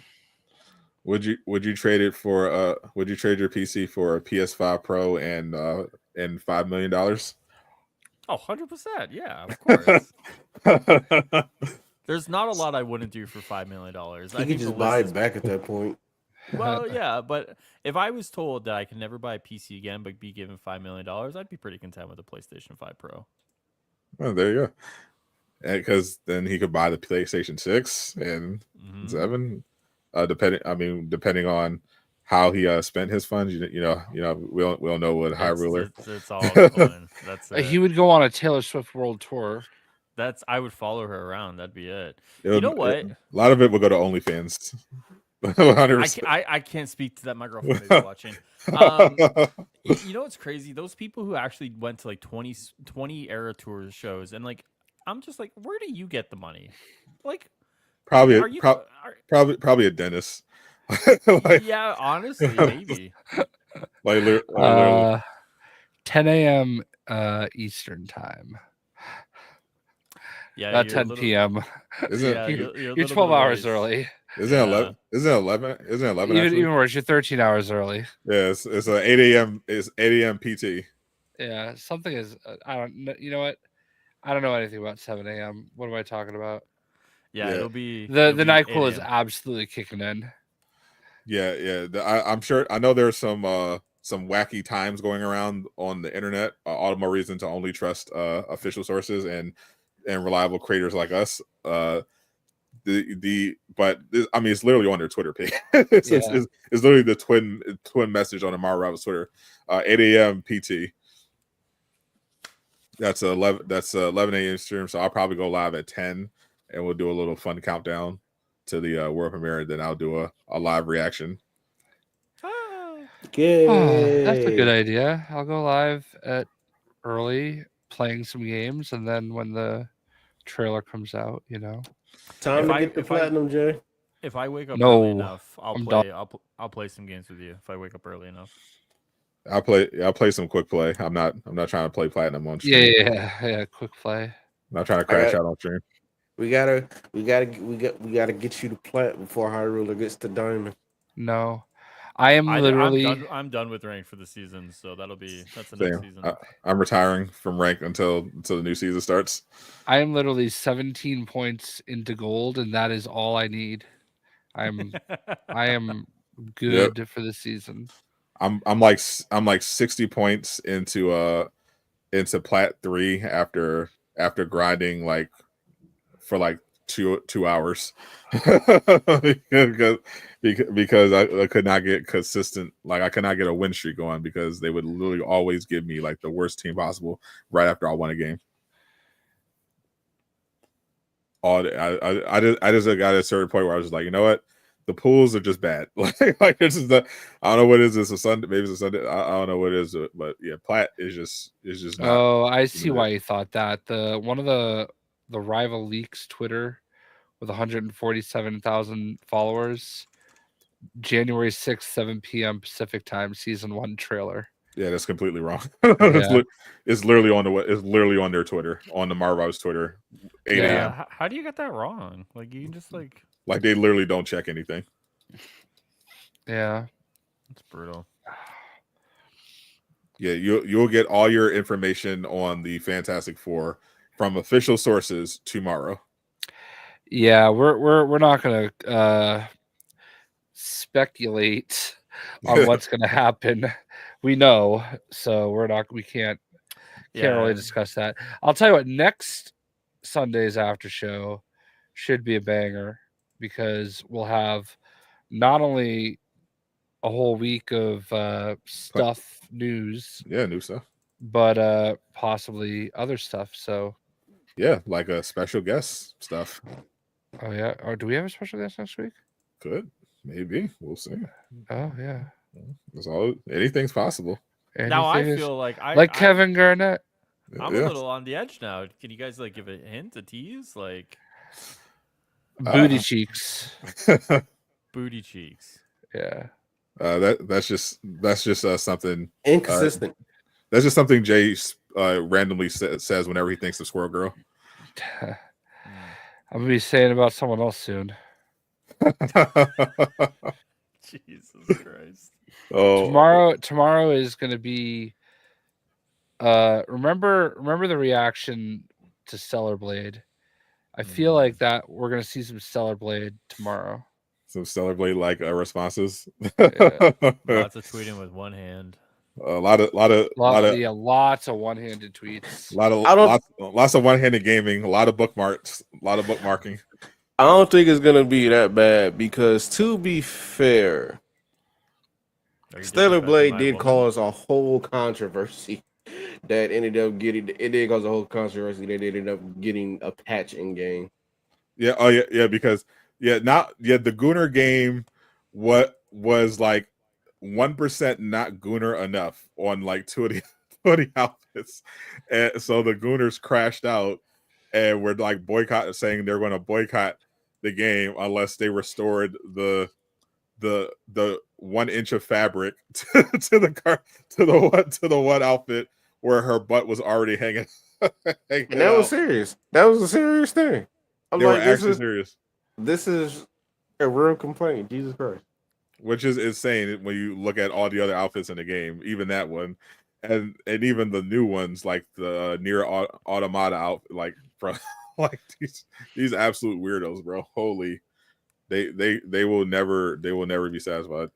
Would you trade it for would you trade your PC for a PS5 Pro and $5 million? Oh, 100%. Yeah, of course. There's not a lot I wouldn't do for $5 million. You could just buy it back at that point. Well, yeah, but if I was told that I could never buy a PC again, but be given $5 million, I'd be pretty content with a PlayStation 5 Pro. Well, there you go. Because then he could buy the PlayStation 6 and 7, depending on how he spent his funds. We don't know what High Ruler. It's all fun. That's it. He would go on a Taylor Swift world tour. I would follow her around. That'd be it. You know what? A lot of it would go to OnlyFans. I can't speak to that. My girlfriend is watching. You know what's crazy? Those people who actually went to like 20 era tour shows, and like, I'm just like, where do you get the money? Like, probably a dentist. Yeah, honestly, maybe. Like, 10 a.m. Eastern time. Yeah, not 10 p.m. You're 12 hours early. Isn't it 11? Isn't it 11? Even worse, you're 13 hours early. Yes, it's 8 a.m. It's 8 a.m. PT. Yeah, something is. I don't know. You know what? I don't know anything about 7 a.m. What am I talking about? Yeah, it'll be the NyQuil is absolutely kicking in. Yeah. I'm sure. I know there's some wacky times going around on the internet. All the more reason to only trust official sources and reliable creators like us. But it's literally on their Twitter page. It's literally the twin message on Amara Roberts' Twitter. 8 a.m. PT. That's 11 a.m. stream. So I'll probably go live at 10, and we'll do a little fun countdown to the world premiere. And then I'll do a live reaction. That's a good idea. I'll go live at early, playing some games, and then when the trailer comes out, Time to get the platinum, Jay. If I wake up early enough, I'll play some games with you. If I wake up early enough, I'll play some quick play. I'm not trying to play platinum on stream. Yeah, quick play. I'm not trying to crash out on stream. We gotta get you to plat before High Ruler gets to diamond. No, I'm done with rank for the season, so that's the next season. I'm retiring from rank until the new season starts. I am literally 17 points into gold, and that is all I need. I am good for the season. I'm like 60 points into plat 3 after grinding like for like 2 hours because I could not get consistent. Like, I could not get a win streak going because they would literally always give me like the worst team possible right after I won a game. I just got a certain point where I was just like, you know what? The pools are just bad. like this is I don't know what it is. It's a Sunday. Maybe it's a Sunday. I don't know what it is. But yeah, plat is just not. Oh, I see why you thought that. One of the rival leaks Twitter with 147,000 followers. January 6th, 7 p.m. Pacific time, season 1 trailer. Yeah, that's completely wrong. It's literally on their Twitter, on the Marvel's Twitter. 8 a.m. Yeah, how do you get that wrong? Like, you can just like they literally don't check anything. Yeah, it's brutal. Yeah, you'll get all your information on the Fantastic Four from official sources tomorrow. Yeah, we're not gonna speculate on what's gonna happen. We know, so we can't really discuss that. I'll tell you what, next Sunday's after show should be a banger because we'll have not only a whole week of news, new stuff, but possibly other stuff. So yeah, like a special guest stuff. Oh yeah, or do we have a special guest next week? Could, maybe, we'll see. Oh yeah, that's all. Anything's possible. Now I feel like Kevin Garnett. I'm a little on the edge now. Can you guys like give a hint, a tease, like booty cheeks? Booty cheeks. Yeah. That's just something inconsistent. That's just something Jay randomly says whenever he thinks of Squirrel Girl. I'm gonna be saying about someone else soon. Jesus Christ. Oh, tomorrow is gonna be. Remember the reaction to Stellar Blade, I feel like that we're gonna see some Stellar Blade tomorrow. Some Stellar Blade like responses. Yeah. Lots of tweeting with one hand. A lot of Lots of one-handed tweets. lots of one-handed gaming. A lot of bookmarks. A lot of bookmarking. I don't think it's gonna be that bad because, to be fair, Stellar Blade did cause a whole controversy that ended up getting. It did cause a whole controversy that ended up getting a patch in game. Yeah. Oh yeah. Because the Gooner game, what was like 1% not Gooner enough on like 20 outfits, and so the Gooners crashed out, and we're like saying they're going to boycott the game unless they restored the 1 inch of fabric to the one outfit where her butt was already hanging. And that was serious. That was a serious thing. They were actually serious. This is a real complaint. Jesus Christ. Which is insane when you look at all the other outfits in the game, even that one, and even the new ones like the Near Automata outfit, like from like these absolute weirdos, bro. Holy, they will never be satisfied.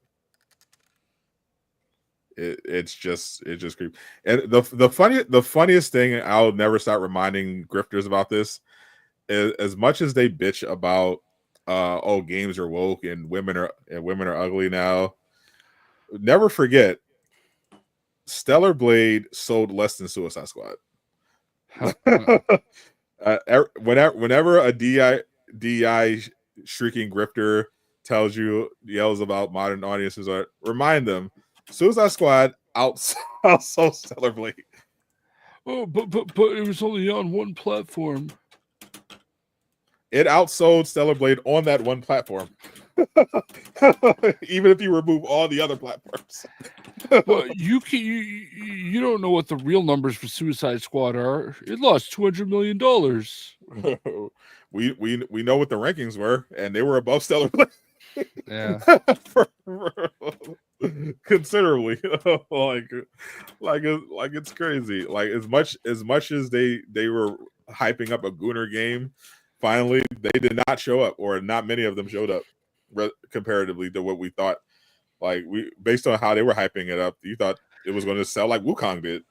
It's just creepy. And the funniest thing, I'll never stop reminding grifters about this, is as much as they bitch about games are woke and women are ugly now, never forget Stellar Blade sold less than Suicide Squad. Whenever a DI shrieking grifter yells about modern audiences, remind them Suicide Squad outsold Stellar Blade. Oh, but it was only on one platform. It outsold Stellar Blade on that one platform. Even if you remove all the other platforms. Well, you don't know what the real numbers for Suicide Squad are. It lost $200 million. we know what the rankings were, and they were above Stellar Blade. Yeah. Considerably. like it's crazy. Like as much as they were hyping up a Gooner game, finally they did not show up, or not many of them showed up comparatively to what we thought. Like based on how they were hyping it up, you thought it was going to sell like Wukong did.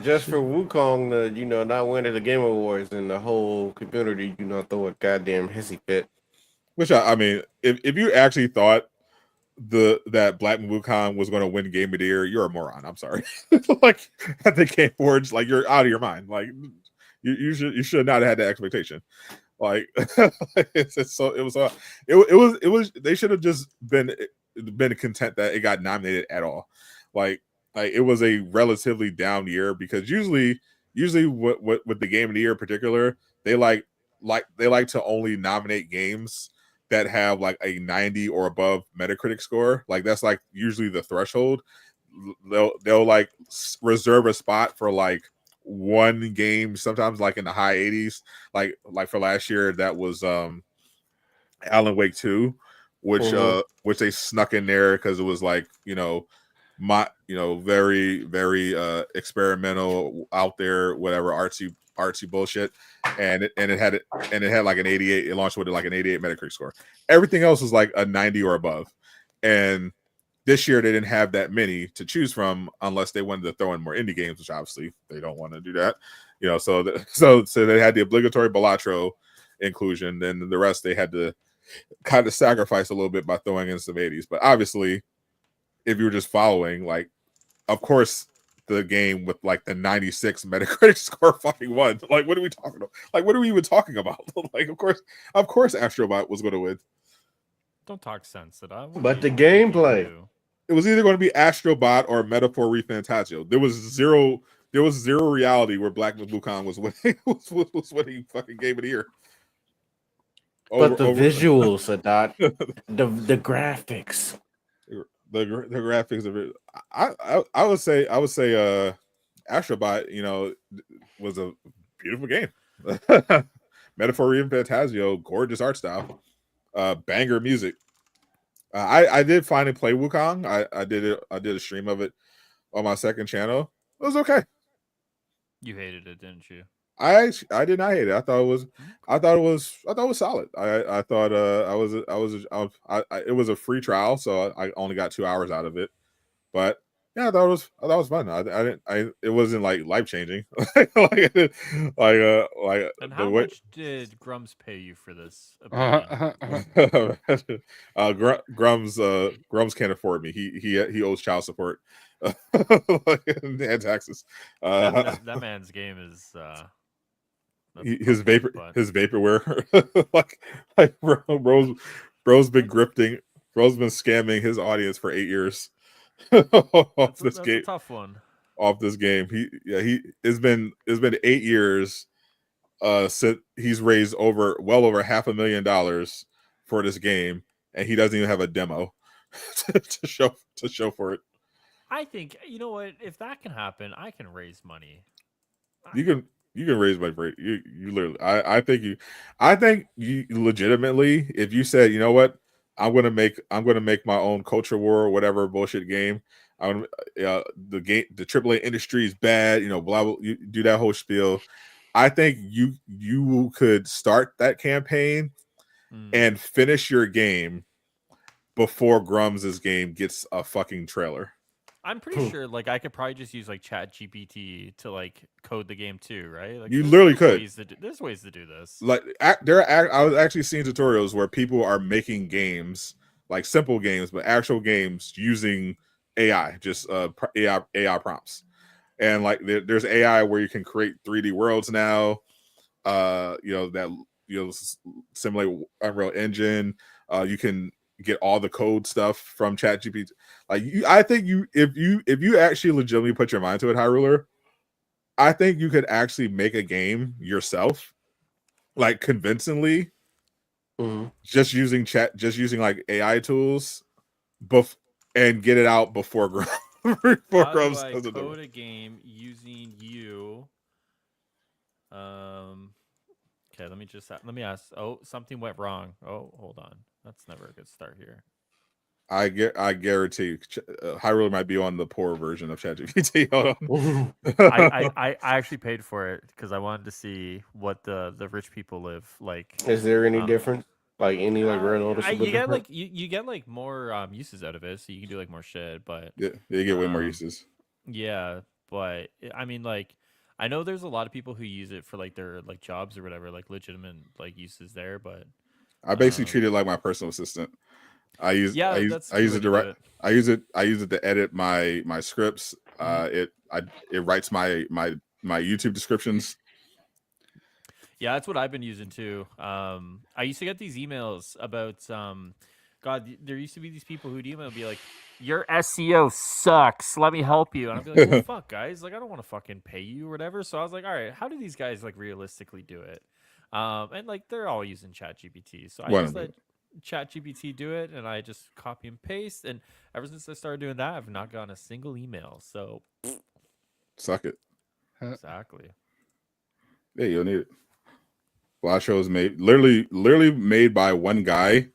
Just for Wukong to, not winning the Game Awards and the whole community, throw a goddamn hissy fit. Which I mean, if you actually thought that Black Wukong was going to win Game of the Year, you're a moron. I'm sorry. Like at the Game Awards, like you're out of your mind. Like you should not have had that expectation. Like it was they should have just been content that it got nominated at all. Like it was a relatively down year, because usually with the Game of the Year in particular, they like to only nominate games that have like a 90 or above Metacritic score. Like that's like usually the threshold. They'll like reserve a spot for like one game, sometimes like in the high 80s. Like for last year, that was Alan Wake 2, which they snuck in there because it was like very very experimental, out there, whatever, artsy bullshit, and it had like an 88. It launched with like an 88 Metacritic score. Everything else was like a 90 or above, and this year they didn't have that many to choose from unless they wanted to throw in more indie games, which obviously they don't want to do that. So they had the obligatory Balatro inclusion. Then the rest they had to kind of sacrifice a little bit by throwing in some 80s. But obviously, if you were just following, like, of course, the game with like the 96 Metacritic score fucking won. Like, what are we talking about? Like, what are we even talking about? Like, of course, Astrobot was going to win. Don't talk sense to that. But the gameplay. It was either going to be Astrobot or Metaphor ReFantazio. There was zero reality where Black Wukong was winning winning fucking Game of the Year. But the visuals, Sadat, the graphics. The graphics of it. I would say Astrobot, was a beautiful game. Metaphor ReFantazio, gorgeous art style, banger music. I did finally play Wukong. I did a stream of it on my second channel. It was okay. You hated it, didn't you? I did not hate it. I thought it was solid. I thought it was a free trial, so I only got 2 hours out of it. But yeah, I thought it was fun. It wasn't like life changing. And the how way much did Grums pay you for this opinion? Grums can't afford me. He owes child support and taxes. That man's game is that's His tough one, but his vaporware bro's been grifting. Bro's been scamming his audience for 8 years off that's this game. a tough one. Off this game, it's been 8 years since he's raised well over $500,000 for this game, and he doesn't even have a demo to show for it. I think you know what? If that can happen, I can raise money. You can raise money for it. You literally. I think you legitimately. If you said, you know what, I'm gonna make my own culture war or whatever bullshit game. The AAA industry is bad. You know, blah blah. You do that whole spiel. I think you could start that campaign and finish your game before Grums' game gets a fucking trailer. I'm pretty sure, like, I could probably just use like Chat GPT to like code the game too, right? Like, You literally could. There's ways to do this. Like I was actually seeing tutorials where people are making games, like simple games, but actual games using AI, just AI prompts. And like there's AI where you can create 3D worlds now. Simulate Unreal Engine. You can get all the code stuff from ChatGPT. Like I think if you actually legitimately put your mind to it, High Ruler, I think you could actually make a game yourself, like convincingly, just using like AI tools, and get it out before Grums I does it. code a game using you? Okay, let me ask. Oh, something went wrong. Oh, hold on. That's never a good start here. I guarantee Hyrule might be on the poor version of ChatGPT. Hold on. I actually paid for it because I wanted to see what the rich people live like. Is there any difference? Like any like real noticeable? You get like you get like more uses out of it, so you can do like more shit. But yeah, you get way more uses. Yeah, but I mean, like, I know there's a lot of people who use it for like their like jobs or whatever, like legitimate like uses there. But I basically treat it like my personal assistant. I use it to edit my scripts. It writes my YouTube descriptions. Yeah, that's what I've been using too. I used to get these emails about God, there used to be these people who'd email and be like, "Your SEO sucks. Let me help you." And I'd be like, "Well, fuck, guys. Like, I don't want to fucking pay you or whatever." So I was like, "All right, how do these guys like realistically do it?" And like they're all using ChatGPT, so I just let ChatGPT do it, and I just copy and paste. And ever since I started doing that, I've not gotten a single email. So suck it. Exactly. Yeah, you'll need it. Last show was literally made by one guy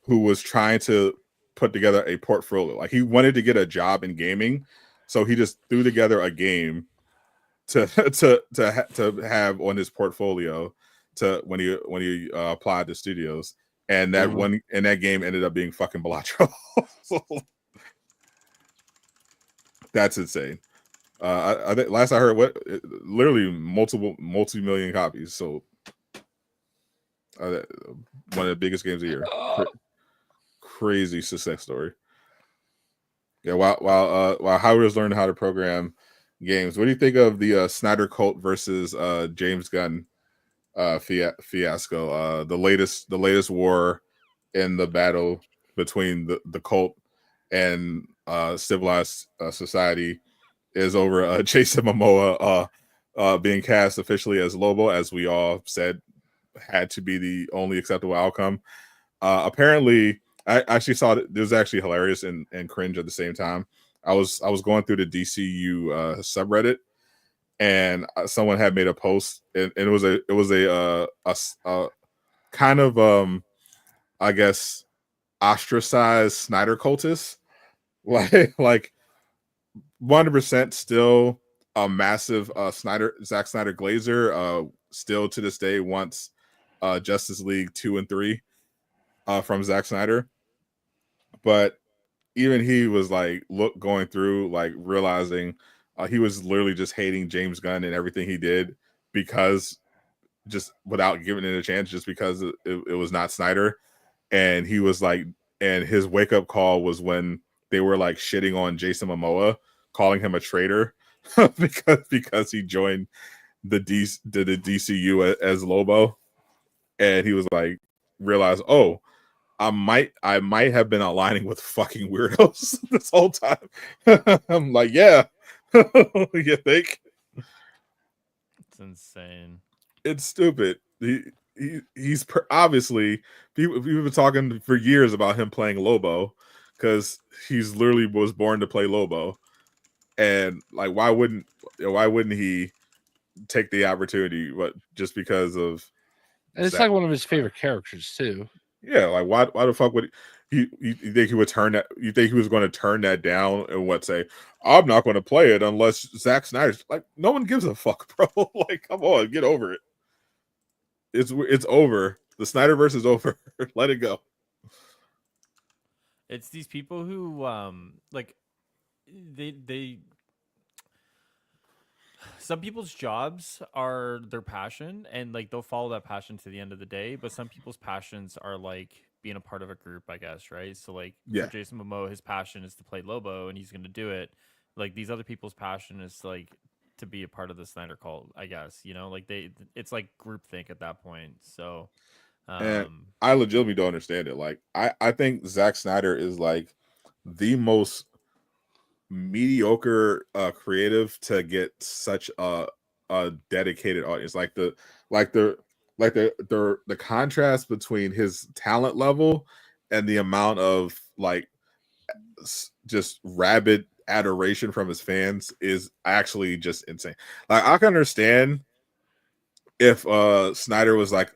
who was trying to put together a portfolio. Like he wanted to get a job in gaming, so he just threw together a game to have on his portfolio to when he applied to studios, and that game ended up being fucking Balatro. That's insane. I think last I heard, literally multi-million copies. So one of the biggest games of the year. Crazy success story. Yeah, while Howard's learning how to program games, what do you think of the Snyder Cult versus James Gunn fiasco? The latest war in the battle between the cult and civilized society is over Jason Momoa being cast officially as Lobo, as we all said had to be the only acceptable outcome. Apparently, I actually saw that it was actually hilarious and cringe at the same time. I was going through the DCU subreddit, and someone had made a post, and it was a kind of I guess ostracized Snyder cultist, like 100% still a massive Zack Snyder glazer. Still to this day wants Justice League 2 and 3 from Zack Snyder. But even he was like going through, like realizing he was literally just hating James Gunn and everything he did, because just without giving it a chance, just because it was not Snyder. And he was like, and his wake up call was when they were like shitting on Jason Momoa, calling him a traitor because he joined the DCU as Lobo. And he was like, realized, oh, I might have been aligning with fucking weirdos this whole time. I'm like, yeah. You think? It's insane. It's stupid. He's obviously, we've been talking for years about him playing Lobo, because he's literally was born to play Lobo. And like, why wouldn't he take the opportunity? But just because of, And it's like one of his favorite characters too. yeah, like why the fuck would you think he would turn that? You think he was going to turn that down and say, I'm not going to play it unless Zack Snyder's like, no one gives a fuck, bro. Like, come on, get over it. It's over. The Snyderverse is over. Let it go. It's these people who like they some people's jobs are their passion, and like they'll follow that passion to the end of the day, but some people's passions are like being a part of a group, I guess, right? So like Yeah. for Jason Momoa, his passion is to play Lobo and he's going to do it. Like these other people's passion is like to be a part of the Snyder cult, I guess, you know, like it's like groupthink at that point. So And I legitimately don't understand it. Like, I think Zack Snyder is like the most mediocre creative to get such a dedicated audience. Like the contrast between his talent level and the amount of like just rabid adoration from his fans is actually just insane. Like, I can understand if Snyder was like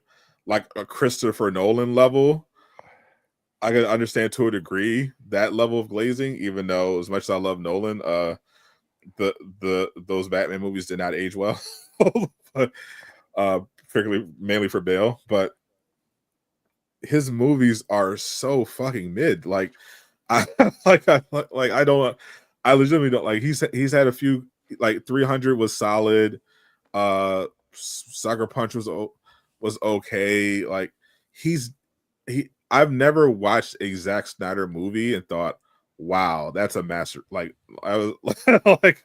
a Christopher Nolan level. I can understand to a degree that level of glazing, even though as much as I love Nolan, those Batman movies did not age well. But, particularly mainly for Bale. But his movies are so fucking mid. Like, I legitimately don't like. He's had a few, like 300 was solid. Sucker Punch was okay. Like, I've never watched a Zack Snyder movie and thought, wow, that's a master. Like, I was like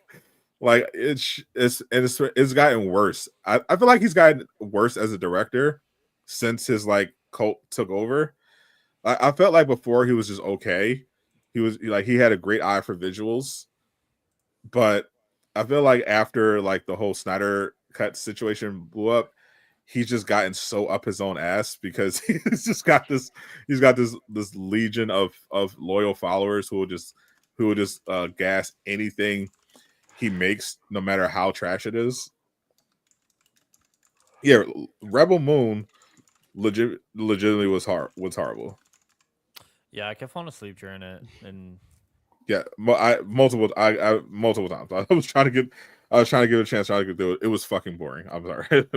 it's gotten worse. I feel like he's gotten worse as a director since his like cult took over. I felt like before he was just okay. He was like, he had a great eye for visuals, but I feel like after like the whole Snyder cut situation blew up, he's just gotten so up his own ass, because he's got this legion of loyal followers who will just gas anything he makes, no matter how trash it is. Yeah, Rebel Moon legitimately was horrible. yeah, I kept falling asleep during it, and Yeah, multiple times. I was trying to give it a chance, trying to get through it. It was fucking boring. I'm sorry.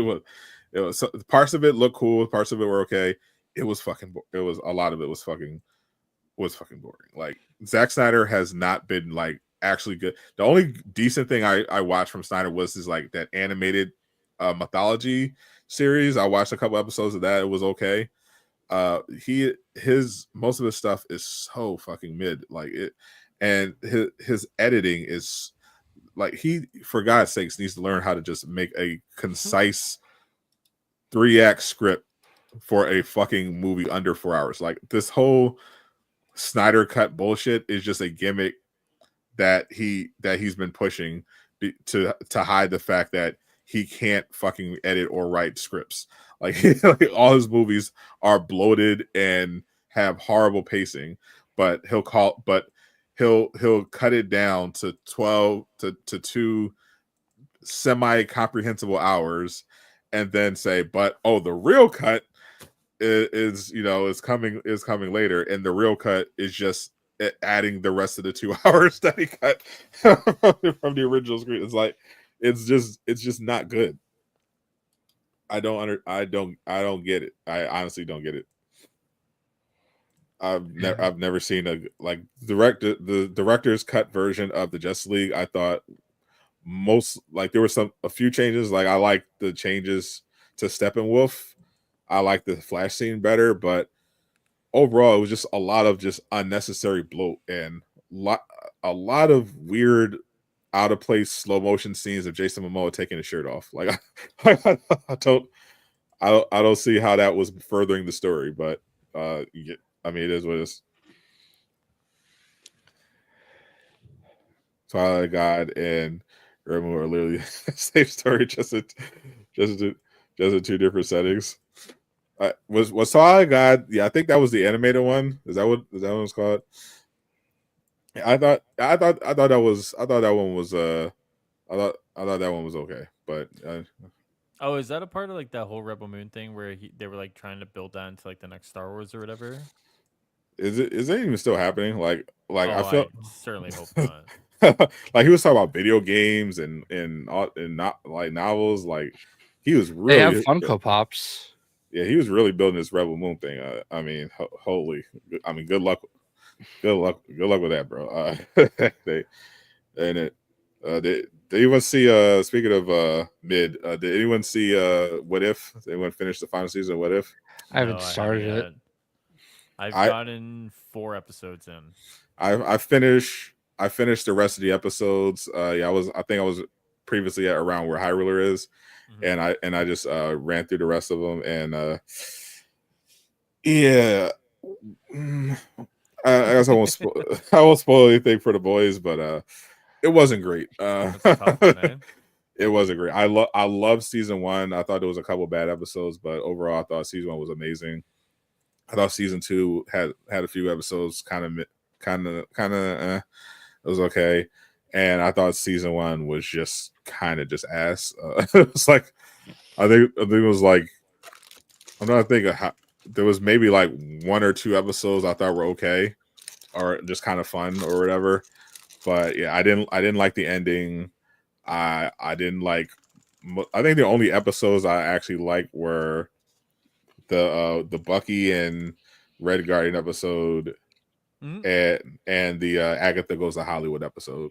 It was parts of it looked cool, parts of it were okay. It was a lot of it was fucking boring. Like, Zack Snyder has not been like actually good. The only decent thing I watched from Snyder was his like that animated mythology series. I watched a couple episodes of that. It was okay. His most of his stuff is so fucking mid. Like it, and his editing is like, he, for God's sakes, needs to learn how to just make a concise 3-act script for a fucking movie under 4 hours. Like, this whole Snyder cut bullshit is just a gimmick that he's been pushing to hide the fact that he can't fucking edit or write scripts. Like, all his movies are bloated and have horrible pacing, but he'll cut it down to 12 to 2 semi-comprehensible hours, and then say, but the real cut is coming later, and the real cut is just adding the rest of the 2 hours that he cut from the original screen. It's like, it's just not good. I don't get it. I honestly don't get it. I've never seen a like the director's cut version of the Justice League. I thought most like there were a few changes. Like I like the changes to Steppenwolf. I like the Flash scene better, but overall it was just a lot of just unnecessary bloat and a lot of weird out of place slow motion scenes of Jason Momoa taking his shirt off. Like I don't see how that was furthering the story, but I mean, it is what it is. Twilight God and Remo are literally the same story, just in two different settings. Was Twilight God? Yeah, I think that was the animated one. Is that what it was called? I thought that one was I thought that one was okay, but Oh, is that a part of like that whole Rebel Moon thing where they were like trying to build that into like the next Star Wars or whatever? is it even still happening? Like Oh, I feel I certainly hope not. like he was talking about video games and not like novels. Like he was really They have Funko Pops. Yeah, he was really building this Rebel Moon thing. I mean, holy, I mean, good luck with that, bro. Did anyone see? Speaking of mid, did anyone see What If? Did anyone finish the final season of What If? I haven't started it. Yet. I've gotten 4 episodes in. I finished the rest of the episodes. Yeah, I think I was previously at around where High Ruler is, and I just ran through the rest of them, and yeah, I guess I won't spoil anything for the boys, but it wasn't great. It wasn't great. I love season 1. I thought there was a couple bad episodes, but overall, I thought season 1 was amazing. I thought season 2 had a few episodes kind of it was okay, and I thought season 1 was just kind of just ass. It was like I think it was like I'm not thinking how, there was maybe like 1 or 2 episodes I thought were okay or just kind of fun or whatever, but yeah, I didn't like the ending. I didn't like. I think the only episodes I actually liked were the Bucky and Red Guardian episode. And the Agatha Goes to Hollywood episode.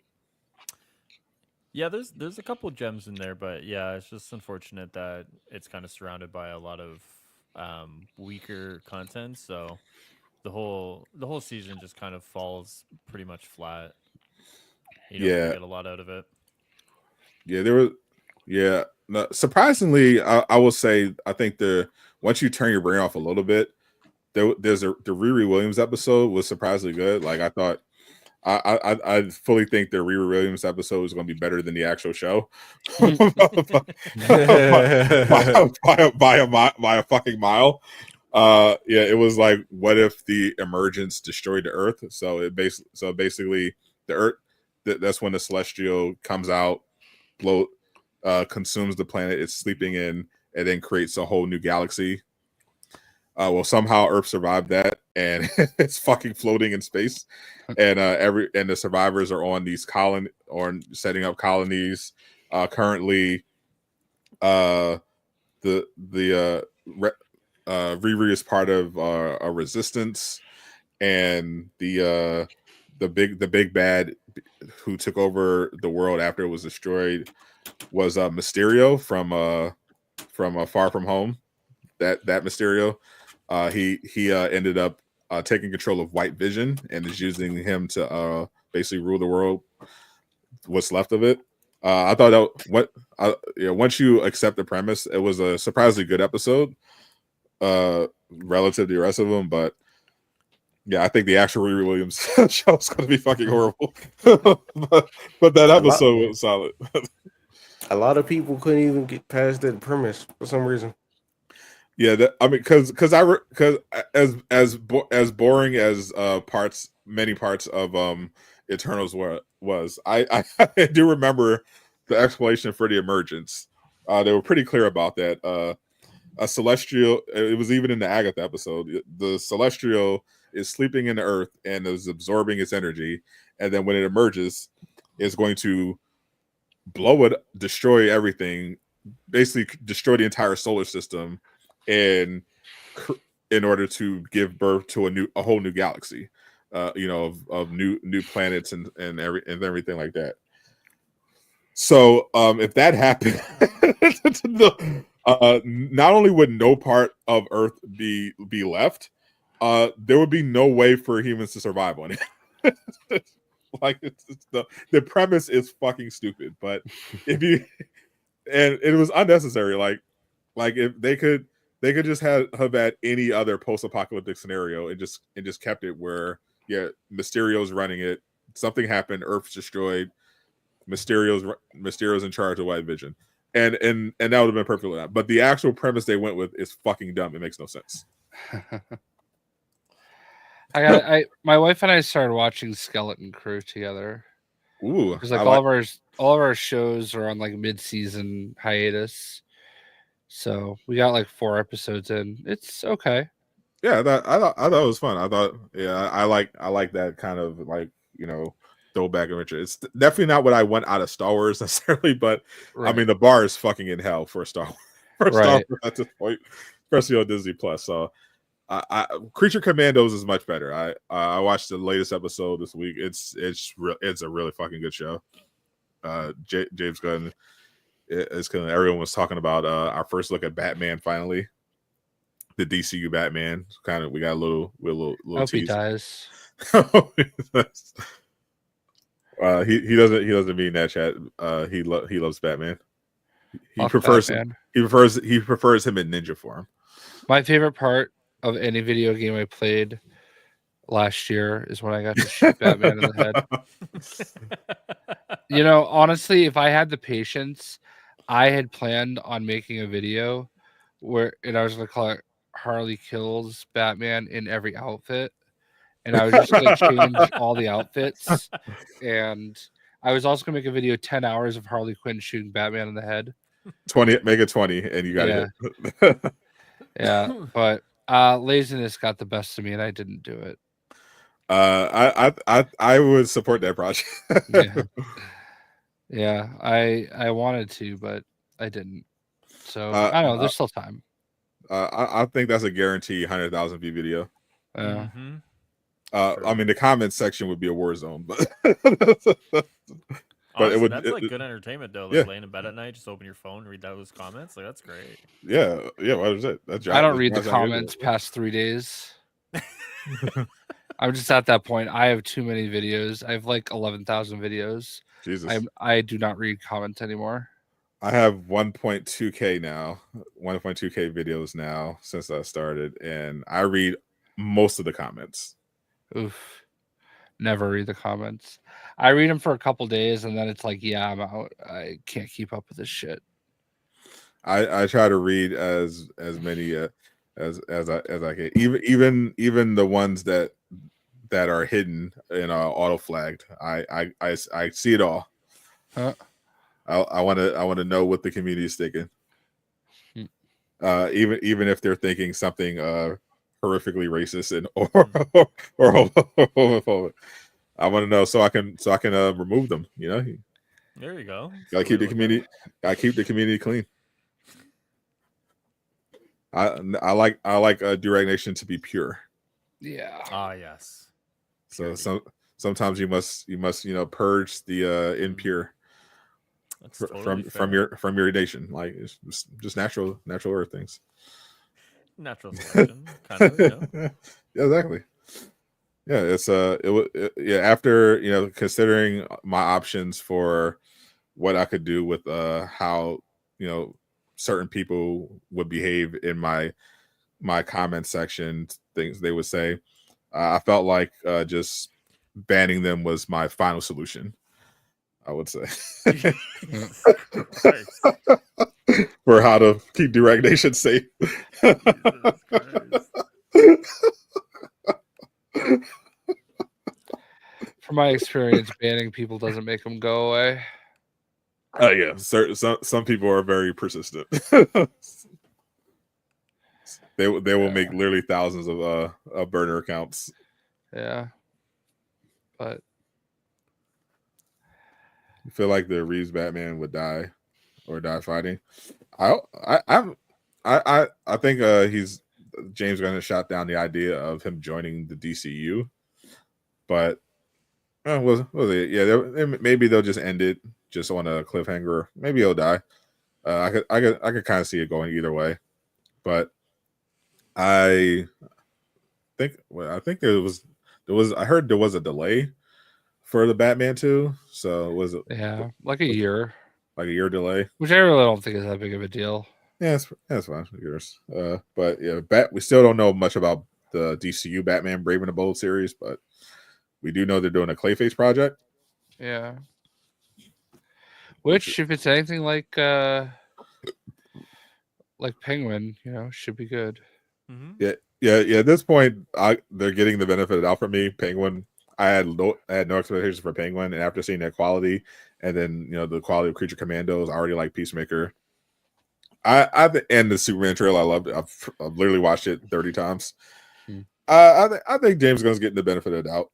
Yeah, there's a couple gems in there, but yeah, it's just unfortunate that it's kind of surrounded by a lot of weaker content. So the whole season just kind of falls pretty much flat. You don't really get a lot out of it. Yeah, there was. Yeah, no, surprisingly, I will say I think once you turn your brain off a little bit, there's the Riri Williams episode was surprisingly good. Like I thought, I fully think the Riri Williams episode is going to be better than the actual show by a fucking mile. Yeah, it was like, what if the emergence destroyed the Earth? So basically the Earth. That's when the Celestial comes out, consumes the planet it's sleeping in, and then creates a whole new galaxy. Well, somehow Earth survived that, and it's fucking floating in space. And the survivors are on these setting up colonies. Currently, Riri is part of a resistance, and the big bad who took over the world after it was destroyed was Mysterio from Far From Home. That Mysterio. He ended up taking control of White Vision and is using him to basically rule the world, what's left of it. I thought once you accept the premise, it was a surprisingly good episode relative to the rest of them. But yeah, I think the actual Riri Williams show is going to be fucking horrible. but that episode was solid. A lot of people couldn't even get past that premise for some reason. Yeah, I mean, because as boring as many parts of Eternals was, I do remember the explanation for the emergence. They were pretty clear about that. A Celestial, it was even in the Agatha episode. The Celestial is sleeping in the Earth and is absorbing its energy, and then when it emerges, it's going to blow would destroy everything, basically destroy the entire solar system, and in order to give birth to a whole new galaxy, of new planets and everything like that. So if that happened, not only would no part of Earth be left, there would be no way for humans to survive on it. Like it's the premise is fucking stupid, but if you and it was unnecessary. Like if they could just have had any other post-apocalyptic scenario and just kept it where Mysterio's running it. Something happened, Earth's destroyed. Mysterio's in charge of White Vision, and that would have been perfectly fine. But the actual premise they went with is fucking dumb. It makes no sense. My wife and I started watching Skeleton Crew together. Ooh, because like all of our shows are on like mid-season hiatus, so we got like 4 episodes in. It's okay. Yeah, I thought it was fun. I thought, I like that kind of like throwback adventure. It's definitely not what I want out of Star Wars necessarily, but Right. I mean the bar is fucking in hell for Star Wars, Star Wars at this point, especially on Disney Plus. So, Creature Commandos is much better. I watched the latest episode this week. It's a really fucking good show. James Gunn is kind of everyone was talking about our first look at Batman finally. The DCU Batman kind of we got a little Hope he tease. dies. He doesn't mean that, chat. He loves Batman. He Fuck prefers Batman. he prefers him in ninja form. My favorite part of any video game I played last year is when I got to shoot Batman in the head. Honestly, if I had the patience, I had planned on making a video and I was going to call it Harley Kills Batman in every outfit. And I was just going to change all the outfits. And I was also going to make a video 10 hours of Harley Quinn shooting Batman in the head. 20, make it 20, and you got it. Yeah, but laziness got the best of me, and I didn't do it. I would support that project. Yeah, I wanted to, but I didn't. So I don't know. There's still time. I think that's a guarantee 100,000 view video. Mm-hmm. I mean, the comments section would be a war zone, but Honestly, that's like good entertainment though. Like laying in bed at night, just open your phone, read those comments. Like that's great. Yeah. What is it? I don't read the comments past 3 days. I'm just at that point. I have too many videos. I have like 11,000 videos. Jesus. I do not read comments anymore. I have 1.2K now, 1.2K videos now since I started, and I read most of the comments. Oof. Never read the comments. I read them for a couple days, and then it's like, yeah, I'm out. I can't keep up with this shit. I try to read as many as I can, even the ones that are hidden and auto flagged. I see it all. Huh? I want to know what the community is thinking. Even if they're thinking something horrifically racist and or homophobic. I want to know so I can remove them. There you go. Gotta keep the community. Gotta keep the community clean. I like Durag Nation to be pure. Yeah. Ah, yes. So sometimes you must purge the impure from your nation. Like it's just natural earth things. Natural selection, kind of. Yeah, exactly. Yeah, it's after considering my options for what I could do with how certain people would behave in my comment section, things they would say, I felt like just banning them was my final solution, I would say. For how to keep Durag Nation safe. From my experience, banning people doesn't make them go away. Oh yeah, some people are very persistent. They will make literally thousands of burner accounts. Yeah, but feel like the Reeves Batman would die or die fighting. I think he's James Gunn has shot down the idea of him joining the DCU, but was it? Yeah, maybe they'll just end it just on a cliffhanger. Maybe he'll die. I could kind of see it going either way, but I I think there was I heard there was a delay for the Batman 2, so was it like a year, like a year delay? which I really don't think is that big of a deal. Yeah, that's fine. Years. But yeah, we still don't know much about the DCU Batman Brave and the Bold series, but we do know they're doing a Clayface project. Yeah. Which, if it's anything like Penguin, should be good. Mm-hmm. Yeah. At this point, they're getting the benefit of the doubt for me. Penguin, I had no expectations for Penguin, and after seeing that quality, and then the quality of Creature Commandos, I already like Peacemaker. And the Superman trailer, I loved it. I've literally watched it 30 times. I think James Gunn's getting the benefit of the doubt.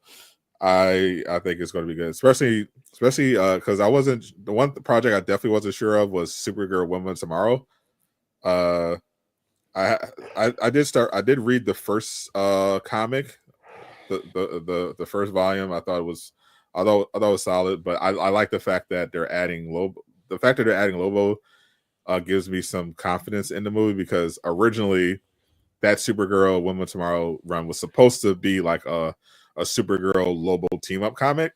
I think it's going to be good, especially because I wasn't the one project I definitely wasn't sure of was Supergirl Woman Tomorrow. I did read the first comic, the first volume. I thought it was solid, but I like the fact that they're adding Lobo. The fact that they're adding Lobo gives me some confidence in the movie, because originally that Supergirl Woman Tomorrow run was supposed to be like a Supergirl Lobo team up comic,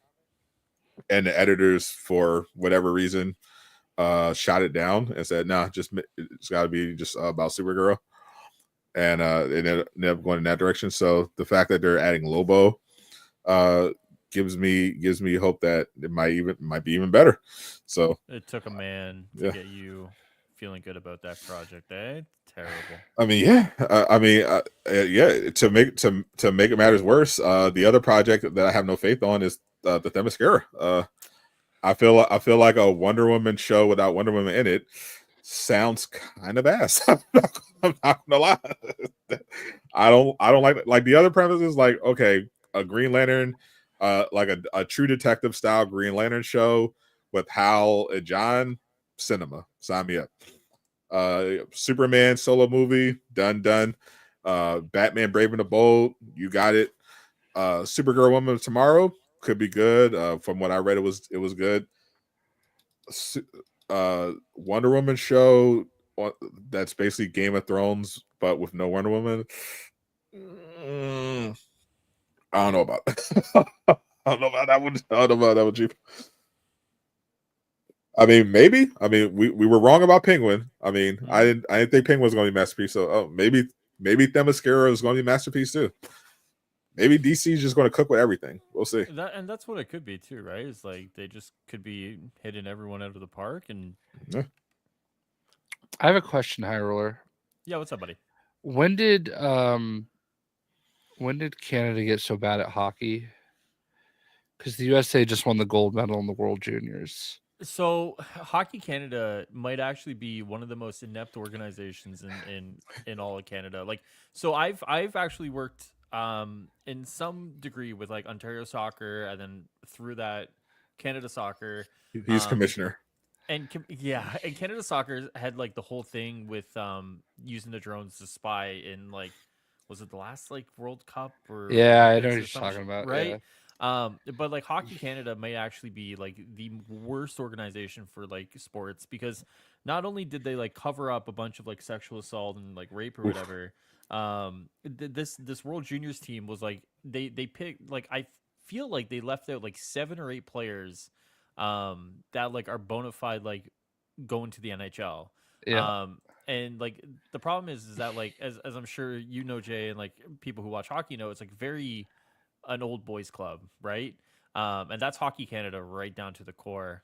and the editors, for whatever reason, shot it down and said, "Nah, it's got to be just about Supergirl," and it ended up going in that direction. So the fact that they're adding Lobo gives me hope that it might be even better. So it took a man to get you feeling good about that project, eh? Terrible. I mean, yeah. To make it matters worse, the other project that I have no faith on is the Themyscira. I feel like a Wonder Woman show without Wonder Woman in it sounds kind of ass. I'm not gonna lie. I don't like the other premises. Like, okay, a Green Lantern, like a True Detective style Green Lantern show with Hal and John. Cinema, sign me up. Superman solo movie, done. Batman Brave and the Bold, you got it. Supergirl Woman Tomorrow could be good. From what I read, it was good. Wonder Woman show that's basically Game of Thrones but with no Wonder Woman. I don't know about that. I don't know about that one. I don't know about that one, Chief. I mean, maybe. I mean, we were wrong about Penguin. I mean, I didn't think Penguin was going to be a masterpiece. So maybe Themyscira is going to be a masterpiece too. Maybe DC is just going to cook with everything. We'll see. That's what it could be too, right? It's like they just could be hitting everyone out of the park. And I have a question, High Roller. Yeah, what's up, buddy? When did Canada get so bad at hockey? Because the USA just won the gold medal in the World Juniors. So Hockey Canada might actually be one of the most inept organizations in all of Canada. Like, so I've actually worked in some degree with like Ontario Soccer, and then through that Canada Soccer. He's commissioner. And Canada Soccer had like the whole thing with using the drones to spy in, like, was it the last like World Cup or I know what you're talking about, right? Yeah. But like Hockey Canada might actually be like the worst organization for like sports, because not only did they like cover up a bunch of like sexual assault and like rape or whatever, this World Juniors team was like they picked, like, I feel like they left out like 7 or 8 players that like are bona fide like going to the NHL. Yeah. And like the problem is that like as I'm sure you know, Jay, and like people who watch hockey know, it's like very an old boys club, right? And that's Hockey Canada right down to the core.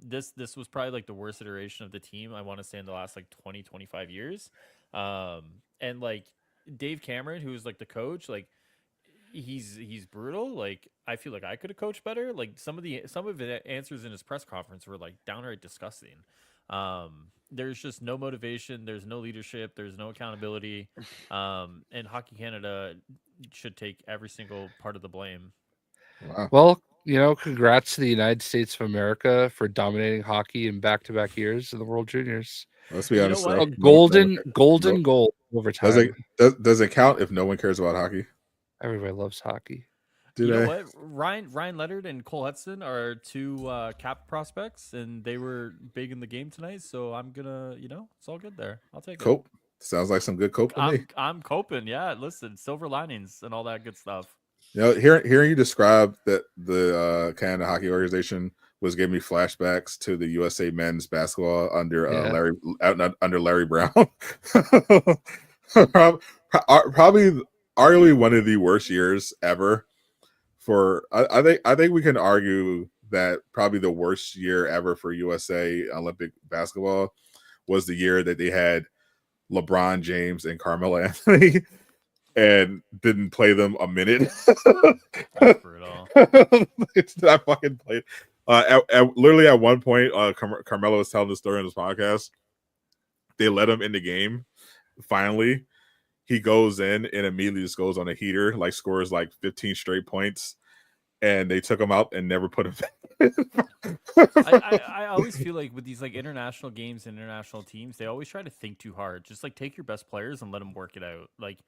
This was probably like the worst iteration of the team, I want to say, in the last like 20-25 years. And like Dave Cameron, who's like the coach, like he's brutal. Like, I feel like I could have coached better. Like some of the answers in his press conference were like downright disgusting. There's just no motivation, there's no leadership, there's no accountability. And Hockey Canada should take every single part of the blame. Wow. Well, congrats to the United States of America for dominating hockey in back-to-back years in the World Juniors. Let's be You know honest. what? though, A golden no- goal overtime. does it count if no one cares about hockey? Everybody loves hockey. Do You they? know what? Ryan Leonard and Cole Hudson are two cap prospects, and they were big in the game tonight. So I'm gonna, it's all good there. I'll take it. Cope. Sounds like some good cope to me. I'm coping. Yeah, listen, silver linings and all that good stuff. Hearing you describe that the Canada Hockey Organization was giving me flashbacks to the USA men's basketball under Larry Brown. Probably arguably one of the worst years ever. I think we can argue that probably the worst year ever for USA Olympic basketball was the year that they had LeBron James and Carmelo Anthony and didn't play them a minute. That's brutal. I fucking played. Literally at one point, Carmelo was telling the story in his podcast. They let him in the game. Finally, he goes in and immediately just goes on a heater, like scores like 15 straight points. And they took him out and never put him in. I always feel like with these like international games and international teams, they always try to think too hard. Just like take your best players and let them work it out. Like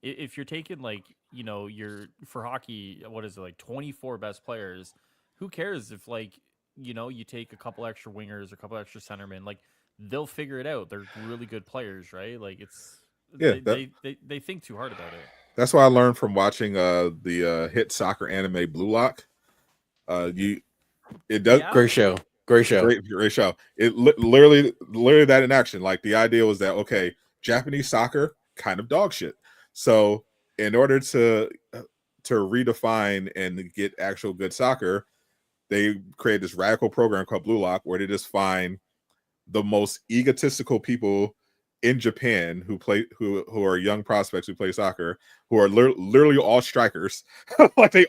if you're taking like, you're for hockey, what is it, like 24 best players? Who cares if like, you take a couple extra wingers or a couple extra centermen? Like they'll figure it out. They're really good players, right? Like they think too hard about it. That's what I learned from watching the hit soccer anime Blue Lock. It does Great show. Great show. Great show. It literally that in action. Like the idea was that okay, Japanese soccer kind of dog shit. So in order to redefine and get actual good soccer, they created this radical program called Blue Lock where they just find the most egotistical people in Japan who are young prospects who play soccer, who are literally all strikers. Like their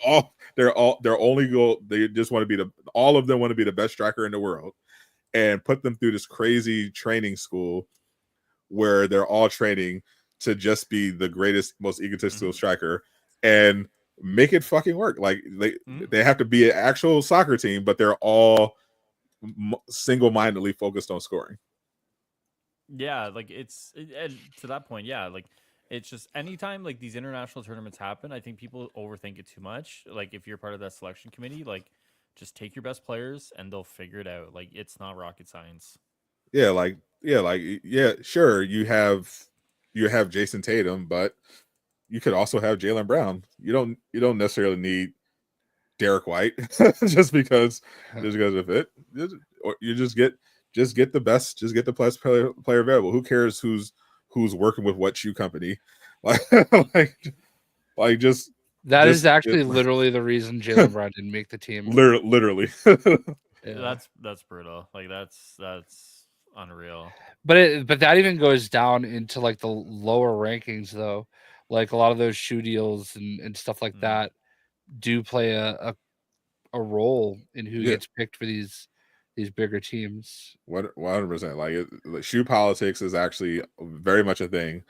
only goal, they just want to be all of them want to be the best striker in the world, and put them through this crazy training school where they're all training to just be the greatest, most egotistical striker and make it fucking work. Like they have to be an actual soccer team, but they're all single-mindedly focused on scoring. Yeah, like and to that point, yeah, like it's just anytime like these international tournaments happen, I think people overthink it too much. Like if you're part of that selection committee, like just take your best players and they'll figure it out. Like it's not rocket science. Yeah, sure. You have Jason Tatum, but you could also have Jaylen Brown. You don't necessarily need Derek White just because of it. You just get the best, just get the best player available. Who cares who's working with what shoe company? Just that is actually literally the reason Jaylen Brown didn't make the team. Literally. Yeah. That's brutal. Like that's unreal. But that even goes down into like the lower rankings though. Like a lot of those shoe deals and stuff like that do play a role in who gets picked for these bigger teams. 100%. Like shoe politics is actually very much a thing,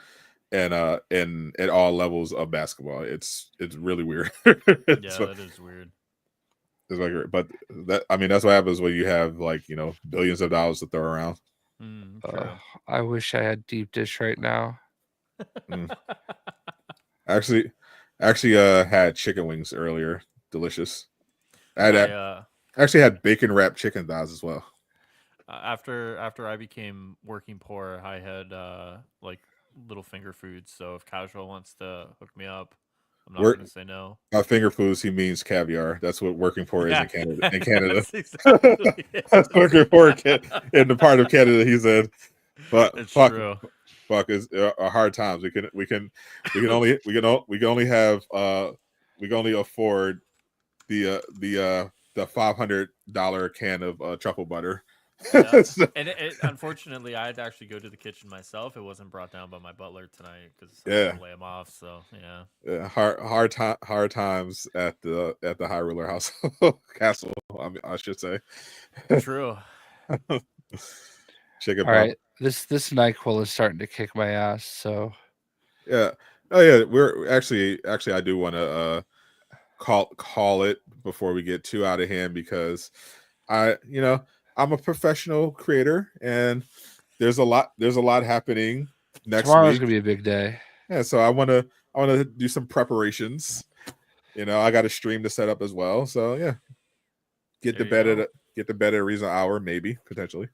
and in at all levels of basketball. It's really weird. That is weird. It's like, but that's what happens when you have billions of dollars to throw around. I wish I had deep dish right now. Actually, had chicken wings earlier. Delicious. I actually had bacon wrapped chicken thighs as well. After I became working poor, I had like little finger foods. So if Casual wants to hook me up, I'm not going to say no. Finger foods, he means caviar. That's what working poor is in Canada. That's exactly That's working poor in the part of Canada he said. But it's fuck, true. Fuck is hard times. We can only afford the $500 can of truffle butter. Yeah. And unfortunately, I had to actually go to the kitchen myself. It wasn't brought down by my butler tonight because I had to lay him off. So yeah. Hard times at the High Ruler house castle. I should say. True. Chicken. All right, this NyQuil is starting to kick my ass. So yeah. Oh yeah, we're actually I do want to call it before we get too out of hand, because I'm a professional creator and there's a lot happening next Tomorrow's week. gonna be a big day. Yeah, so I want to do some preparations. I got a stream to set up as well. So yeah, get the bed at a reasonable hour, maybe potentially.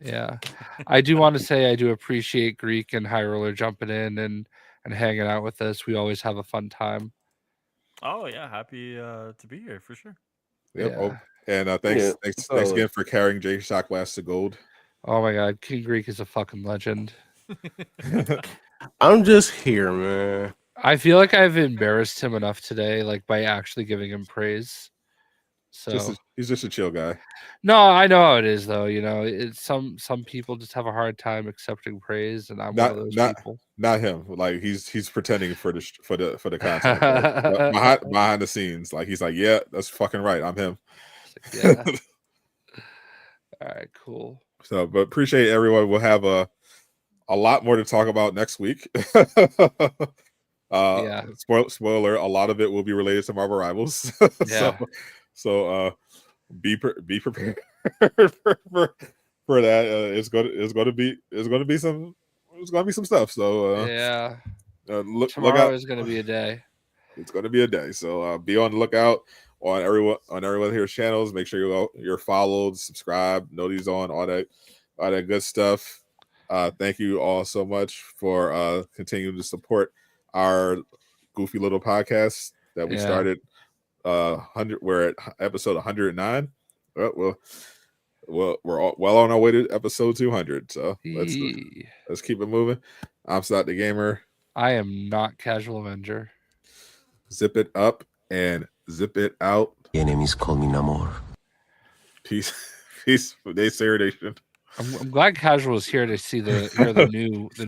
Yeah, I do want to say I do appreciate Greek and High Roller jumping in and hanging out with us. We always have a fun time. Oh yeah, happy to be here for sure. Yep. Yeah. Oh, and thanks again for carrying J Shock Blast to gold. Oh my God, King Greek is a fucking legend. I'm just here, man. I feel like I've embarrassed him enough today, like by actually giving him praise. So he's just a chill guy. no, I know how it is though. It's some people just have a hard time accepting praise, and I'm one of those people. Not him. Like he's pretending for the content. But behind the scenes, like he's like, yeah, that's fucking right. I'm him. Yeah. All right, cool. So, but appreciate everyone. We'll have a lot more to talk about next week. Yeah. Spoiler: a lot of it will be related to Marvel Rivals. Yeah. So be prepared for that. It's gonna be some stuff. So yeah. Look Tomorrow out. is gonna be a day. It's gonna be a day. So be on the lookout on everyone here's channels. Make sure you're followed, subscribe, notice on all that good stuff. Thank you all so much for continuing to support our goofy little podcast that we started. 100. We're at episode 109. Well, we're well on our way to episode 200. So let's keep it moving. I'm Scott the Gamer. I am not Casual Avenger. Zip it up and zip it out. The enemies call me Namor. Peace. They say Nation. I'm glad Casual is here to hear the new